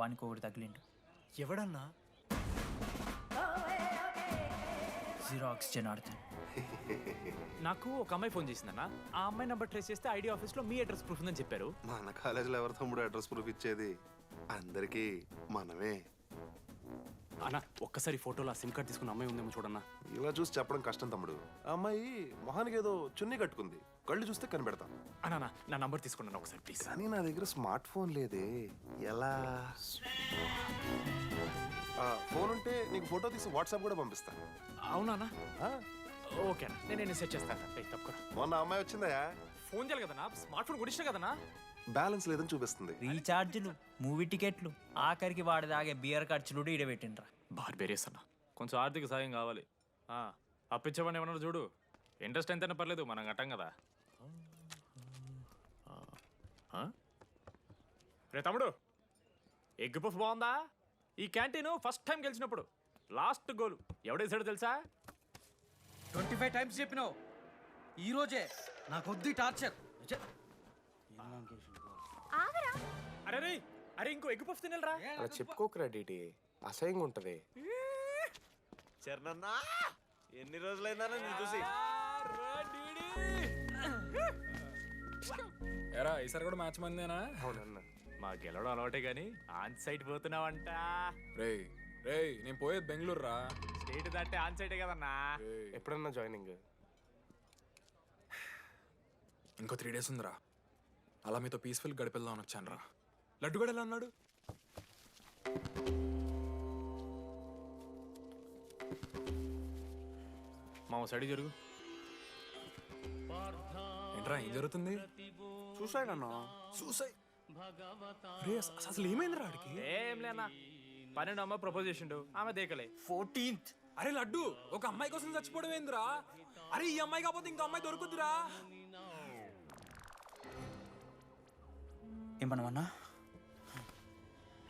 వానికి ఒకటి తగిలిండు. ఎవడన్నా? జిరాక్స్ జనార్దన్. నాకు ఒక అమ్మాయి ఫోన్ చేసిందన్న. ఆ అమ్మాయి నెంబర్ ట్రేస్ చేస్తే ఐడి ఆఫీస్లో మీ అడ్రస్ ప్రూఫ్ ఉందని చెప్పారు. మన కాలేజీలో ఎవరి తమ్ముడు అడ్రస్ ప్రూఫ్ ఇచ్చేది? అందరికీ మనమే. అన్న ఒక్కసారి ఫోటోలో సిమ్ కార్డ్ తీసుకున్న అమ్మాయి ఉందేమో చూడన్నా. ఇలా చూసి చెప్పడం కష్టం తమ్ముడు. ఆ అమ్మాయి మొహానికి ఏదో చున్నీ కట్టుకుంది, కళ్ళు చూస్తే కనిపెడతా. అన్నా నా నంబర్ తీసుకున్నాను ఒకసారి ప్లీజ్. కానీ నా దగ్గర స్మార్ట్ ఫోన్ లేదే, ఎలా? ఫోన్ ఉంటే నీకు ఫోటో తీసి వాట్సాప్ కూడా పంపిస్తా. అవునా? ఓకే అన్న, నేను సెట్ చేస్తాను. తప్పకుండా. మొన్న అమ్మాయి వచ్చిందా? ఫోన్ చేయాలి కదన్నా, స్మార్ట్ ఫోన్ కొనిచ్చిన కదన్నా. బ్యాలెన్స్ లేదని చూపిస్తుంది. రీఛార్జ్లు, మూవీ టికెట్లు, ఆఖరికి వాడి దాగే బియర్ ఖర్చులు కూడా ఈడబెట్టిండ్రా. బార్బేరియస్ అన్న, కొంచెం ఆర్థిక సాయం కావాలి. అప్పించమని ఏమన్నారు చూడు. ఇంట్రెస్ట్ ఎంతైనా పర్లేదు, మనం కట్టాం కదా. రే తమ్ముడు, ఎగ్ పఫ్ బాగుందా? ఈ క్యాంటీన్ ఫస్ట్ టైం గెలిచినప్పుడు లాస్ట్ గోల్ ఎవడేసాడో తెలుసా? 25 టైమ్స్ చెప్పినావు. ఈ రోజే నాకు వద్దు టార్చర్. అరే అరే ఇంకో ఎగ్ పఫ్ తినరా. అలా చెప్పుకోకరా డీటీ, అసహ్యంగా ఉంటది. చరణన్నా, ఎన్ని రోజులైందా నేను చూసి? ఎరా ఈసారి కూడా మ్యాచ్ మందేనా? అవునన్నా. మా గెలవడం అలవాటే గానీ ఆన్ సైట్ పోతున్నావంట. రే రే నేను పోయేది బెంగళూరు రా. స్టేట్ దాటే ఆన్ సైటే కదన్నా. ఎప్పుడన్నా జాయినింగ్? ఇంకో 3 days ఉందిరా. అలా మీతో పీస్ఫుల్ గడిపెళ్దామని వచ్చాను రా. లడ్డు కూడా ఎలా అన్నాడు? మా సైడ్ జరుగు. ఏంట్రా ఏం జరుగుతుంది? సూసైడ్ అన్నా. సూసైడ్? అసలు ఏమైందిరా ఆడికి? ఏం లేనా, 12 అమ్మాయి ప్రపోజ్ చేసిండు, ఆమె దేకలే. 14th. అరే లడ్డు, ఒక అమ్మాయి కోసం చచ్చిపోవడం ఏందిరా? అరే ఈ అమ్మాయి కాకపోతే ఇంకో అమ్మాయి దొరుకుద్దిరా. ఏమన్నా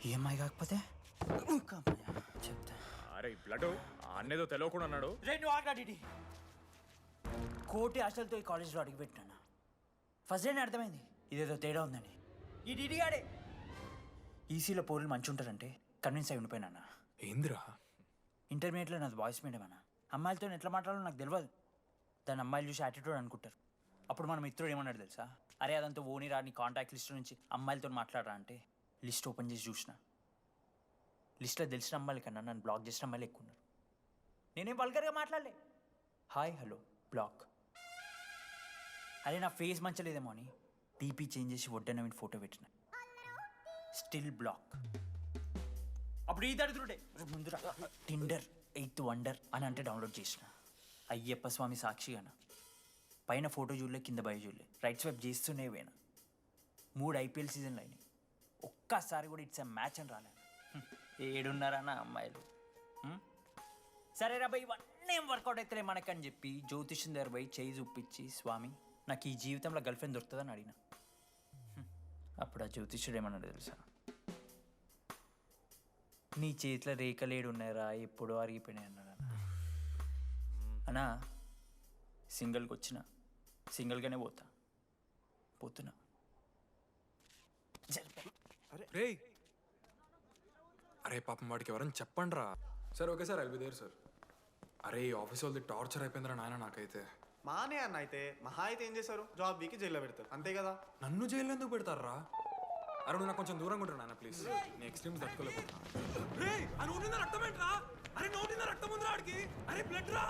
ఈఎంఐ కాకపోతే చెప్తా. అరే బ్లడ్ అన్నేదో తెలియకుండా అన్నాడు. కోటి ఆశలతో ఈ కాలేజ్లో అడుగుపెట్టినా. ఫస్ట్ డే అర్థమైంది ఇదేదో తేడా ఉందని. ఈ డిడిగాడే ఈసీలో పౌరులు మంచి ఉంటారంటే కన్విన్స్ అయి ఉండిపోయినా. ఏందిరా? ఇంటర్మీడియట్లో నాది బాయ్స్ మీడియం అన్న. అమ్మాయిలతో ఎట్లా మాట్లాడాలో నాకు తెలియదు. దాని అమ్మాయిలు చూసి యాటిట్యూడ్ అనుకుంటారు. అప్పుడు మన మిత్రుడు ఏమన్నాడు తెలుసా? అరే అదంతా ఓని రా, నీ కాంటాక్ట్ లిస్ట్ నుంచి అమ్మాయిలతో మాట్లాడరా అంటే లిస్ట్ ఓపెన్ చేసి చూసిన. లిస్ట్లో తెలిసిన అమ్మాయిల కన్నా నన్ను బ్లాక్ చేసిన అమ్మాయిలు ఎక్కువ ఉన్నారు. నేనేం వల్గర్గా మాట్లాడలే. Hi hello block. అరే నా ఫేస్ మంచలేదేమో అని టీపీ చేంజ్ చేసి వడ్డన ఫోటో పెట్టిన. Still block. అప్పుడు ఈ దరిద్రుడే ముందురా టిండర్ 8th వండర్ అని అంటే డౌన్లోడ్ చేసిన. అయ్యప్ప స్వామి సాక్షిగాన పైన ఫోటో చూడలే, కింద బయ చూడలే, రైట్ స్వైప్ చేస్తూనే పోయినా. 3 IPL సీజన్లు అయినాయి, ఒక్కసారి కూడా ఇట్స్ మ్యాచ్ అని రాలేదు. ఏడున్నారన్న అమ్మాయిలు. సరే రా భయ్, ఇవన్నీ ఏం వర్కౌట్ అవుతలే మనకని చెప్పి జ్యోతిష్యం దగ్గర పోయి చేయి చూపించి, స్వామి నాకు ఈ జీవితంలో గర్ల్ ఫ్రెండ్ దొరుకుతుందని అడిగిన. అప్పుడు ఆ జ్యోతిష్యుడు ఏమన్నాడు తెలుసా? నీ చేతిలో రేఖలేడు ఉన్నాయరా, ఎప్పుడో అరిగిపోయినాయి అన్నాడు. అన్నా సింగిల్కి వచ్చిన సింగిల్గానే పోతున్నా. రే అరే పాపం వాడికి ఎవరైనా చెప్పండి రా. Sir okay sir, I'll be there sir. అరే ఈ ఆఫీస్ వాళ్ళది టార్చర్ అయిపోయిందిరా నాయన నాకైతే. మానే అన్న అయితే మహా అయితే ఏం చేశారు? జాబ్ వీకి జైల్లో పెడతారు, అంతే కదా? నన్ను జైల్లో ఎందుకు పెడతారా? అరే నువ్వు నాకు కొంచెం దూరంగా ఉంటాను నాన్న ప్లీజ్. నేను ఎక్స్ట్రీమ్స్ తట్టుకోలేకపోతున్నా. రే ఆ నోటిందా రక్తం ఏంట్రా? అరే నోటిందా రక్తం ఉందిరా ఆడికి. అరే బ్లడ్ రా.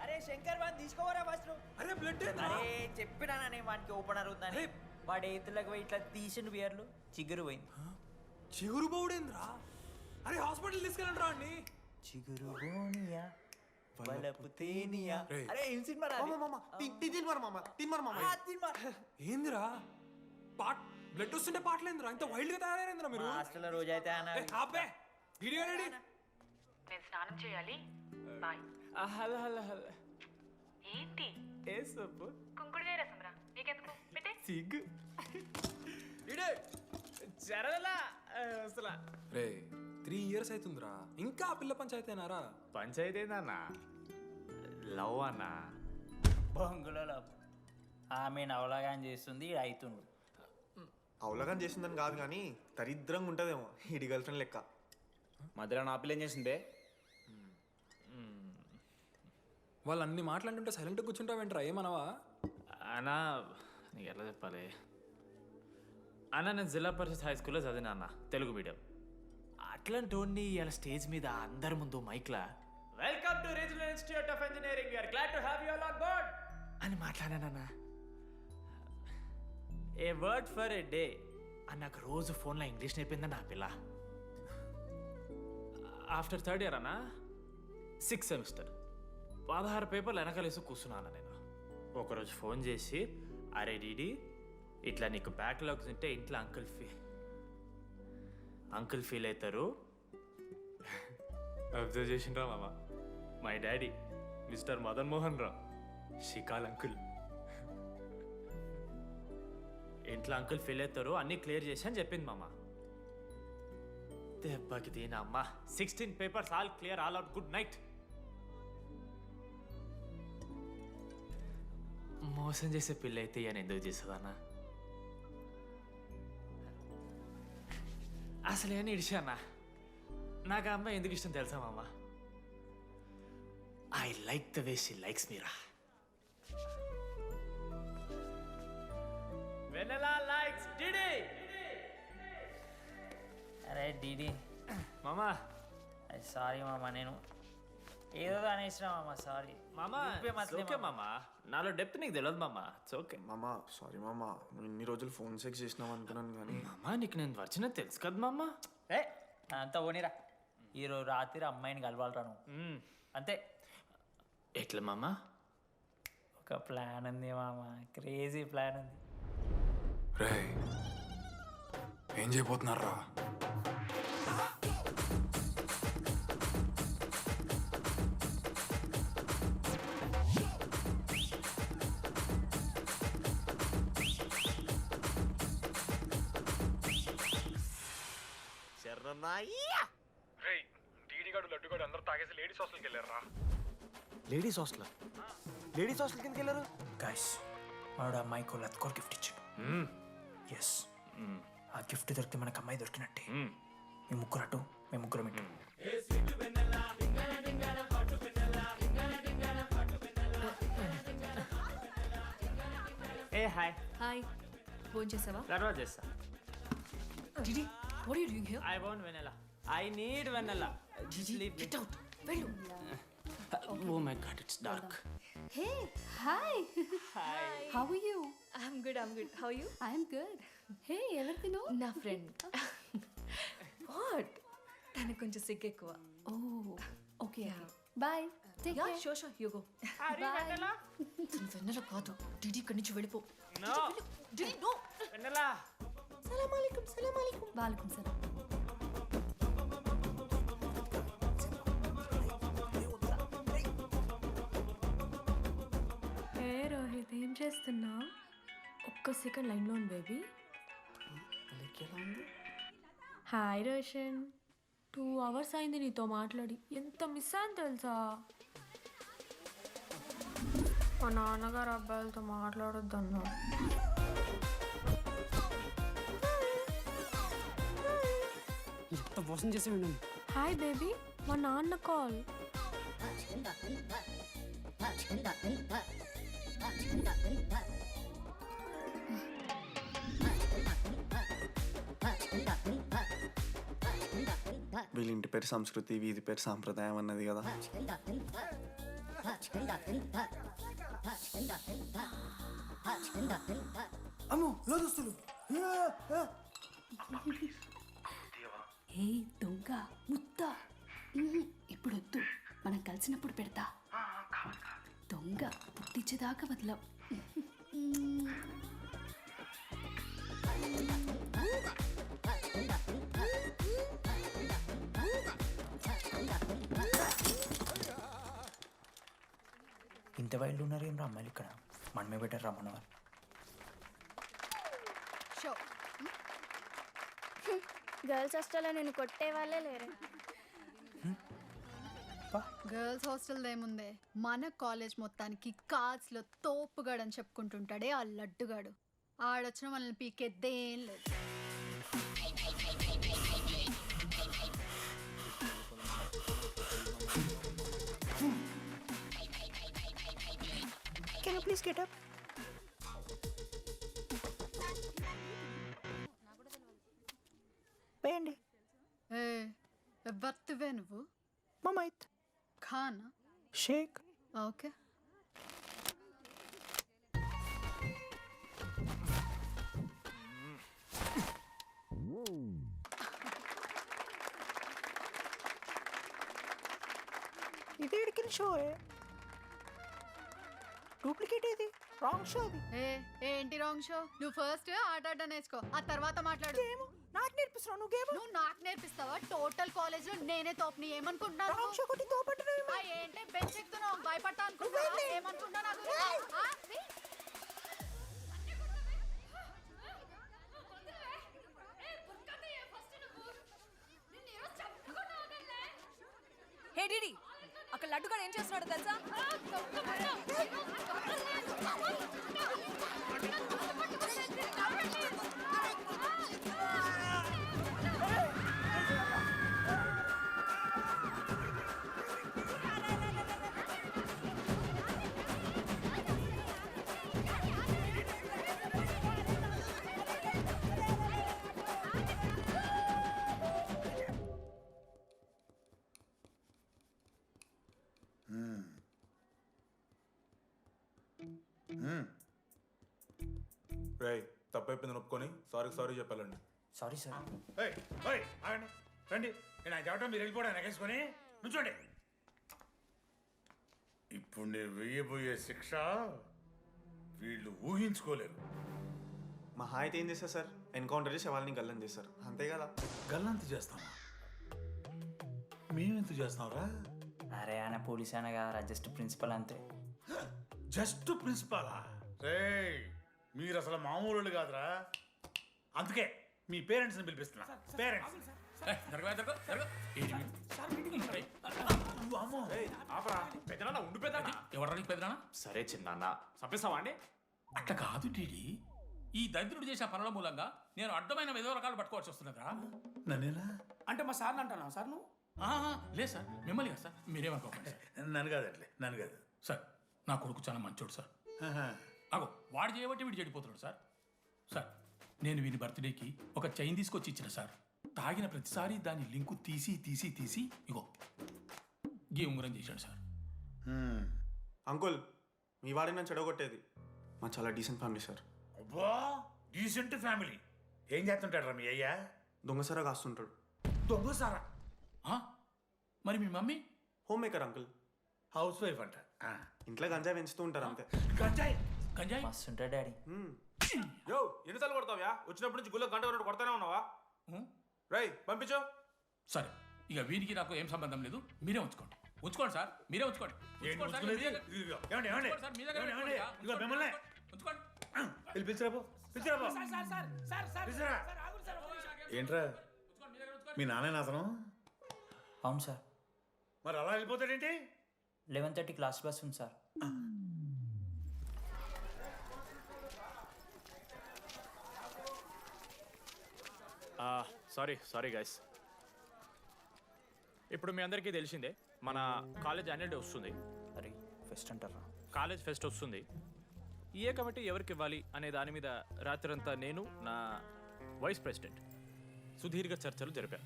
అరే శంకర్ వాడిని తీసుకోవరా ఫస్ట్. అరే బ్లడ్. అరే చెప్పినా నేను వాడికి ఓపెనర్ అవుతాను. వాడి ఎత్తులకు పోయి ఇట్లా తీసిన బియర్లు చిగురు పోయింది. చిగురు బౌడేంద్రా? అరే హాస్పిటల్ తీసుకెళ్ళండి రా అండి. చిగురు బోనియా వలపు తేనియా. అరే ఏం సినిమా రా? ఏందిరా పాట్ బ్లడ్ వస్తుంటే పాటలేందిరా? ఇంత వైల్డ్ గా తయారైందిరా మీరు. హాస్టల్లో రోజైతే అబ్బే వీడియో రెడీ. నేను స్నానం చేయాలి, బాయ్. Hello hello hello. ఏంటి? ఏ సబ్బు? కుంకుడుగాయ రసం రా, నీకెందుకు? పెట్టే. సిగ్గు ఇడే జరగలా అసలు. రే 3 years అవుతుందిరా, ఇంకా పిల్ల పంచాయతీ అయినారా? పంచాయతీ ఏందన్నా? లవ్ అన్నా. బొంగులో లవ్. ఆమె నవలాగా చేస్తుంది, అవుతుండు. అవలగం చేసిందని కాదు కానీ దరిద్రంగా ఉంటుందేమో ఇడి గర్ల్ ఫ్రెండ్ లెక్క. మధ్యలో నా పిల్ల ఏం చేసిందే? వాళ్ళు అన్ని మాట్లాడుతుంటే సైలెంట్గా కూర్చుంటావేంట్రా? ఏమనవా? అన్నా నీకు ఎట్లా చెప్పాలి? అన్న నేను జిల్లా పరిషత్ హై స్కూల్లో చదివినా అన్న తెలుగు మీడియం. అట్లాంటి ఇలా స్టేజ్ మీద అందరి ముందు మైక్లా welcome to regional institute of engineering we are glad to have you all on board అని మాట్లాడానన్న. A word for a day అని నాకు రోజు ఫోన్లో ఇంగ్లీష్ నేర్పిందా నా పిల్ల. ఆఫ్టర్ థర్డ్ ఇయర్ అన్న 6th సెమిస్టర్ 16 పేపర్లు వెనకాలేసి కూర్చున్నాను నేను. ఒకరోజు ఫోన్ చేసి అరే డీడీ ఇట్లా నీకు బ్యాక్లాగ్స్ ఉంటే ఇంట్లో అంకుల్ ఫీల్ అవుతారు. అబ్జర్వ్ చేసిండ్రా మామ, my daddy mister Madan Mohan Rao షికాల్ అంకుల్. ఇంట్లో అంకుల్ ఫీల్ అవుతారు అన్నీ క్లియర్ చేసి అని చెప్పింది మామ. దెబ్బకి దీని అమ్మ 16 papers all clear all out good night. మోసం చేసే పిల్ల అయితే అని ఎందుకు చేస్తుందన్నా? అసలు ఏమని ఇడిచానా? నాకు ఆ అమ్మాయి ఎందుకు ఇష్టం తెలుసా మామ? I like the way she likes మీరా. Vanilla likes DD. అరే డీడీ మామా సారీ మామ, నేను ఏదో అనేసిన మామ, సారీ మామా. ఓకే మామా, నాలో డెప్త్ నీకు తెలియదు మామా. ఇట్స్ ఓకే మామా. సారీ మామా, నువ్వు ఇన్ని రోజులు ఫోన్ సెక్స్ చేసినావు అనుకున్నాను కానీ మామా నీకు నేను వచ్చిన తెలుసు కదా మామా. ఏ అంతా పోనీరా, ఈరోజు రాత్రి అమ్మాయిని కలవాలరా నువ్వు అంతే. ఎట్లా మామా? ఒక ప్లాన్ ఉంది మామ, క్రేజీ ప్లాన్ ఉంది. రే ఏం చేయబోతున్నారా? టీడీగాడు లడ్డుగాడు అందరూ తాగేసి లేడీస్ హాస్టల్కి వెళ్ళారా? లేడీస్ హాస్టల్ కిందకి వెళ్ళారు. గైస్ వాడు అమ్మాయికి లత్కోర్ గిఫ్ట్ ఇచ్చాడు. ఎస్, ఆ గిఫ్ట్ దొరికితే మనకు అమ్మాయి దొరికినట్టే. మీ ముగ్గురు అటు, మేము ముగ్గురం ఇటు. ఏ హాయ్. హాయ్, ఫోన్ చేసావా? తర్వాత చేస్తా. DD, what are you doing here? I want vanilla. I need vanilla. Just leave me. Get out. వెళ్ళు. Oh my god, it's dark. Hey, hi. Hi. How are you? I'm good. How are you? I'm good. Hey, ఎవరిది నువ్వు? నా friend. What? తనకు కొంచెం సిగ్గు ఎక్కువ. Oh, okay. Bye. Take care. Sure. You go. Bye. Vanilla? తను వెన్నెల కాదు. DD ఇక్కడి నుంచి వెళ్ళిపో. No. DD, no. Vanilla. సలాం అలైకుం. వాలేకుం సలాం. ఏ రోహిత్ ఏం చేస్తున్నా? ఒక్క సెకండ్ లైన్లో ఉంది బేబీ. హాయ్ రోషన్, 2 hours అయింది నీతో మాట్లాడి. ఎంత మిస్ అయ్యాను తెలుసా? మా నాన్నగారు అబ్బాయిలతో మాట్లాడొద్దన్నా. ఎంత మోసం చేసి ఉన్నాను. హాయ్ బేబీ, మా నాన్న కాల్. వీళ్ళ ఇంటి పేరు సంస్కృతి, వీధి పేరు సాంప్రదాయం అన్నది కదా. అమ్మో లోదుస్తులు. ఏ దొంగ ముత్త, ఇప్పుడు వద్దు, మనం కలిసినప్పుడు పెడతా. దొంగ పుట్టించేదాకా వదలం. ఇంత వైల్డ్ ఉన్నారు ఏం రా అమ్మాయిలు ఇక్కడ? మనమే బెటర్ రా మనవారు. గర్ల్స్ హాస్టల్లో నేను కొట్టే వాళ్ళే లేరే. గర్ల్స్ హాస్టల్ ఏముందే, మన కాలేజ్ మొత్తానికి కార్డ్స్లో తోపుగాడని చెప్పుకుంటుంటాడే ఆ లడ్డుగాడు. ఆడొచ్చిన మనల్ని పీకెద్దేం లేదు. Can you please get up? ఎవరివే నువ్వు? మమైత్ ఖాన్. షేక్. ఓకే. ఇది ఎడికిన షో డూప్లికేట్ ఇది రాంగ్ షో అది. ఏంటి రాంగ్ షో? నువ్వు ఫస్ట్ ఆట ఆడడం నేర్చుకో, ఆ తర్వాత మాట్లాడు. నాకు నేర్పిస్తున్నావు నువ్వు గేమ్. నువ్వు నాకు నేర్పిస్తావా? టోటల్ కాలేజ్ లో నేనే తోపుని ఏమనుకుంటున్నావు? రాంగ్ షో కొట్టి తోపట్టలేవు. ఏంటి బెంచ్ ఎక్కుతున్నావు? భయపడతా అనుకుంటున్నావా? ఏమనుకుంటున్నావు నా గురించి? హే డిడి, అక్కడ లడ్డుగాడు ఏం చేస్తున్నాడో తెలుసా? రేయ్ తప్పైపోయింది ఒప్పుకొని సారీ చెప్పాలండి. Sorry sir. ఆగండి, రండి. నేను ఆయన చెప్పడం మీరు వెళ్ళిపోవడానికి ఎగేసుకొని నుంచోండి. ఇప్పుడు నేను వెయ్యబోయే శిక్ష వీళ్ళు ఊహించుకోలేరు. మా హాయ్ అయితే ఏం చేస్తారు సార్? ఎన్కౌంటర్ చేసి వాళ్ళని గల్లం చేస్తారు అంతే కదా. గల్లంత చేస్తామా? మేమెంత చేస్తాంరా? అరే ఆయన పోలీస్ అయినా కదా, జస్ట్ ప్రిన్సిపల్ అంతే. జస్ట్ ప్రిన్సిపాలా? రే మీరు అసలు మామూలు కాదురా. అందుకే మీ పేరెంట్స్ని పిలిపిస్తున్నా. పేరెంట్స్ సరే చిన్న చంపేస్తావా అండి? అట్లా కాదు డీడీ, ఈ దరిద్రుడు చేసిన పనుల మూలంగా నేను అడ్డమైన విధవ రకాలు పట్టుకోవాల్సి వస్తున్నదా? నన్నేనా అంటే మా సార్ని అంటున్నా సార్ నువ్వు? లేదు సార్, మిమ్మల్ని కదా సార్. మీరేమనుకోకండి సార్. నన్ను కాదండి, నన్ను కాదు సార్. నా కొడుకు చాలా మంచోడు సార్. అగో వాడు చేయబట్టి వీడు చెడిపోతున్నాడు సార్. సార్ నేను వీని బర్త్డేకి ఒక చైన్ తీసుకొచ్చి ఇచ్చిన సార్. తాగిన ప్రతిసారి దాని లింకు తీసి ఇగో గీ ఉంగరం చేశాడు సార్. అంకుల్ మీ వాడిని నన్ను చెడగొట్టేది. మా చాలా డీసెంట్ ఫ్యామిలీ సార్. అబ్బా డీసెంట్ ఫ్యామిలీ. ఏం చేస్తుంటాడు రా మీ అయ్యా? దొంగసారా కాస్తుంటాడు. దొంగసారా? మరి మీ mummy? Home maker uncle. House wife అంట. ఇంట్లో గంజాయి పెంచుతూ ఉంటారు అంతే. గంజాయి మస్తు ఉంటాడు డాడీ. యో ఎన్నిసార్లు కొడతావ్యా? వచ్చినప్పటి నుంచి గుళ్ళ గంట కొట్టు కొడతానే ఉన్నావా? రై పంపించు. సరే ఇక వీరికి నాకు ఏం సంబంధం లేదు, మీరే ఉంచుకోండి సార్. మీరే ఉంచుకోండి. ఏంట్రా మీ నాన్న అతను? అవును సార్. మరి అలా వెళ్ళిపోతాడేంటి? 11:30 క్లాస్ బస్ ఉంది సార్. Sorry guys. ఇప్పుడు మీ అందరికీ తెలిసిందే మన కాలేజ్ యాన్యువల్ డే వస్తుంది. అరే ఫెస్ట్ అంటారా? కాలేజ్ ఫెస్ట్ వస్తుంది. ఏ కమిటీ ఎవరికి ఇవ్వాలి అనే దాని మీద రాత్రంతా నేను నా వైస్ ప్రెసిడెంట్ సుదీర్ఘ చర్చలు జరిపాను.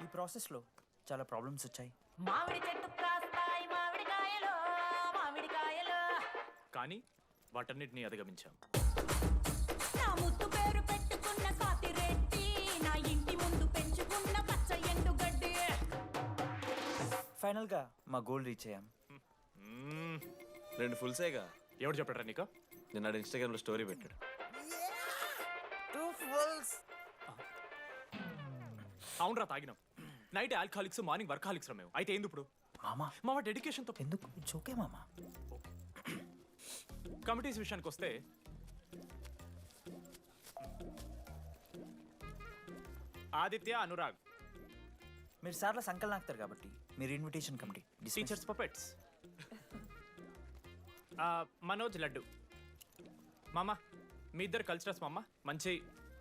ఈ ప్రాసెస్లో చాలా ప్రాబ్లమ్స్ వచ్చాయి. మామిడి చెట్టు కాస్తాయి మామిడికాయలు మామిడికాయలు. కానీ వాటన్నిటిని అధిగమించాం. నా ముద్దు పేరు పెట్టుకున్న కాతిరెట్టి, నా ఇంటి ముందు పెంచుకున్న పచ్చ ఎండుగడ్డి. ఫైనల్గా మా గోల్ రీచ్ అయ్యాం. 2 ఫుల్సేగా. ఎవరు చెప్పారా నీకు? నిన్న ఇన్స్టాగ్రామ్లో స్టోరీ పెట్టాడు. 2 ఫుల్స్. అవునరా తాగినాం. నైట్ ఆల్కహాలిక్స్, మార్నింగ్ వర్కాలిక్స్ రా మేము. అయితే ఏంది ఇప్పుడు? మా డెడికేషన్తో ఎందుకు ఓకే మామా. కమిటీస్ విషయానికి వస్తే ఆదిత్య, అనురాగ్ మీరు సార్ల సంకల్ నాకుతారు కాబట్టి మీరు invitation committee. Teachers puppets. Manoj, laddu. మామ మీ ఇద్దరు కల్చరల్స్ మామ. మంచి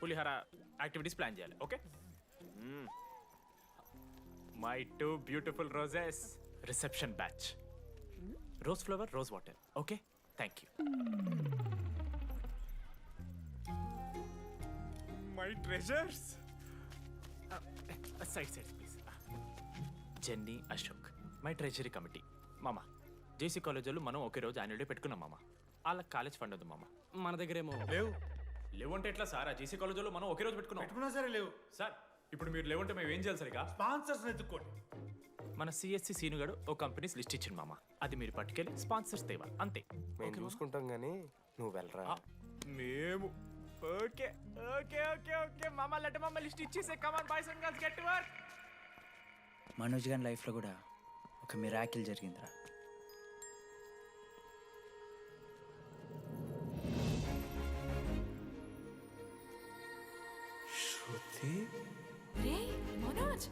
పులిహార యాక్టివిటీస్ ప్లాన్ చేయాలి. Okay? My 2 beautiful roses reception batch. Rose flower, rose water. Okay, thank you. My treasures. Side please. Jenny, Ashok, my treasury committee. మామ, జేసీ కాలేజ్ వాళ్ళు మనం ఒకే రోజు యాన్యువల్ డే పెట్టుకున్నాం మామ. వాళ్ళకి కాలేజ్ ఫండ్ ఉంది మామ. మన దగ్గర ఏమో లేవంటే ఎట్లా సార్? ఆ జేసీ కాలేజ్ వాళ్ళు మనం ఒకే రోజు పెట్టుకున్నా సరే లేవు సార్. ఇప్పుడు మీరు లేవంటే మేము ఏం చేయాలి సరిగా? స్పాన్సర్స్ ఎత్తుక్కోండి. మన సిఎస్సి సీనుగాడు ఓ కంపెనీస్ లిస్ట్ ఇచ్చింది మామ. అది మీరు పట్టుకెళ్ళి స్పాన్సర్స్ తేవా అంతే. మేము చూసుకుంటాం కానీ నువ్వు వెళ్ళరా. మేము ఓకే ఓకే ఓకే ఓకే మామ. లెట్ మామ లిస్ట్ ఇచ్చేసే. Come on boys and girls, get to work. Manoj గారి లైఫ్లో కూడా ఒక మిరాకిల్ జరిగిందిరా. శృతి, రే మనోజ్,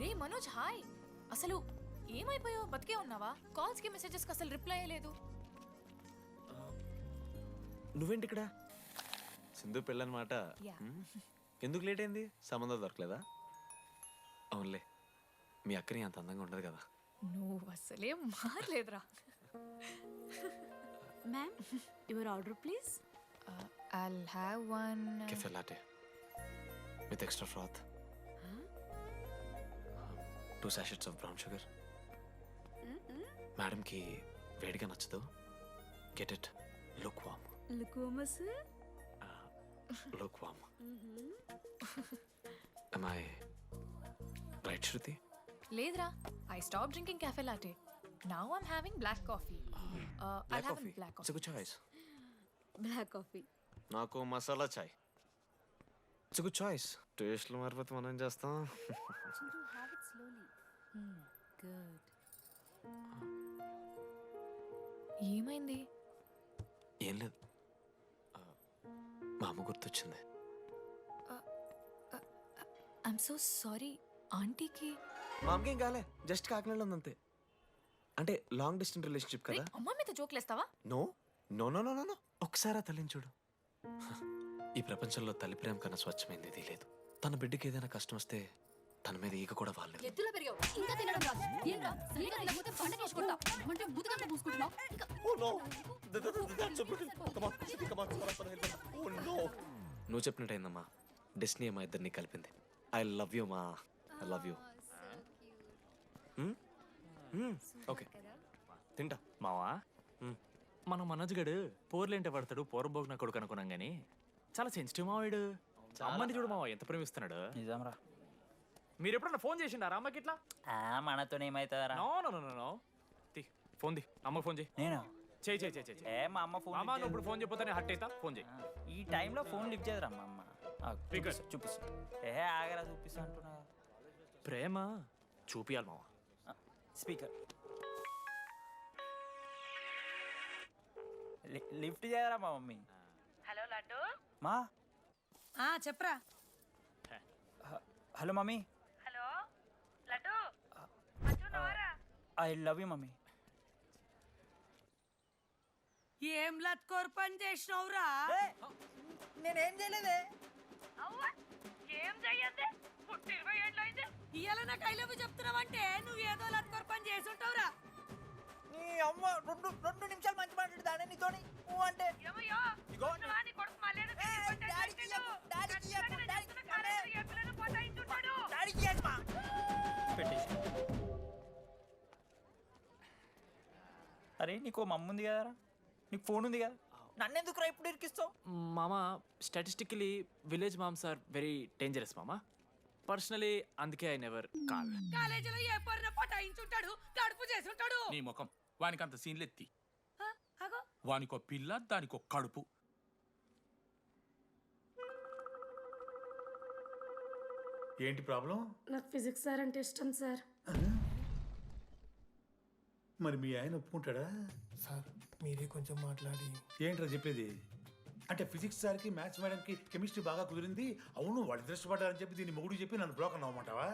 రే మనోజ్, హాయ్. అసలు ఏమైపోయావు? బతికే ఉన్నావా? కాల్స్కి మెసేజెస్కి అసలు రిప్లై అయ్యలేదు. నువ్వేంటి ఇక్కడ? సింధు పెళ్ళనమాట. Yeah. ఎందుకు లేట్ అయింది? సంబంధం దొరకలేదా? అవునులే, మీ అక్కని అంత అందంగా ఉండదు కదా. నువ్వు అసలే మారలేదురా. Ma'am, your order please. I'll have one. Cafe latte with extra froth, 2 sachets of brown sugar. మేడంకి వేడిగా నచ్చదు. Get it, look warm. లుకోమస్. Look warm. Am I right, Shruti? లేదురా, I stopped drinking cafe latte. Now I'm having black coffee. I'll have a black It's coffee. a good choice. Black coffee. నాకు masala chai. It's good choice. టేస్ట్లు మారిపోతే మనం ఏం చేస్తాం? Have it slowly. Good. ఏమైంది? ఏం లేదు, మా అమ్మ గుర్తొచ్చింది. I'm so sorry. ఆంటీకి మా అమ్మకి ఏం కాలే, జస్ట్ కాకినాడలో ఉందంతే. అంటే లాంగ్ డిస్టెన్స్ రిలేషన్షిప్ కదా. అమ్మ మీద జోక్లేస్తావా? No no no no no. ఒకసారి ఆ తల్లిని చూడు. ఈ ప్రపంచంలో తల్లి ప్రేమ కన్నా స్వచ్ఛమైంది ఇది లేదు. తన బిడ్డకి ఏదైనా కష్టం వస్తే తన మీద ఈగ కూడా వాళ్ళలేదు. ఎత్తులో పెరిగావు, ఇంకా తినడం రాదు. ఏంట్రా సరిగా తినకపోతే పంట చేసుకుంటా అంటే బుద్ధకంతా పూసుకుంటున్నావు. నువ్వు చెప్పినట్టయిందమ్మా, డెస్టినీ మా ఇద్దరిని కలిపింది. ఐ లవ్ యూ మా, ఐ లవ్ యూ. ఓకే తింటా. మావా, మన మనోజ్ గడు పోర్లేంటే పడతాడు, పోరబోగు నా కొడుకు అనుకున్నాం కానీ చాలా సెన్సిటివ్ మావాడు. అమ్మని చూడు మావా ఎంత ప్రేమిస్తున్నాడు. నిజంరా. మీరు ఎప్పుడన్నా ఫోన్ చేసిండారా అమ్మకి ఇట్లా? మనతో ఏమైతుందరా? No no no no. Phone ది, అమ్మకి ఫోన్ చేయి. నేను చేయి చేయి చేయి. ఏ మా అమ్మ ఫోన్ అమ్మ నువ్వు ఇప్పుడు ఫోన్ చెప్పితే హట్ అవుతా. ఫోన్ చేయి. ఈ టైంలో ఫోన్ లిఫ్ట్ చేయదురా మా అమ్మ. Speaker. చూపిస్తా. ఆగరా చూపిస్తా అంటున్నా. ప్రేమ చూపియాలి మావా. స్పీకర్ లిఫ్ట్ చేయరా మా మమ్మీ. హలో లడ్డు. మా చెప్పరా. Hello mummy. Hello laddu. I love you mummy. ఏం లత్కోర్ పని చేసినవురా? నేనేం చేయలేదే. ఏం చెయ్యద్దే, పుట్టి 20 ఏళ్ళు అయింది. ఇయ్యాల నాకు ఐ లవ్ యూ చెప్తున్నావంటే నువ్వు ఏదో లత్కోర్ పని చేసి ఉంటావురా. నీ అమ్మ రెండు నిమిషాలు మంచి మాట్లాడుతానే నీతోని. నువ్వు అంటే ఏమయ్యో వాని కొడుకు మళ్ళీ అరే నీకు మమ్మ ఉంది కదరా, నీకు ఫోన్ ఉంది కదా, నన్నెందుకు రా ఇప్పుడు ఇరికిస్తావు? మామా, statistically village moms are very dangerous మామా. పర్సనలీ అందుకే ఐ నెవర్ కాల్. కాలేజీలో ఏ పొరిన పటాయించుంటాడు, కడుపు చేసి ఉంటాడు. నీ ముఖం వానికి అంత సీన్లెత్తి. వానికో పిల్ల, దానికో కడుపు. ఏంటి ప్రాబ్లం? నాకు ఫిజిక్స్ సార్ అంటే ఇష్టం సార్. మరి మీ ఆయన ఒప్పుకుంటాడా? సార్ మీరే కొంచెం మాట్లాడి. ఏంట్రా చెప్పేది? అంటే ఫిజిక్స్ సార్కి మ్యాథ్స్ మేడంకి కెమిస్ట్రీ బాగా కుదిరింది, అవును వాళ్ళు ఇష్టపడ్డారని చెప్పి దీన్ని మొగుడు చెప్పి నన్ను బ్లాక్ అన్నమాటవా?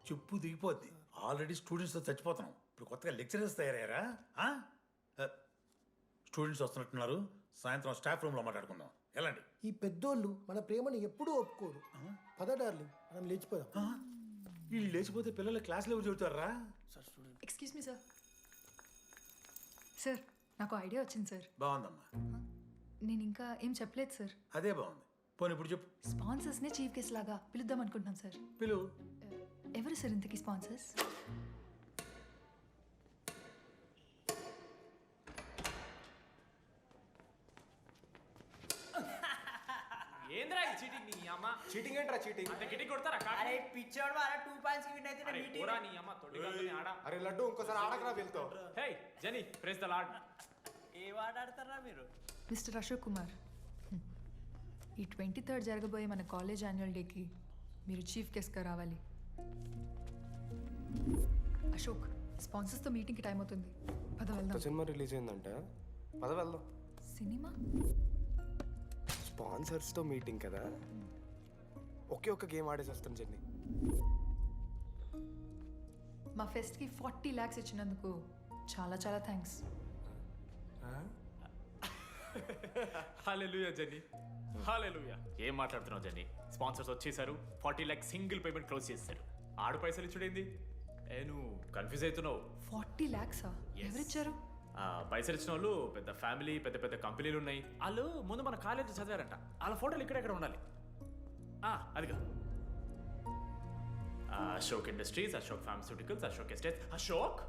చెప్పు దిగిపోద్ది. ఆల్రెడీ స్టూడెంట్స్తో చచ్చిపోతున్నాం, ఇప్పుడు కొత్తగా లెక్చరర్స్ తయారయ్యారా? స్టూడెంట్స్ వస్తున్నట్టున్నారు, సాయంత్రం స్టాఫ్ రూమ్లో మాట్లాడుకుందాం. ఎలాంటి ఈ పెద్దోళ్ళు మన ప్రేమను ఎప్పుడూ ఒప్పుకోరు. పద డార్లింగ్, మనం లేచిపోదాం. వీళ్ళు లేచిపోతే పిల్లలు క్లాస్లో ఎవరు చెబుతారా? Excuse me sir. సార్ నాకు ఐడియా వచ్చింది సార్. బాగుందమ్మా. నేను ఇంకా ఏం చెప్పలేదు సార్. అదే బాగుంది. పోనీ ఇప్పుడు చెప్పు. స్పాన్సర్స్నే చీఫ్ గెస్ట్ లాగా పిలుద్దాం అనుకుంటున్నాం సార్. పిలువు. ఎవరు సార్ ఇంతకీ స్పాన్సర్స్? ఏంద్రా ఈ చీటింగ్ నీ అమ్మ? చీటింగ్ ఏంట్రా చీటింగ్? అంత గిటి కొడతారా? అరే పిచ్చోడు అలా 2 పాయింట్స్ విన్ అయితే అరే పోరా నీ అమ్మ తొడిగల్ని ఆడ. అరే లడ్డు ఇంకోసారి ఆడకరా వెళ్తావు. హే జెనీ ప్రెస్ ద లార్డ్. ఏ వాడాడతారా మీరు? మిస్టర్ అశోక్ కుమార్, ఈ 23rd జరగబోయే మన కాలేజ్ యాన్యువల్ డేకి మీరు చీఫ్ గెస్ట్గా రావాలి. అశోక్, స్పాన్సర్స్తో మీటింగ్కి టైం అవుతుంది. పద వెళ్దాం. సినిమా రిలీజ్ అయిందంట, పద వెళ్దాం. సినిమా? స్పాన్సర్స్తో మీటింగ్ కదా, ఒకే ఒక్క గేమ్ ఆడేసి వస్తాం జెన్నీ. మా ఫెస్ట్కి 40 lakhs ఇచ్చినందుకు చాలా చాలా థ్యాంక్స్. హల్లెలూయా జెన్నీ, హల్లెలూయా. ఏం మాట్లాడుతున్నావు జెన్నీ? స్పాన్సర్స్ వచ్చేసారు, 40 lakhs సింగిల్ పేమెంట్ క్లోజ్ చేస్తారు. ఆడు పైసలు ఇచ్చుడేంది? నువ్వు కన్ఫ్యూజ్ అవుతున్నావు. 40 lakhs ఎవరిచ్చారు? పైసలు ఇచ్చిన వాళ్ళు పెద్ద ఫ్యామిలీ, పెద్ద పెద్ద కంపెనీలు ఉన్నాయి. వాళ్ళు ముందు మన కాలేజ్ చదివారంట. వాళ్ళ ఫోటోలు ఇక్కడెక్కడ ఉండాలి. అదిగా Ashok industries, Ashok pharmaceuticals, Ashok estates. Ashok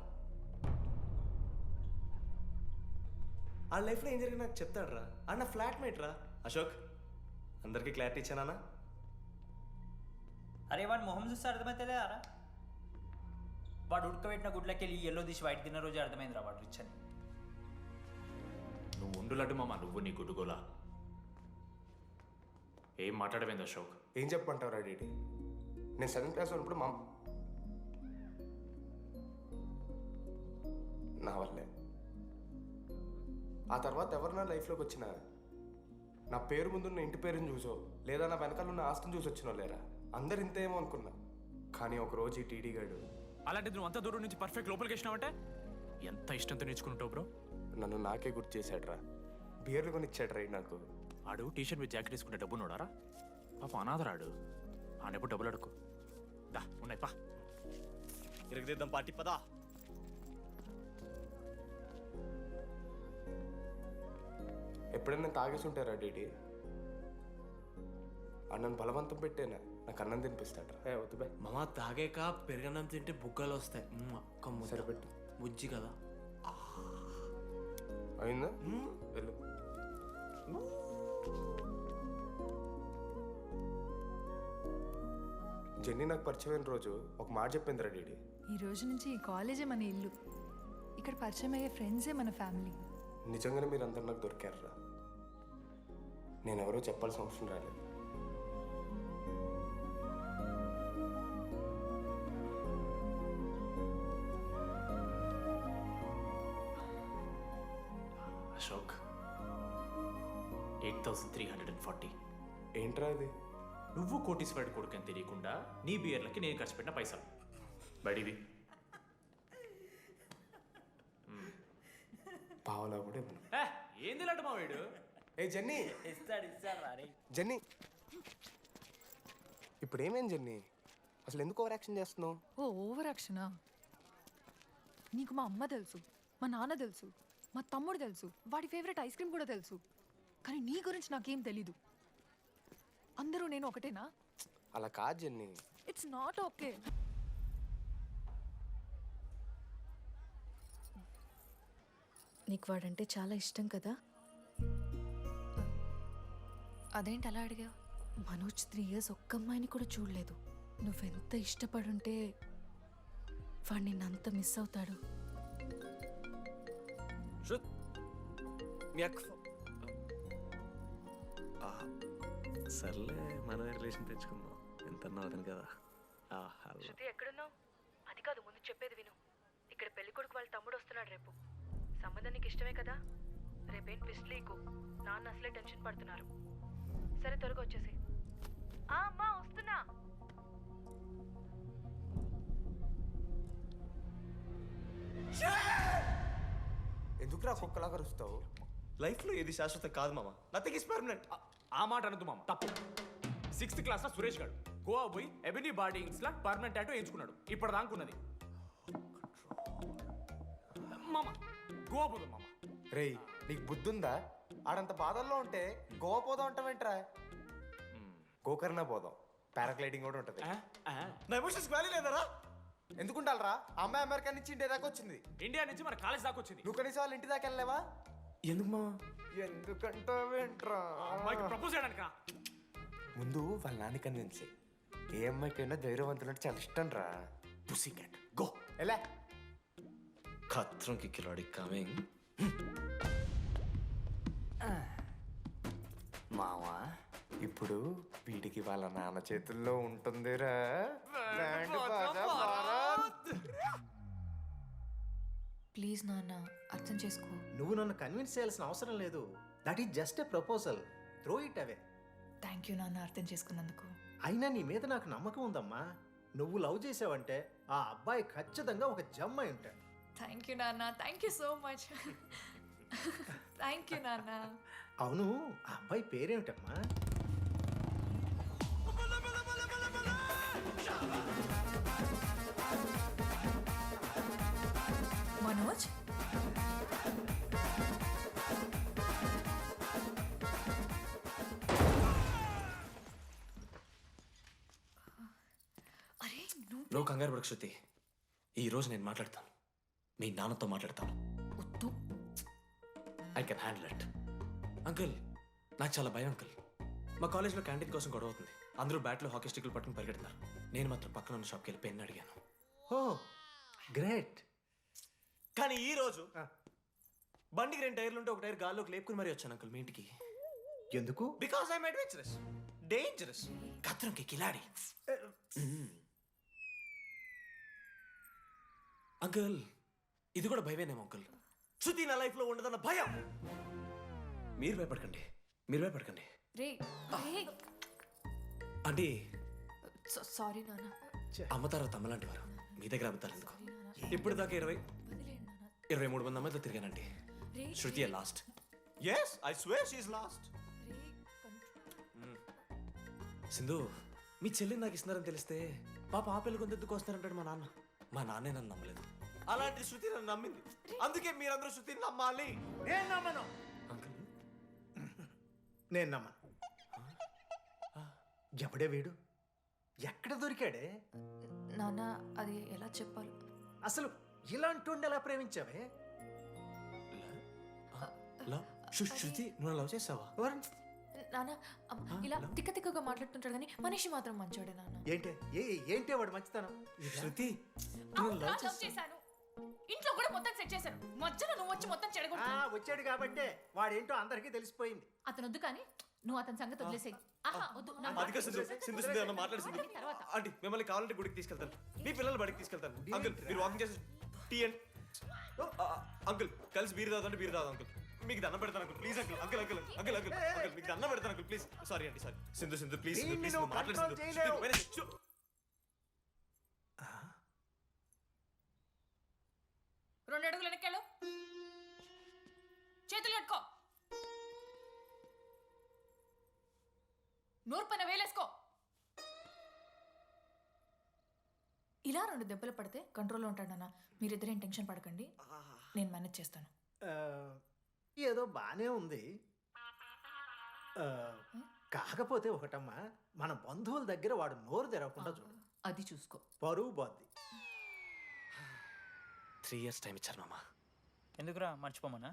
ఆ లైఫ్లో ఏం జరిగింది నాకు చెప్తాడు రా. అన్న ఫ్లాట్మేట్ రా అశోక్. అందరికీ క్లారిటీ ఇచ్చానా? అరే వాడు మొహం చూస్తే అర్థమైతే అరా. వాడు ఉడకబెట్టిన గుడ్లకి వెళ్ళి ఎల్లో తీసి వైట్ తిన్న రోజు అర్థమైందిరా వాడు రిచ్ అని. నువ్వు ఉండులడ్డు మామ, నువ్వు నీ గుడ్డుగోలా. ఏం మాట్లాడమైంది అశోక్? ఏం చెప్పమంటావు రా డీడీ? నేను 7th క్లాస్ ఉన్నప్పుడు నా వల్లే. ఆ తర్వాత ఎవరు నా లైఫ్లోకి వచ్చినా నా పేరు ముందున్న ఇంటి పేరుని చూసో లేదా నా వెనకాల ఉన్న ఆస్తిని చూసి వచ్చినో లేరా, అందరు ఇంతేమో అనుకున్నా. కానీ ఒకరోజు ఈ టీడీ గాడు అలాంటిది నువ్వు అంత దూరం నుంచి పర్ఫెక్ట్ లోపలికి వచ్చినావంటే ఎంత ఇష్టంతో నేర్చుకుంటావు బ్రో. నన్ను నాకే గుర్తు చేశాడ్రా, బియర్లు కొని ఇచ్చాడ్రా నాకు. ఆడు టీషర్ట్ మీద జాకెట్ వేసుకుంటే డబ్బు నోడారా? పాప అనాథరాడు. ఆడెప్పుడు డబ్బులు అడుకు. దా ఉన్నాయి పా, ఇరగదిద్దాం పార్టీ పదా. ఎప్పుడైనా తాగేసి ఉంటారా డీడీ? అన్నను బలవంతం పెట్టేనా నాకు అన్నం తినిపిస్తాడ్రా. వద్దు బై మామ, తాగాక పెరగన్నం తింటే బుగ్గలు వస్తాయి. సరిపెట్టు. బుజ్జి కదా. అయిందా? వెళ్ళు. జెన్నీ నాకు పరిచయమైన రోజు ఒక మాట చెప్పిందిరా డీడీ. ఈ రోజు నుంచి ఈ కాలేజే మన ఇల్లు. ఇక్కడ పరిచయం అయ్యే ఫ్రెండ్సే మన ఫ్యామిలీ. నిజంగానే మీరందరూ నాకు దొరికారురా. నేను ఎవరో చెప్పాల్సిన అవసరం రాలేదు. అశోక్ 8,340. ఏంట్రా ఇది? నువ్వు కోటీశ్వరుడి కొడుకు అని తెలియకుండా నీ బియర్లకి నేను ఖర్చు పెట్టిన పైసలు బడివి. పావలా కూడా ఇవ్వను. ఏంది లాంటి మా వీడు? ఏ జెన్నీ, ఇస్తాడు రా. జెన్నీ ఇప్పుడు ఏమేం జెన్నీ? అసలు ఎందుకు ఓవర్ యాక్షన్ చేస్తున్నావు? ఓవర్ యాక్షనా? నీకు మా అమ్మ తెలుసు, మా నాన్న తెలుసు, మా తమ్ముడు తెలుసు, వాడి ఫేవరెట్ ఐస్ క్రీమ్ కూడా తెలుసు. కానీ నీ గురించి నాకేం తెలీదు. అందరూ నేను ఒకటేనా? అలా కాదు జెన్నీ. It's not okay. నీకు వాడంటే చాలా ఇష్టం కదా? అదేంటి అలా అడిగావు? మనోజ్ 3 years ఒక్క అమ్మాయిని కూడా చూడలేదు. నువ్వెంత ఇష్టపడుంటే వాడు నిన్నంత మిస్ అవుతాడు. సర్లే, మనమే రిలేషన్ తెచ్చుకుందాం. ఎంత అవుతుంది కదా. శృతి ఎక్కడున్నావు? అది కాదు, ముందు చెప్పేది విను. ఇక్కడ పెళ్లి కొడుకు వాళ్ళ తమ్ముడు వస్తున్నాడు రేపు. సంబంధం నీకు ఇష్టమే కదా? రేపేం ట్విస్ట్ లీకు. నాన్న అసలే టెన్షన్ పడుతున్నారు. సరే త్వరగా వచ్చేసి. అమ్మా వస్తున్నా. ఎందుకురా కుక్కలాగా అరుస్తావు? లైఫ్లో ఏది శాశ్వతం కాదు మామ. Nothing is permanent. ఆ మాట అనదు మామ, తప్పు. 6th క్లాస్లో సురేష్ గారు గోవా పోయి ఎబినీ బార్డింగ్స్ లా పర్మనెంట్ టాటూ ఎంచుకున్నాడు. ఇప్పుడు దానుకున్నది మామ. గోవా పోదు మామ. రేయ్ నీకు బుద్ధి ఉందా? ఆడంత బాధల్లో ఉంటే గోవా పోదాం అంటావేంట్రా? గోకర్ణ పోదాం, పారాగ్లైడింగ్ కూడా ఉంటుంది. నా ఎమోషన్స్ వాల్యూ లేదరా? ఎందుకుంటారా? అమ్మాయి అమెరికా నుంచి ఇండియా దాకా వచ్చింది. ఇండియా నుంచి మన కాలేజ్ దాకా వచ్చింది. నువ్వు కనీసం వాళ్ళ ఇంటి దాకా వెళ్ళలేవా? ఎందుకు మా? ఎందుకంటావేంట్రా? అమ్మాయికి ప్రపోజ్ చేయడానికి ముందు వాళ్ళ నాన్న కన్విన్స్. ఏ అమ్మాయికైనా ధైర్యవంతులంటే చాలా ఇష్టం రా. పుసీ క్యాట్ గో. ఎలా? ఖత్రం కి కిలాడి కమింగ్. మావా, ఇప్పుడు వీడికి వాళ్ళ నాన్న చేతుల్లో ఉంటుందిరా. Band Baaja Bharat. ప్లీజ్ నాన్న, అర్థం చేసుకో. నువ్వు నన్ను కన్విన్స్ చేయాల్సిన అవసరం లేదు. That is just a proposal. Throw it away. Thank you నాన్న, అర్థం చేసుకున్నందుకు. అయినా నీ మీద నాకు నమ్మకం ఉందమ్మా. నువ్వు లవ్ చేసావంటే ఆ అబ్బాయి ఖచ్చితంగా ఒక జమ్మాయి ఉంటాడు. థ్యాంక్ యూ నాన్న, thank you so much. Thank you నాన్న. అవును, ఆ అబ్బాయి పేరేమిటమ్మా? మనోజ్. అరే నువ్వు కంగారు పడకు శృతి. ఈ రోజు నేను మాట్లాడతాను. మీ నాన్నతో మాట్లాడతాను. I can handle it. Uncle, నాకు చాలా భయం అంకుల్. మా కాలేజ్లో క్యాంటీన్ కోసం గొడవ అవుతుంది. అందరూ బ్యాట్లో హాకీ స్టిక్లు పట్టుకుని పరిగెడుతున్నారు. నేను మాత్రం పక్కన ఉన్న షాప్కి వెళ్ళి పెన్ అడిగాను. ఓ గ్రేట్. కానీ ఈ రోజు బండికి 2 టైర్లు ఉంటే ఒక టైర్ గాల్లోకి లేపుకుని మరీ వచ్చాను అంకుల్ మీ ఇంటికి. ఎందుకు? బికాస్ ఐఎమ్ అడ్వెంచరస్, డేంజరస్, ఖత్రంకి కిలాడి. అంకుల్, ఇది కూడా భయమేనేమో అంకుల్. శృతి నా లైఫ్లో ఉండదన్న భయం. మీరు భయపడకండి, మీరు భయపడకండి. రే అంటే సారీ నాన్న. అమ్మ తర్వాత అమ్మలాంటి వారు. మీ దగ్గర అబద్ధాలు ఎందుకు? ఇప్పుడు దాకా 23 మంది అమ్మాయితో తిరిగానండి. Shruti last. Yes, I swear she is last. Sindhu, మీ చెల్లిని నాకు ఇస్తున్నారని తెలిస్తే పాప ఆ పెళ్లి కొందెందుకు వస్తారంటాడు మా నాన్న. మా నాన్నే నన్ను నమ్మలేదు. అలాంటి శృతి నన్ను నమ్మింది. అందుకే మీరందరూ శృతిని నమ్మాలి. నేను నమ్మను. నేను నమ్మను. ఎవడే వీడు? ఎక్కడ దొరికాడే? నాన్న, అది ఎలా చెప్పాలి? అసలు ఇలాంటి ఎలా ప్రేమించావే? శృతి, నువ్వు లవ్ చేసావా? నాన్న, ఇలా తిక్క తిక్కగా మాట్లాడుతుంటాడు కానీ మనిషి మాత్రం మంచోడే నాన్న. ఏంటి వాడు మంచితనం? శృతి, చేశాను. ఇంట్లో కూడా మొత్తం సెట్ చేశాను. మధ్యలో నువ్వు వచ్చి మొత్తం చెడగొట్టు. వచ్చాడు కాబట్టే వాడేంటో అందరికీ తెలిసిపోయింది. అతను వద్దు కానీ నువ్వు అతని సంగతి వదిలేసేయి. ఆంటీ, మిమ్మల్ని కావాలంటే గుడికి తీసుకెళ్తాను. మీ పిల్లలు బడికి తీసుకెళ్తాను. అంకుల్, మీరు వాకింగ్ చేసి టీ అండ్ అంకుల్ కలిసి బీరు తాగుతుంటే బీరు తాగు అంకుల్. మీకు దండం పెడతాను uncle. Please uncle. Uncle uncle uncle uncle uncle మీకు దండం పెడతాను అంకుల్. ప్లీజ్. సారీ అండి, సారీ. సింధు ప్లీజ్ ప్లీజ్ మాట్లాడు. 2 అడుగులు వెనక్కెళ్ళు. చేతులు కట్టుకో. నోరు పైన వేలేసుకో. ఇలా 2 దెబ్బలు పడితే కంట్రోల్లో ఉంటాడన్నా. మీరిద్దరేం టెన్షన్ పడకండి, నేను మేనేజ్ చేస్తాను. ఏదో బానే ఉంది. కాకపోతే ఒకటమ్మా, మన బంధువుల దగ్గర వాడు నోరు తెరవకుండా చూడు. అది చూసుకో. పరువు బాద్ది. 3 years టైం ఇచ్చారు మామ. ఎందుకురా మర్చిపోమన్నా?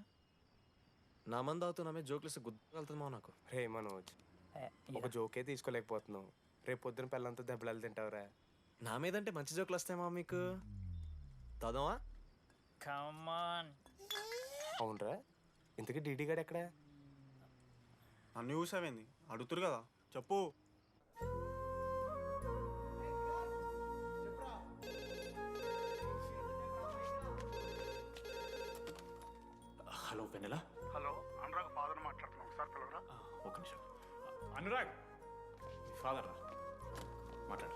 నా మంది అవుతూ నా మీద జోక్లు గుర్తుకెళ్తుంది మామ నాకు. రే మనోజ్, ఒక జోకే తీసుకోలేకపోతున్నావు. రేపు పొద్దున పిల్లలతో దెబ్బలు తింటావురా. నా మీదంటే మంచి జోకులు వస్తాయి మా మీకు. తాదామా? కమాన్. అవునరా, ఇంతకీ డీడీ గారు ఎక్కడ? నన్ను చూసావేంది? అడుగుతురు కదా, చెప్పు. హలో వెన్నెలా. హలో, అనురాగ్ ఫాదర్ మాట్లాడుతున్నాం. ఒకసారి పిలవరా? ఒక నిమిషం. అనురాగ్, ఫాదర్ మాట్లాడు.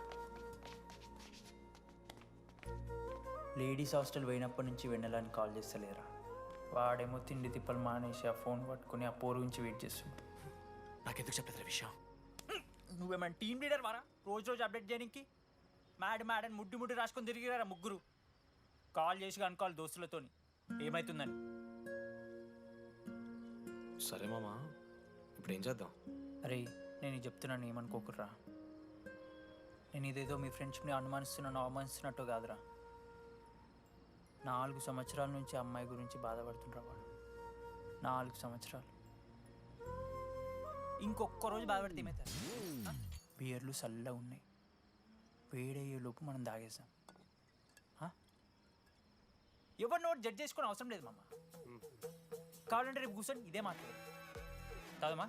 లేడీస్ హాస్టల్ పోయినప్పటి నుంచి వెన్నెలని కాల్ చేస్తలేరా. వాడేమో తిండి తిప్పలు మానేసి ఆ ఫోన్ పట్టుకుని ఆ పోరు గురించి వెయిట్ చేస్తున్నాడు. నాకెందుకు చెప్పలేదు విషయం? నువ్వేమన్నా టీమ్ లీడర్ వారా రోజు రోజు అప్డేట్ చేయడానికి? మ్యాడ్ ముడ్డి రాసుకొని తిరిగిరారా ముగ్గురు. కాల్ చేసి అనుకోవాలి దోస్తులతోని ఏమవుతుందని. సరే మామా, ఇప్పుడు ఏం చేద్దాం? అరే నేను ఇది చెప్తున్నాను ఏమనుకోకుర్రా. నేను ఇదేదో మీ ఫ్రెండ్షిప్ని అవమానిస్తున్నట్టు కాదురా. 4 సంవత్సరాల నుంచి అమ్మాయి గురించి బాధపడుతుండ్రా వాడు. 4 సంవత్సరాలు. ఇంకొక్క రోజు బాధపడితే ఏమవుతారు? బియర్లు చల్లగా ఉన్నాయి, వేడయ్యే లోపు మనం తాగేసాం. ఎవరు నోట్ జడ్జ్ చేసుకుని అవసరం లేదు మామ. కావాలంటే రేపు కూర్చొని ఇదే మాట్లాడు కాదమ్మా.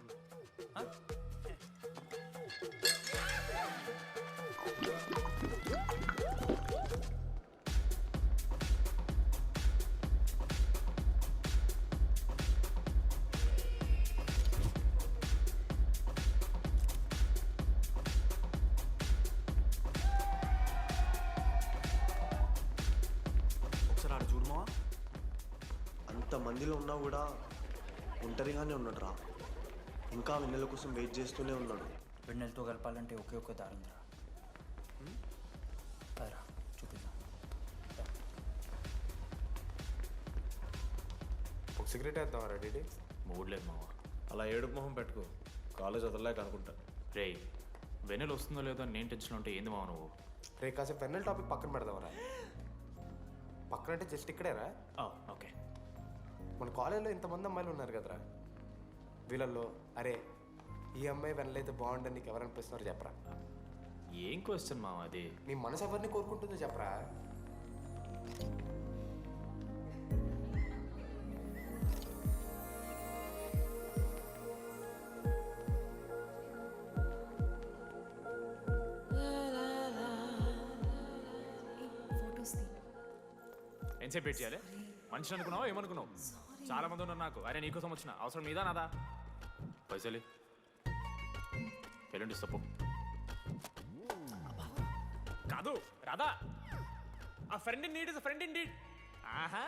ఒకసారి ఆడ చూడమా, అంతమందిలో ఉన్నా కూడా ఒంటరిగానే ఉన్నాడు రా. ఇంకా వెన్నెల కోసం వెయిట్ చేస్తూనే ఉన్నాడు. వెన్నెలతో కలపాలంటే ఒకే ఒక్క దారుందిరా. అదరా చూపిద్దాం. ఒక సిగరెట్ వేద్దాం రెడీ? మూడ్ లేదు మావా. అలా ఏడుపు మొహం పెట్టుకో, కాలేజ్ వదలలేక అనుకుంటా. రే వెన్నెల వస్తుందో లేదో నేను టెన్షన్ ఉంటే ఏంది మావ నువ్వు? రే కాసేపు వెన్నెల టాపిక్ పక్కన పెడదామరా. పక్కన అంటే జస్ట్ ఇక్కడేరా. ఓకే. మన కాలేజ్లో ఇంతమంది అమ్మాయిలు ఉన్నారు కదరా, వీళ్ళల్లో అరే ఈ అమ్మాయి వెనలైతే బాగుండని నీకు ఎవరు అనిపిస్తున్నారు చెప్పరా? ఏం క్వశ్చన్ మావా అది? నీ మనసు ఎవరిని కోరుకుంటుందో చెప్పరా? ఎంతసేపు వెయిట్ చేయాలి? మనిషిని అనుకున్నావు ఏమనుకున్నావు? చాలా మంది ఉన్నారు నాకు. అరే నీకోసం వచ్చిన అవసరం మీదా నాదా? పైసలు ఎల్లుండి ఇస్తా పో. కాదు రాదా, ఆ friend in need is friend in need. ఆహా,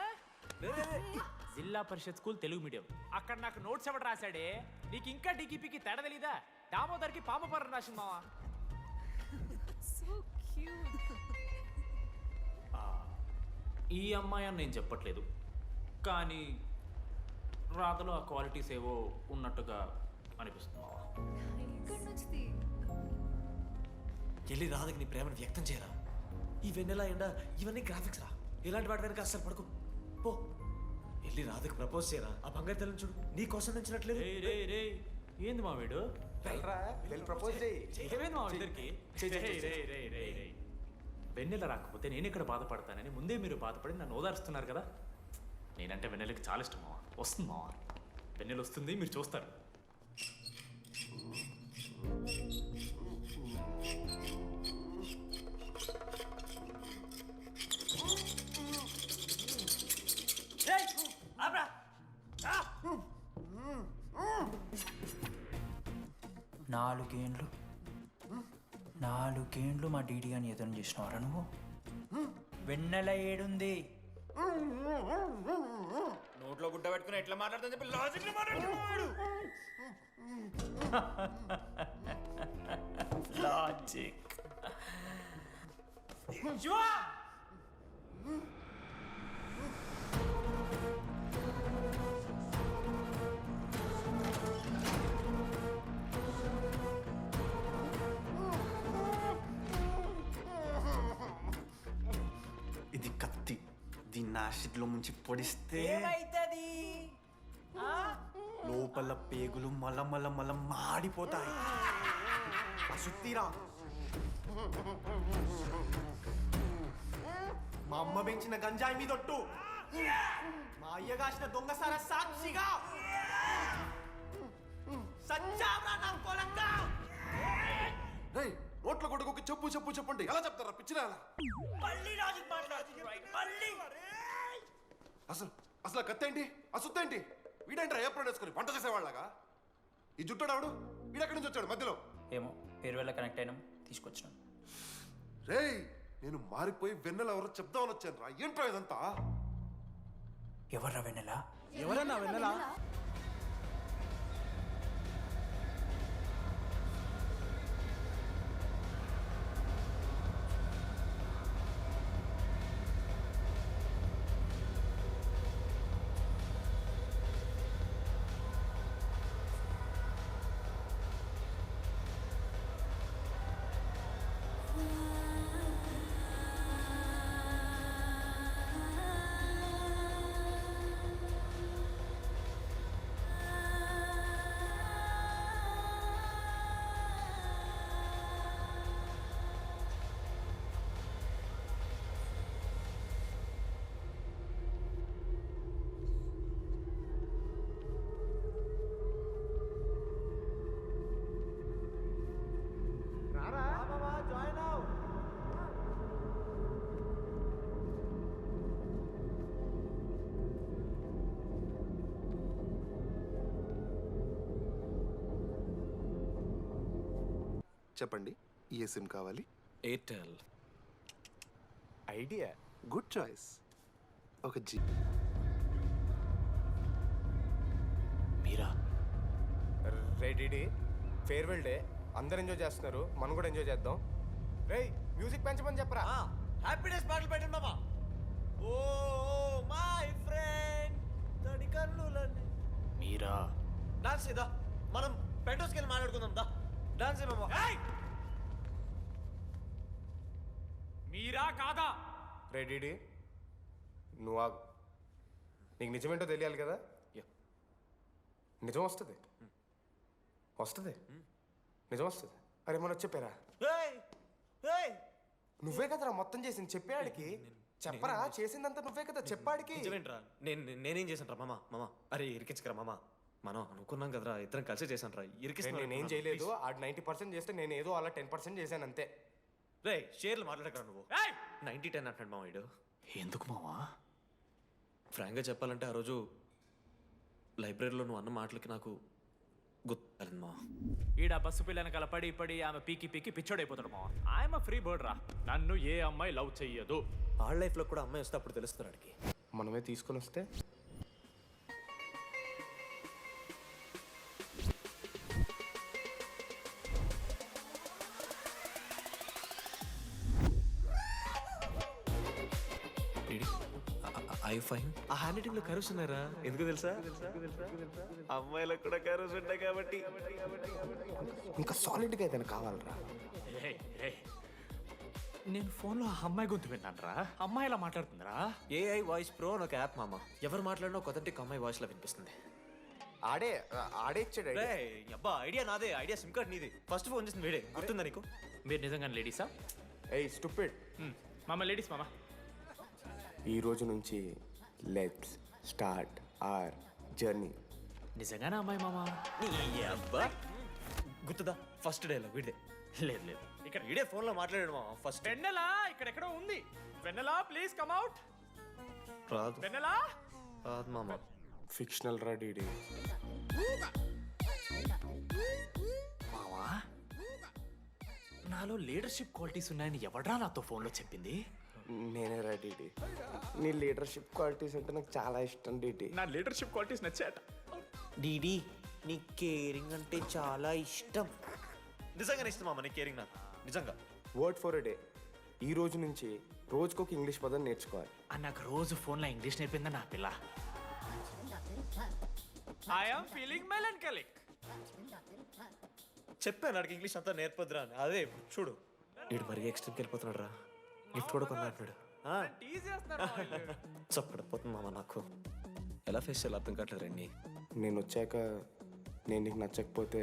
జిల్లా పరిషత్ స్కూల్ తెలుగు మీడియం. అక్కడ నాకు నోట్స్ ఎవడు రాశాడే? నీకు ఇంకా డికిపికి తేడా తెలీదా? దామోదర్కి పామపరం రాసింది మావా. ఈ అమ్మాయి అని నేను చెప్పట్లేదు, కానీ రాధలో ఆ క్వాలిటీస్ ఏవో ఉన్నట్టుగా అనిపిస్తుంది. వెళ్ళి రాధకి నీ ప్రేమను వ్యక్తం చేయరా. ఈ వెన్నెల ఎండ ఇవన్నీ గ్రాఫిక్స్ రా. ఇలాంటి వాటి వెనక అస్సలు పడుకో. పో వెళ్ళి రాధకి ప్రపోజ్ చేయరా. ఆ బంగారు తెల్లని చూడు నీ కోసం నచ్చినట్లేదు. ఏంది మా వీడు? ప్రపోజ్ ఏమైంది మా ఇద్దరికి? వెన్నెల రాకపోతే నేను ఇక్కడ బాధపడతానని ముందే మీరు బాధపడి నన్ను ఓదారుస్తున్నారు కదా. నేనంటే వెన్నెలకి చాలా ఇష్టం మావా. వస్తుంది మావా, వెన్నెల వస్తుంది, మీరు చూస్తారు. నాలుగేండ్లు మా డీడీ అని ఎదురు చేసినవారా నువ్వు? వెన్నెల ఏడుంది? నోట్లో గుడ్డ పెట్టుకుని ఎట్లా మాట్లాడుతుందని చెప్పి లాజిక్ మాట్లాడుతున్నాడు. లాజిక్ ఇది కత్తి, దీన్ని యాసిడ్లో ముంచి పొడిస్తే ఏమైతుంది? లోపల పేగులు మల మాడిపోతాయి. అసుత్తిరా. మా అమ్మ పెంచిన గంజాయి మీదొట్టు, మా అయ్య కాసిన దొంగసార సాక్షిగా సచ్చావరా నా కొలంగా. నోట్ల కొడుకు చెప్పు చెప్పు చెప్పండి ఎలా చెప్తారా పిచ్చిరా? అసలు కత్తేంటి అసుత్తేంటి? వీడేంట్రా ఏప్రిల్ వేసుకుని వంట చేసేవాళ్ళగా? ఈ జుట్టాడు వీడెక్కడి నుంచి వచ్చాడు మధ్యలో? ఏమో పేరు వల్ల కనెక్ట్ అయినాం, తీసుకొచ్చినాం. రేయ్ నేను మారిపోయి వెన్నెల ఎవరో చెప్దామని వచ్చాను రా. ఏంట్రా ఇదంతా? ఎవర్రా వెన్నెల? ఎవరన్నా వెన్నెల? చెప్పండి ఏ సిమ్ కావాలి? ఎయిర్టెల్. Idea, good choice. ఒక జీ. మీరా? రే డిడి, ఫేర్వెల్ డే, అందరు ఎంజాయ్ చేస్తున్నారు, మనం కూడా ఎంజాయ్ చేద్దాం. రే మ్యూజిక్ పెంచమని చెప్పరా. హ్యాపీనెస్ పాటలు పెట్టండి మామా. ఓ మై ఫ్రెండ్ తడి కన్నులన్నీ. మీరా? డాన్స్ ఇదా, మనం పెంటోస్కి వెళ్ళి మాట్లాడుకుందాం దా. డాన్స్ ఏ మామా. మీరా కాదా? రే డిడి, నువ్వు ఆగు. నీకు నిజమేంటో తెలియాలి కదా. నిజం వస్తుంది, వస్తుంది, నిజం వస్తుంది. అరే మనం చెప్పారా? నువ్వే కదరా మొత్తం చేసింది, చెప్పాడికి చెప్పరా. చేసిందంతా నువ్వే కదా, చెప్పాడికి. నిజమేంట్రా? నేనేం చేశాను రా మామా? మామా అరే ఇరికించకరా మామా. మనం అనుకున్నాం కదరా, ఇద్దరం కలిసి చేశాను రా. నేనేం చేయలేదు. ఆడు 90% చేస్తే నేను ఏదో అలా 10% చేశాను అంతే. రే షేర్లు మాట్లాడకరా నువ్వు. 90-10 అంటాడు మామ వీడు. ఎందుకు మావా? ఫ్రాంక్గా చెప్పాలంటే ఆ రోజు లైబ్రరీలో నువ్వు అన్న మాటలకి నాకు గుర్తు మా. ఈడ బస్సు పిల్లని కలపడి పడి ఆమె పీకి పీకి పిచ్చోడైపోతాడు మావా. ఆయమ ఫ్రీ బర్డ్ రా, నన్ను ఏ అమ్మాయి లవ్ చెయ్యదు. ఆళ్ళ లైఫ్లో కూడా అమ్మాయి వస్తే అప్పుడు తెలుస్తుంది వాడికి. మనమే తీసుకొని వస్తే ఐ ఫైన్. ఆ హ్యాండ్ రైటింగ్ లో కరోస్ ఉన్నారా? ఎందుకు తెలుసా? అమ్మాయిలకు కూడా కరోస్ ఉంటాయి కాబట్టి. ఇంకా సాలిడ్గా అయితే కావాలరా. నేను ఫోన్లో ఆ అమ్మాయి గొంతు విన్నాను రా. అమ్మాయి ఇలా మాట్లాడుతుందిరా. ఏఐ వాయిస్ ప్రో అని ఒక యాప్ మామ. ఎవరు మాట్లాడినా ఒక అథెంటిక్ అమ్మాయి వాయిస్ లో వినిపిస్తుంది. ఆడే ఇచ్చాడు. అబ్బా ఐడియా నాదే. ఐడియా సిమ్ కార్డ్ నీది. ఫస్ట్ ఫోన్ చేసింది వీడే. గుర్తుందా నీకు? మీరు నిజంగానే లేడీసా? ఏయ్ స్టూపిడ్. మామ లేడీస్ మామ. ఈ రోజు నుంచి లెట్స్ స్టార్ట్ అవర్ జర్నీ. నిజంగానే అమ్మాయి మామ? అబ్బా గుర్తుదా? ఫస్ట్ డేలో వీడే. లేదు లేదు, ఇక్కడ వీడే ఫోన్ లో మాట్లాడాడు మామ. ఫస్ట్ వెన్నెలా ఇక్కడెక్కడో ఉంది. వెన్నెలా ప్లీజ్ కమ్ అవుట్. రాదు. వెన్నెలా రాదు మామ. ఫిక్షనల్ రా డీడీ. మావా నాలో లీడర్షిప్ క్వాలిటీస్ ఉన్నాయని ఎవడ్రా నాతో ఫోన్లో చెప్పింది? నేనే రా డీడీ. నీ లీడర్షిప్ క్వాలిటీస్ అంటే నాకు చాలా ఇష్టం డీడీ. నా లీడర్షిప్ క్వాలిటీస్ నచ్చాట. డీడీ నీ కేరింగ్ అంటే చాలా ఇష్టం. నిజంగానే ఇష్టం మామ నీ కేరింగ్ నాకు. నిజంగా. Word for a day. ఈ రోజు నుంచి రోజుకొక ఇంగ్లీష్ పదం నేర్చుకోవాలి. నాకు రోజు ఫోన్లో ఇంగ్లీష్ నేర్పిందా నా పిల్ల. I am feeling melancholic. చెప్పాను నాకు ఇంగ్లీష్ అంతా నేర్పొద్దురా అని. అదే చూడు వీడు మరీ ఎక్స్ట్రీమ్కి వెళ్ళిపోతున్నాడు రా. గిఫ్ట్ కూడా కొన్నాడు. చప్పడిపోతుంది మామ నాకు. ఎలా ఫేస్ చేయాలి అర్థం కావట్లేదు రండి. నేను వచ్చాక నేను నీకు నచ్చకపోతే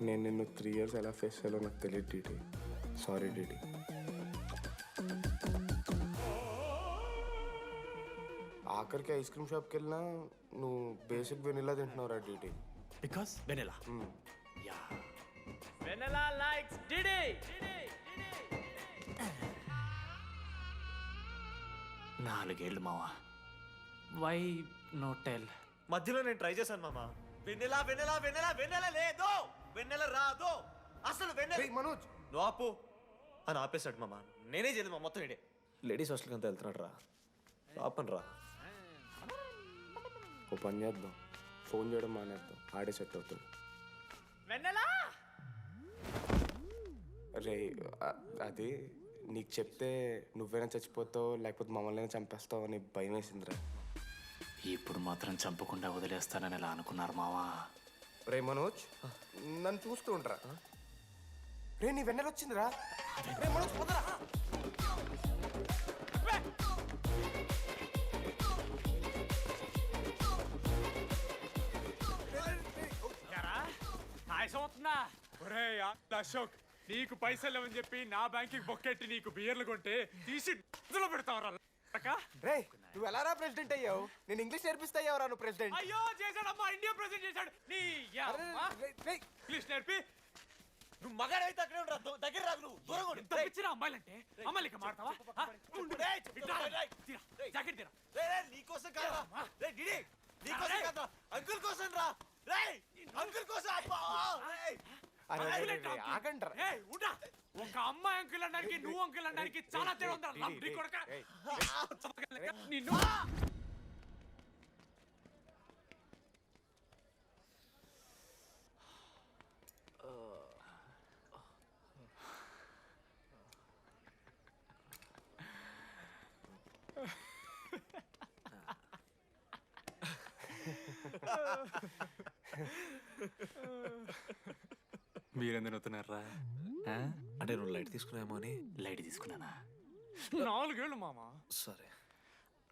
నేను నిన్ను 3 years ఎలా ఫేస్ చేయాలో నాకు తెలియదు డీడీ. Sorry DD. ఆఖరికి ఐస్ క్రీమ్ షాప్కి వెళ్ళినా నువ్వు బేసిక్ వెనిలా తింటున్నావు రా DD. Because vanilla. Yeah vanilla likes DD. 4 ఏళ్ళు మావా. Why no tell? మధ్యలో నేను ట్రై చేశాను మామ. వెన్నెలా వెన్నెలా వెన్నెలా వెన్నెల లేదు, వెన్నెల రాదు అసలు. వెన్నెల మనోజ్ నువ్వు ఆపు అని ఆపేశాడు మామ. నేనే చేయలేదు మా మొత్తం ఇడే. లేడీస్ హాస్టల్కి అంతా వెళ్తున్నాడు రా. ఆపను రా. ఓ పని చేద్దాం, ఫోన్ చేయడం మానేద్దాం. ఆడే సెట్ అవుతాడు. వెన్నెలా రే అది నీకు చెప్తే నువ్వైనా చచ్చిపోతావు లేకపోతే మమ్మల్ని చంపేస్తావు అని భయం వేసిందిరా. ఇప్పుడు మాత్రం చంపకుండా వదిలేస్తానని ఎలా అనుకున్నారు మావా? రే మనోజ్ నన్ను చూస్తూ ఉంటారా? రే నీ వెన్నెల వచ్చిందిరా. రే మనోజ్ పోదరా. అవుతుందా? ఒరే అశోక్, నీకు పైసలు లేవని చెప్పి నా బ్యాంకింగ్ బొక్కెట్టి నీకు బియర్లు కొంటే తీసి పెడతావరా? రే నువ్వు ఎలా రా ప్రెసిడెంట్ అయ్యావు? నేను ఇంగ్లీష్ నేర్పిస్తా అయ్యావురా నువ్వు ప్రెసిడెంట్. అయ్యో చేశాడమ్మా, ఇండియా ప్రెసిడెంట్ చేశాడు. నీ ఇంగ్లీష్ నేర్పి నువ్వు మగాడైతే అక్కడే ఉండరా. దగ్గర రాదు నువ్వు. దూరంగా ఉండు. తప్పించిన అమ్మాయిలంటే అమ్మాయిలకి మాడతావా? జాకెట్ తీరా. నీకోసం కాదురా. రే డిడి నీకోసం కాదురా. అంకుల్ కోసం రా. రే అంకుల్ కోసం. ఆగంటారా ఏయ్, ఉండా. ఒక అమ్మాయి అంకుల్ అనడానికి నువ్వు అంకుల్ అనడానికి చాలా తేడా ఉందా లంబడి కొడక నిన్ను మీరెందుకు నవ్వుతున్నారా అంటే నువ్వు లైట్ తీసుకున్నామో అని. లైట్ తీసుకున్నానా? 4 ఏళ్ళు మామ. సరే,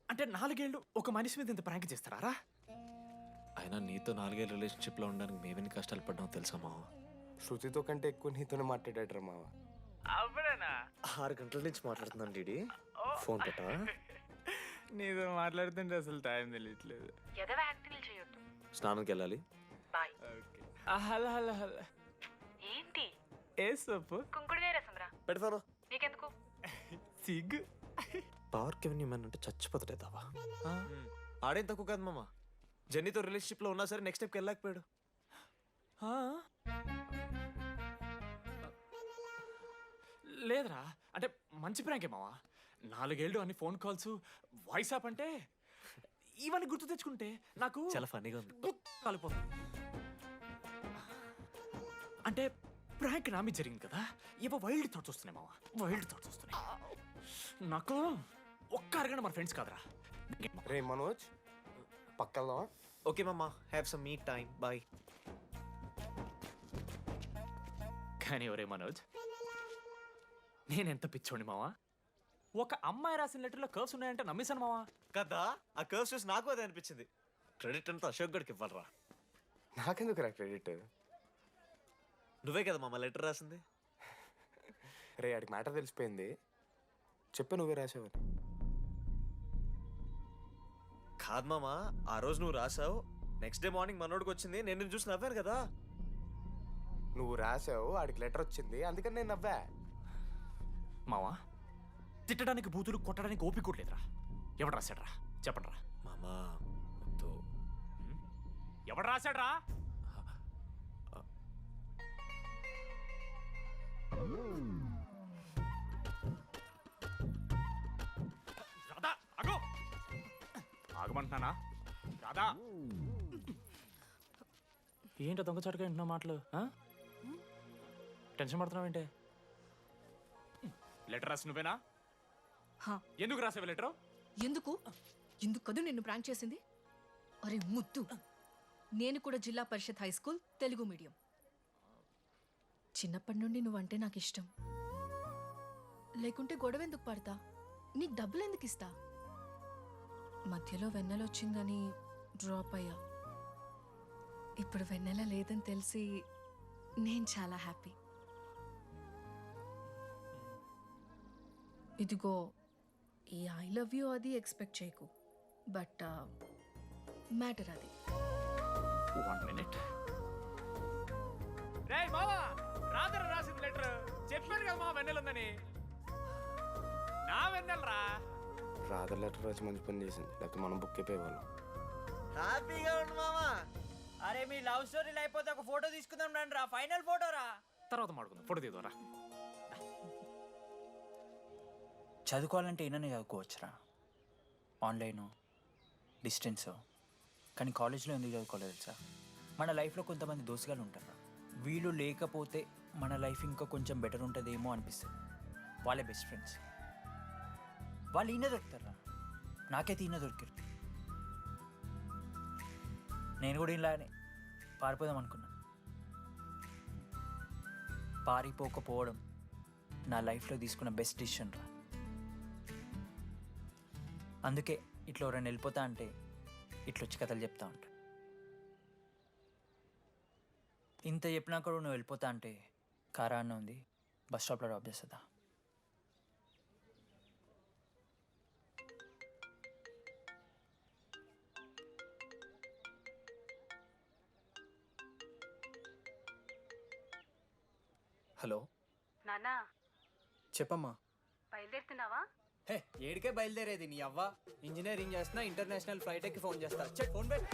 అంటే 4 ఏళ్ళు ఒక మనిషి మీద ఇంత ప్రాంక్ చేస్తారా? అయినా నీతో 4 ఏళ్ళ రిలేషన్షిప్లో ఉండడానికి మేమెన్ని కష్టాలు పడ్డామో తెలుసా మావ. శృతితో కంటే ఎక్కువ నీతోనే మాట్లాడాడు మావ. అవునా? 6 గంటల నుంచి మాట్లాడుతున్నాను డీడీ. ఫోన్ పెట్టా. నీతో మాట్లాడుతుంటే అసలు టైం తెలియట్లేదు. ఎదవ యాక్టింగ్లు చేయొద్దు. స్నానంకి వెళ్ళాలి. బాయ్. Hello hello hello. ఏంటి? ఏ సొప్పు? కుంకుడుగాయ రసంరా. పెడతాను. నీకెందుకు? సిగ్గు. పార్క్ ఎవెన్యూ మ్యాన్ అంటే చచ్చిపోతాడే దావా. ఆడేం తక్కువ కాదు మామ. జెన్నీతో రిలేషన్షిప్లో ఉన్నా సరే నెక్స్ట్ స్టెప్కి వెళ్ళలేకపోయాడు. లేదురా, అంటే మంచి ప్రాంకే మావా. 4 ఏళ్ళు అన్ని ఫోన్ కాల్స్, వాయిస్ యాప్ అంటే ఇవన్నీ గుర్తు తెచ్చుకుంటే నాకు చాలా ఫన్నీగా ఉంది. కాలిపోతుంది. అంటే ప్రాంక్ నా మీద జరిగింది కదా, ఇవ వైల్డ్ థాట్స్ వస్తున్నాయి మావా, వైల్డ్ థాట్స్ వస్తున్నాయి. నాకు ఒక్క అరగంట మన ఫ్రెండ్స్ కాదురా. రే మనోజ్, పక్కలో. ఓకే మామ, have some me time. Bye. కానీ ఒరే మనోజ్, నేనెంత పిచ్చోండి మావా. ఒక అమ్మాయి రాసిన లెటర్లో కర్వ్స్ ఉన్నాయంటే నమ్మేశాను మావా. కదా, ఆ కర్వ్స్ చూసి నాకు అదే అనిపించింది. క్రెడిట్ అంతా అశోక్ గడికి ఇవ్వాలరా. నాకెందుకు రా క్రెడిట్? నువ్వే కదా మామ లెటర్ రాసింది. రే ఆడికి మ్యాటర్ తెలిసిపోయింది. చెప్పు, నువ్వే రాసావని. కాదు మామ, ఆ రోజు నువ్వు రాసావు, నెక్స్ట్ డే మార్నింగ్ మనోడికి వచ్చింది, నేను నిన్ను చూసి నవ్వాను కదా. నువ్వు రాసావు, ఆడికి లెటర్ వచ్చింది, అందుకని నేను నవ్వా. మావా, తిట్టడానికి బూతులు కొట్టడానికి ఓపిక కూడా లేదురా. ఎవడు రాశాడ్రా చెప్పండి రా. మామా ఎవడు రాశాడ్రా? రాధా ఆగు. ఆగమంటున్నానా? రాధా, ఏంటో దొంగచాటుగా వింటున్నా మాటలు? టెన్షన్ పడుతున్నావేంటే? లెటర్ రాసి నువ్వేనా? ఎందుకు రాసావు లెటర్? ఎందుకు కదా నిన్ను ప్రాంక్ చేసింది? అరే ముద్దు, నేను కూడా జిల్లా Parishad high school Telugu medium. చిన్నప్పటి నుండి నువ్వంటే నాకు ఇష్టం. లేకుంటే గొడవ ఎందుకు పడతా? నీకు డబ్బులు ఎందుకు ఇస్తా? మధ్యలో వెన్నెల వచ్చిందని డ్రాప్ అయ్యా. ఇప్పుడు వెన్నెల లేదని తెలిసి నేను చాలా హ్యాపీ. ఇదిగో ఈ ఐ లవ్ యూ అది ఎక్స్పెక్ట్ చేయకు, బట్ మ్యాటర్ అది. 1 minute. రేయ్ మావా, రాధర రాసిన లెటర్ చెప్పాను కదా మా వెన్నెల ఉందని. నా వెన్నెలరా. రాధ లెటర్ రాసి మంచి పని చేసింది, లేకపోతే మనం బుక్ అయిపోయేవాళ్ళం. హ్యాపీగా ఉండు మామా. అరే మీ లవ్ స్టోరీ అయిపోతే ఒక ఫోటో తీసుకుందాం రండి రా, ఫైనల్ ఫోటో రా. తర్వాత మాడుకుందాం, ఫోటో తీద్దాం. చదువుకోవాలంటే ఏమైనా చదువుకోవచ్చురా, ఆన్లైను డిస్టెన్సో. కానీ కాలేజ్లో ఎందుకు చదువుకోలేదు తెలుసా? మన లైఫ్లో కొంతమంది దోస్తుగాలు ఉంటారు, వీళ్ళు లేకపోతే మన లైఫ్ ఇంకా కొంచెం బెటర్ ఉంటుందేమో అనిపిస్తుంది. వాళ్ళే బెస్ట్ ఫ్రెండ్స్. వాళ్ళు ఈయన దొరుకుతారా, నాకైతే ఈయన దొరికారు. నేను కూడా ఇలానే పారిపోదాం అనుకున్నా. పారిపోకపోవడం నా లైఫ్లో తీసుకున్న బెస్ట్ డిసిషన్ రా. అందుకే ఇట్లా ఎవరైనా వెళ్ళిపోతా అంటే ఇట్లా వచ్చి కథలు చెప్తా ఉంటా. ఇంత చెప్పినా కూడా నువ్వు వెళ్ళిపోతా అంటే కారా అన్న ఉంది, బస్ స్టాప్లో డ్రాప్ చేస్తుందా? హలో నాన్నా, చెప్పమ్మా. బయలుదేరుతున్నావా? హే, ఏడికే బయలుదేరేది నీ అవ్వ. ఇంజనీరింగ్ చేస్తున్నా, ఇంటర్నేషనల్ ఫ్లైట్ ఎక్కి ఫోన్ చేస్తా. చెక్ ఫోన్ పెట్.